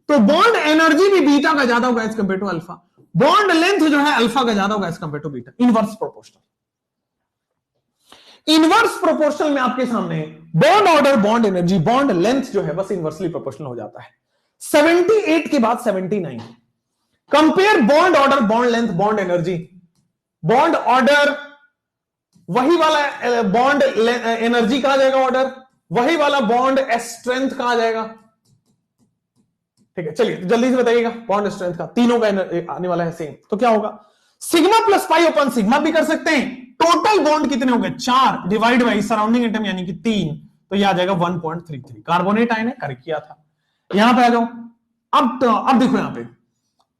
तो बॉन्ड एनर्जी भी बीटा का ज्यादा होगा as compare to alpha. Bond length जो है अल्फा का ज्यादा होगा as compare to beta. Inverse proportional, inverse proportional में आपके सामने bond order, bond energy, bond length जो है बस इनवर्सली प्रोपोर्शनल हो जाता है। 78 के बाद 79, compare bond order, bond length, bond energy. Bond order वही वाला बॉन्ड एनर्जी कहा जाएगा ऑर्डर, वही वाला बॉन्ड स्ट्रेंथ कहा जाएगा, ठीक है। चलिए जल्दी से बताइएगा बॉन्ड स्ट्रेंथ का, तीनों का आने वाला है सेम। तो क्या होगा? सिग्मा प्लस पाई ओपन सिग्मा भी कर सकते हैं। टोटल बॉन्ड कितने होंगे? 4 डिवाइड बाई सराउंडिंग एटम यानी कि 3, तो यह आ जाएगा 1.33। कार्बोनेट आयन है, कर किया था। यहां पे आ जाओ, अब देखो यहां पे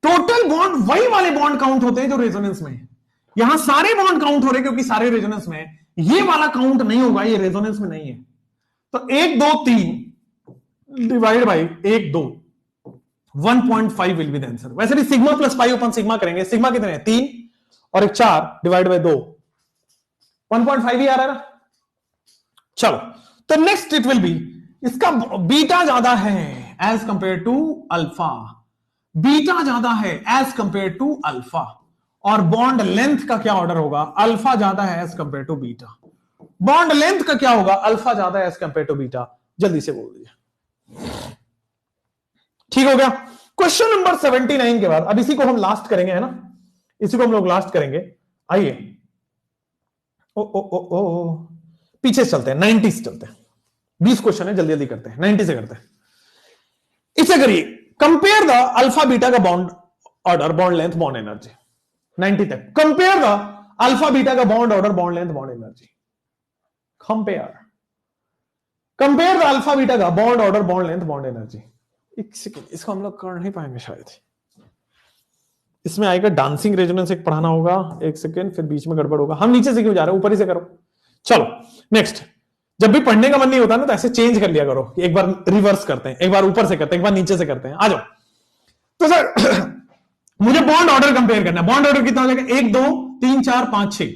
टोटल बॉन्ड वही वाले बॉन्ड काउंट होते हैं जो रेजोनेंस में है। यहां सारे बॉन्ड काउंट हो रहे क्योंकि सारे रेजोनेंस में है। ये वाला काउंट नहीं होगा, ये रेजोनेंस में नहीं है। तो 1 2 3 divide by 1 2, 1.5 will be the answer. वैसे भी सिग्मा प्लस पाई ओपन सिग्मा करेंगे, सिग्मा कितने हैं? 3 और एक 4 डिवाइड बाई 2, 1.5 ही आ रहा है ना। चलो, तो नेक्स्ट इट विल बी, इसका बीटा ज्यादा है as compare to alpha, beta ज्यादा है एज कंपेयर टू अल्फा। और बॉन्ड लेंथ का क्या ऑर्डर होगा? अल्फा ज्यादा है as compare to beta. Bond length का क्या होगा? अल्फा ज्यादा है एज कंपेयर टू बीटा। जल्दी से बोल दीजिए, ठीक हो गया। क्वेश्चन नंबर 79 के बाद अब इसी को हम लास्ट करेंगे, है ना, इसी को हम लोग लास्ट करेंगे। आइए, ओ ओ ओ ओ पीछे चलते हैं, 90 से चलते हैं। 20 क्वेश्चन है, जल्दी जल्दी करते हैं, 90 से करते हैं। इसे करिए, कंपेयर द अल्फा बीटा का bond order, bond length, bond energy. 90 तक कंपेयर द अल्फा बीटा का bond order, bond length, bond energy. Compare the alpha beta का bond order, bond length, bond energy. एक सेकेंड, इसको हम लोग कर नहीं पाएंगे शायद, इसमें आएगा डांसिंग रेजोनेंस एक पढ़ाना होगा। एक सेकेंड, फिर बीच में गड़बड़ होगा। हम नीचे से क्यों जा रहे हैं, ऊपर ही से करो। चलो नेक्स्ट, जब भी पढ़ने का मन नहीं होता ना तो ऐसे चेंज कर लिया करो, एक बार रिवर्स करते हैं, एक बार ऊपर से करते हैं, एक बार नीचे से करते हैं। आ जाओ। तो सर मुझे बॉन्ड ऑर्डर कंपेयर करना है। बॉन्ड ऑर्डर कितना हो जाएगा? 1 2 3 4 5 6,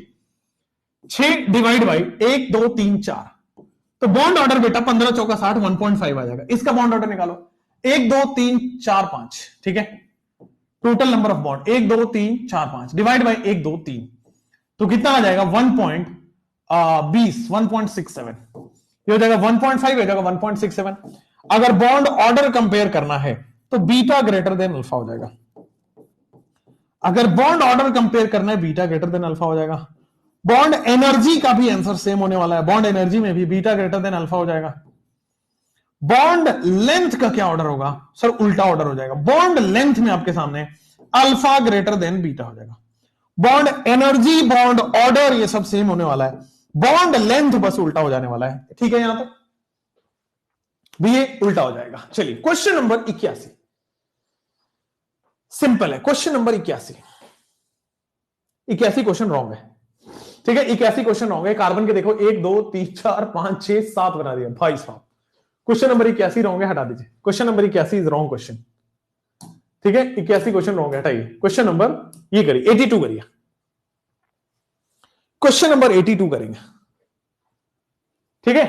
6 डिवाइड बाई 1 2 3 4। तो बॉन्ड ऑर्डर बेटा 15 चौका 60, 1.5 आ जाएगा। इसका बॉन्ड ऑर्डर निकालो, 1 2 3 4 5, ठीक है। Total number of bond 1 2 3 4 5 divide by 1 2 3, तो कितना आ जाएगा? 1.67। ये हो जाएगा 1.5, हो जाएगा 1.67। अगर बॉन्ड ऑर्डर कंपेयर करना है तो बीटा ग्रेटर देन अल्फा हो जाएगा। अगर बॉन्ड ऑर्डर कंपेयर करना है, बीटा ग्रेटर देन अल्फा हो जाएगा। बॉन्ड एनर्जी का भी आंसर सेम होने वाला है। बॉन्ड एनर्जी में भी बीटा ग्रेटर देन अल्फा हो जाएगा। बॉन्ड लेंथ का क्या ऑर्डर होगा? सर उल्टा ऑर्डर हो जाएगा। बॉन्ड लेंथ में आपके सामने अल्फा ग्रेटर देन बीटा हो जाएगा। बॉन्ड एनर्जी, बॉन्ड ऑर्डर, ये सब सेम होने वाला है। बॉन्ड लेंथ बस उल्टा हो जाने वाला है, ठीक है। यहां तक भी ये उल्टा हो जाएगा। चलिए क्वेश्चन नंबर 81, सिंपल है। क्वेश्चन नंबर 81 क्वेश्चन रॉन्ग है, ठीक है। 81 क्वेश्चन रॉन्ग है। कार्बन के देखो 1 2 3 4 5 6 7 बना दिया भाई साहब। क्वेश्चन नंबर 81 रॉन्ग है, हटा दीजिए। Question number 81 is wrong question, ठीक है। 81 क्वेश्चन रॉन्ग है, हटाइए। क्वेश्चन नंबर ये करिए, 82 करिए। क्वेश्चन नंबर 82 करेंगे, ठीक है।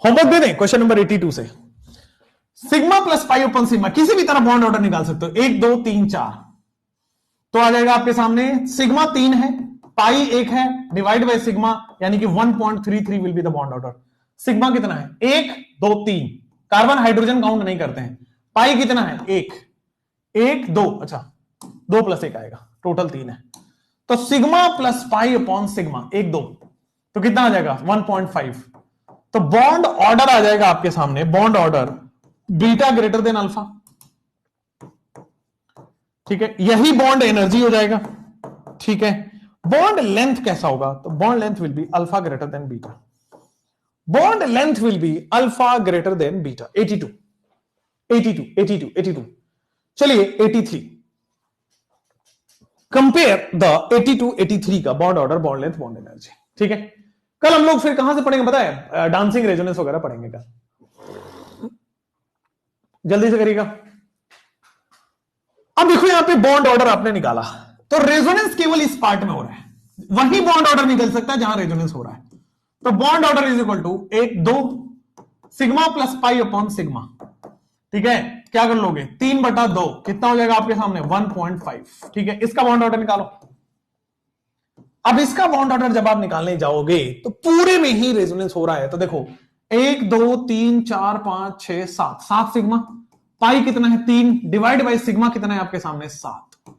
होमवर्क दे दें क्वेश्चन नंबर 82 से। सिग्मा प्लस पाई ओपन सिग्मा, किसी भी तरह बॉन्ड ऑर्डर निकाल सकते हो। 1 2 3 4, तो आ जाएगा आपके सामने सिग्मा 3 है, पाई 1 है, डिवाइड बाय सिग्मा यानी कि 1.33 will be the bond order. Sigma कितना है? 1 2 3, कार्बन हाइड्रोजन काउंट नहीं करते हैं। पाई कितना है? 1 1 2, अच्छा 2 + 1 आएगा, टोटल 3 है। तो sigma plus pi upon sigma 1 2, तो कितना आ जाएगा 1.5। तो बॉन्ड ऑर्डर आ जाएगा आपके सामने, bond order beta greater than alpha, ठीक है, यही बॉन्ड एनर्जी हो जाएगा, ठीक है। बॉन्ड लेंथ कैसा होगा, तो bond length will be alpha greater than beta, bond length will be alpha greater than beta. 82 82 82 82, चलिए 83, कंपेयर द 82 83 का bond order, bond length, bond energy, ठीक है। कल हम लोग फिर कहां से पढ़ेंगे पता है, डांसिंग रेजोनेंस वगैरह पढ़ेंगे कल, जल्दी से करिएगा। अब देखो यहां पे बॉन्ड ऑर्डर आपने निकाला, तो रेजोनेंस केवल इस पार्ट में हो रहा है, वही बॉन्ड ऑर्डर निकल सकता है जहां रेजोनेंस हो रहा है। तो bond order is equal to 1 2 sigma plus pi upon sigma, ठीक है। क्या कर लोगे 3/2, कितना हो जाएगा आपके सामने 1.5, ठीक है। इसका बॉन्ड ऑर्डर निकालो। अब इसका बॉन्ड ऑर्डर जब आप निकालने जाओगे तो पूरे में ही रेजोनेंस हो रहा है, तो देखो 1 2 3 4 5 6 7, 7 सिग्मा, पाई कितना है 3, डिवाइड बाई सिग्मा कितना है आपके सामने 7,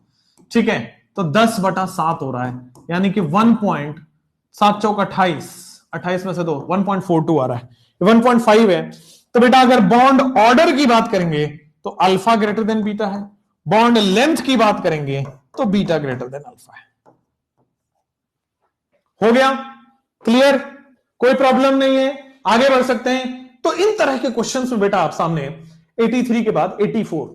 ठीक है। तो 10/7 हो रहा है, यानी कि 1.7 चौक 28, 28 में से 2 1.42 आ रहा है, 1.5 है। तो बेटा अगर बॉन्ड ऑर्डर की बात करेंगे तो अल्फा ग्रेटर देन बीटा है, बॉन्ड लेंथ की बात करेंगे तो बीटा ग्रेटर देन अल्फा है। हो गया क्लियर, कोई प्रॉब्लम नहीं है, आगे बढ़ सकते हैं। तो इन तरह के क्वेश्चंस में बेटा आप सामने 83 के बाद 84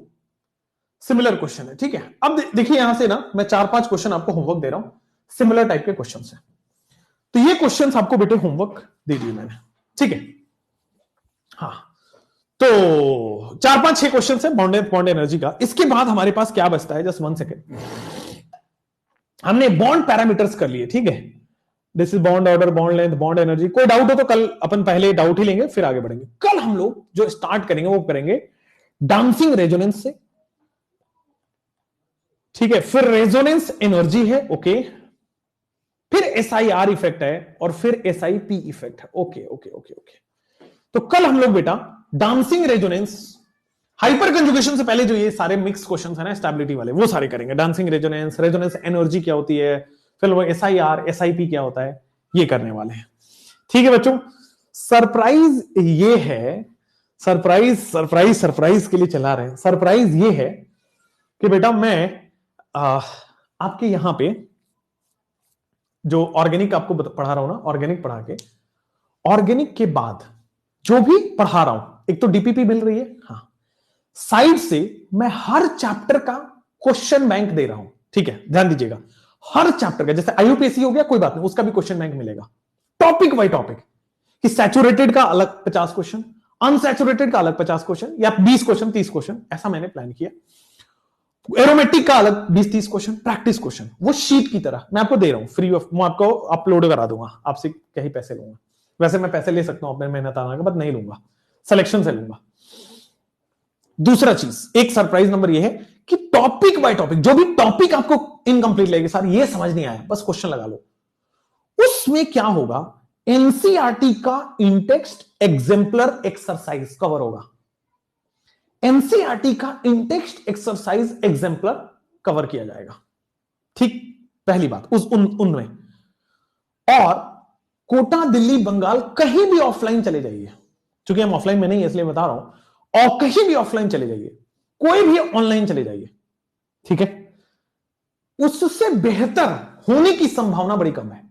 सिमिलर क्वेश्चन है, ठीक है। अब देखिए यहां से ना मैं 4-5 क्वेश्चन आपको होमवर्क दे रहा हूं, सिमिलर टाइप के क्वेश्चन है। तो ये क्वेश्चंस आपको बेटे होमवर्क दे दिए मैंने, ठीक है। हाँ, तो 4-5-6 क्वेश्चन है बॉन्ड एनर्जी का। इसके बाद हमारे पास क्या बचता है, जस्ट 1 सेकेंड, हमने बॉन्ड पैरामीटर्स कर लिए, ठीक है। This is bond order, bond length, bond energy. कोई डाउट हो तो कल अपन पहले डाउट ही लेंगे फिर आगे बढ़ेंगे। कल हम लोग जो स्टार्ट करेंगे वो करेंगे डांसिंग रेजोनेंस से, ठीक है। फिर रेजोनेंस एनर्जी है, ओके, फिर SIR इफेक्ट है और फिर SIP इफेक्ट है, ओके ओके ओके ओके। तो कल हम लोग बेटा डांसिंग रेजोनेंस, हाइपर कंजुगेशन से पहले जो ये सारे मिक्स क्वेश्चन है ना स्टेबिलिटी वाले, वो सारे करेंगे। डांसिंग रेजोनेंस, रेजोनेंस एनर्जी क्या होती है, फिर वो SIR SIP क्या होता है, ये करने वाले हैं, ठीक है बच्चों। सरप्राइज ये है, सरप्राइज के लिए चला रहे हैं। सरप्राइज ये है कि बेटा मैं आपके यहां पे जो ऑर्गेनिक आपको पढ़ा रहा हूं ना, ऑर्गेनिक पढ़ा के, ऑर्गेनिक के बाद जो भी पढ़ा रहा हूं, एक तो DPP मिल रही है, हाँ, साइड से मैं हर चैप्टर का क्वेश्चन बैंक दे रहा हूं, ठीक है। ध्यान दीजिएगा, हर चैप्टर का, जैसे IUPAC हो गया कोई बात नहीं, उसका भी क्वेश्चन बैंक मिलेगा, टॉपिक बाई टॉपिक, कि सैचुरेटेड का अलग 50 क्वेश्चन, अनसैचुरेटेड का अलग 50 क्वेश्चन, या 20 क्वेश्चन 30 क्वेश्चन, ऐसा मैंने प्लान किया। एरोमेटिक का अलग 20-30 क्वेश्चन, प्रैक्टिस क्वेश्चन, वो शीट की तरह मैं आपको दे रहा हूं फ्री ऑफ, मैं आपको अपलोड करा दूंगा, आपसे क्या ही पैसे लूंगा। वैसे मैं पैसे ले सकता हूं अपने मेहनत आना के बाद, नहीं लूंगा, सिलेक्शन से लूंगा। दूसरा चीज, एक सरप्राइज नंबर ये है कि टॉपिक बाय टॉपिक, जो भी टॉपिक आपको इनकंप्लीट लगेगा, सर ये समझ नहीं आया, बस क्वेश्चन लगा लो, उसमें क्या होगा, NCERT का इंटेक्स्ट एग्जाम्पलर एक्सरसाइज कवर होगा। NCERT का इंटेक्स्ट एक्सरसाइज एग्जाम्पलर कवर किया जाएगा, ठीक, पहली बात उनमें। और कोटा, दिल्ली, बंगाल, कहीं भी ऑफलाइन चले जाइए, क्योंकि हम ऑफलाइन में नहीं है इसलिए बता रहा हूं, और कहीं भी ऑफलाइन चले जाइए, कोई भी ऑनलाइन चले जाइए, ठीक है, उससे बेहतर होने की संभावना बड़ी कम है।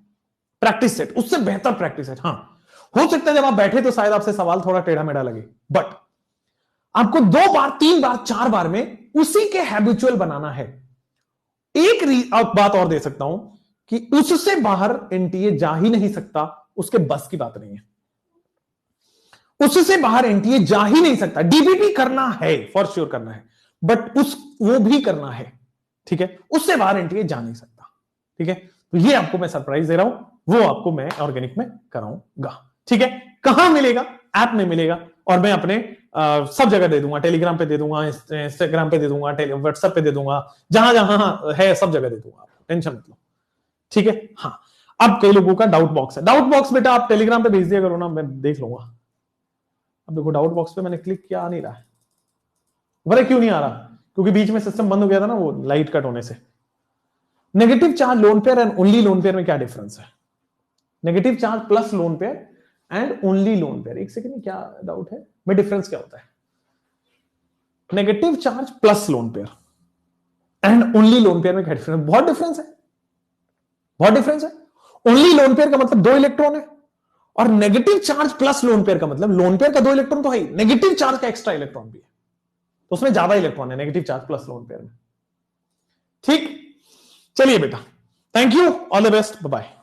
प्रैक्टिस सेट उससे बेहतर प्रैक्टिस सेट, हाँ, हो सकता है जब आप बैठे तो शायद आपसे सवाल थोड़ा टेढ़ा मेढ़ा लगे, बट आपको 2 बार 3 बार 4 बार में उसी के हैबिचुअल बनाना है। एक बात और दे सकता हूं कि उससे बाहर NTA जा ही नहीं सकता, उसके बस की बात नहीं है, उससे बाहर NTA जा ही नहीं सकता। DPP करना है, फॉर श्योर करना है, बट वो भी करना है, ठीक है, उससे बाहर NTA जा नहीं सकता, ठीक है। तो ये आपको मैं सरप्राइज दे रहा हूं, वो आपको मैं ऑर्गेनिक में कराऊंगा, ठीक है। कहां मिलेगा, ऐप में मिलेगा, और मैं अपने सब जगह दे दूंगा, टेलीग्राम पे दे दूंगा, इंस्टाग्राम पे दे दूंगा, व्हाट्सएप पे दे दूंगा, जहां जहां है सब जगह दे दूंगा, टेंशन मत लो, ठीक है। हाँ, अब कई लोगों का डाउट बॉक्स है, डाउट बॉक्स बेटा आप टेलीग्राम पे भेज दिया करो ना, मैं देख लूंगा। अब देखो डाउट बॉक्स पे मैंने क्लिक किया, आ नहीं रहा है, वरे क्यों नहीं आ रहा, क्योंकि बीच में सिस्टम बंद हो गया था ना वो लाइट कट होने से। Negative charge lone pair and only loan pair में क्या डिफरेंस है? Negative charge plus lone pair and only lone pair, एक सेकेंड, क्या डाउट है में डिफरेंस क्या होता है? Negative charge plus lone pair and only loan pair में क्या डिफरेंस? बहुत डिफरेंस है, बहुत डिफरेंस है। ओनली लोन पेयर का मतलब 2 इलेक्ट्रॉन है, और negative charge plus lone pair का मतलब लोन पेयर का 2 इलेक्ट्रॉन तो है ही, नेगेटिव चार्ज का एक्स्ट्रा इलेक्ट्रॉन भी है, तो उसमें ज्यादा इलेक्ट्रॉन है negative charge plus lone pair में। ठीक, चलिए बेटा, thank you, all the best, bye bye.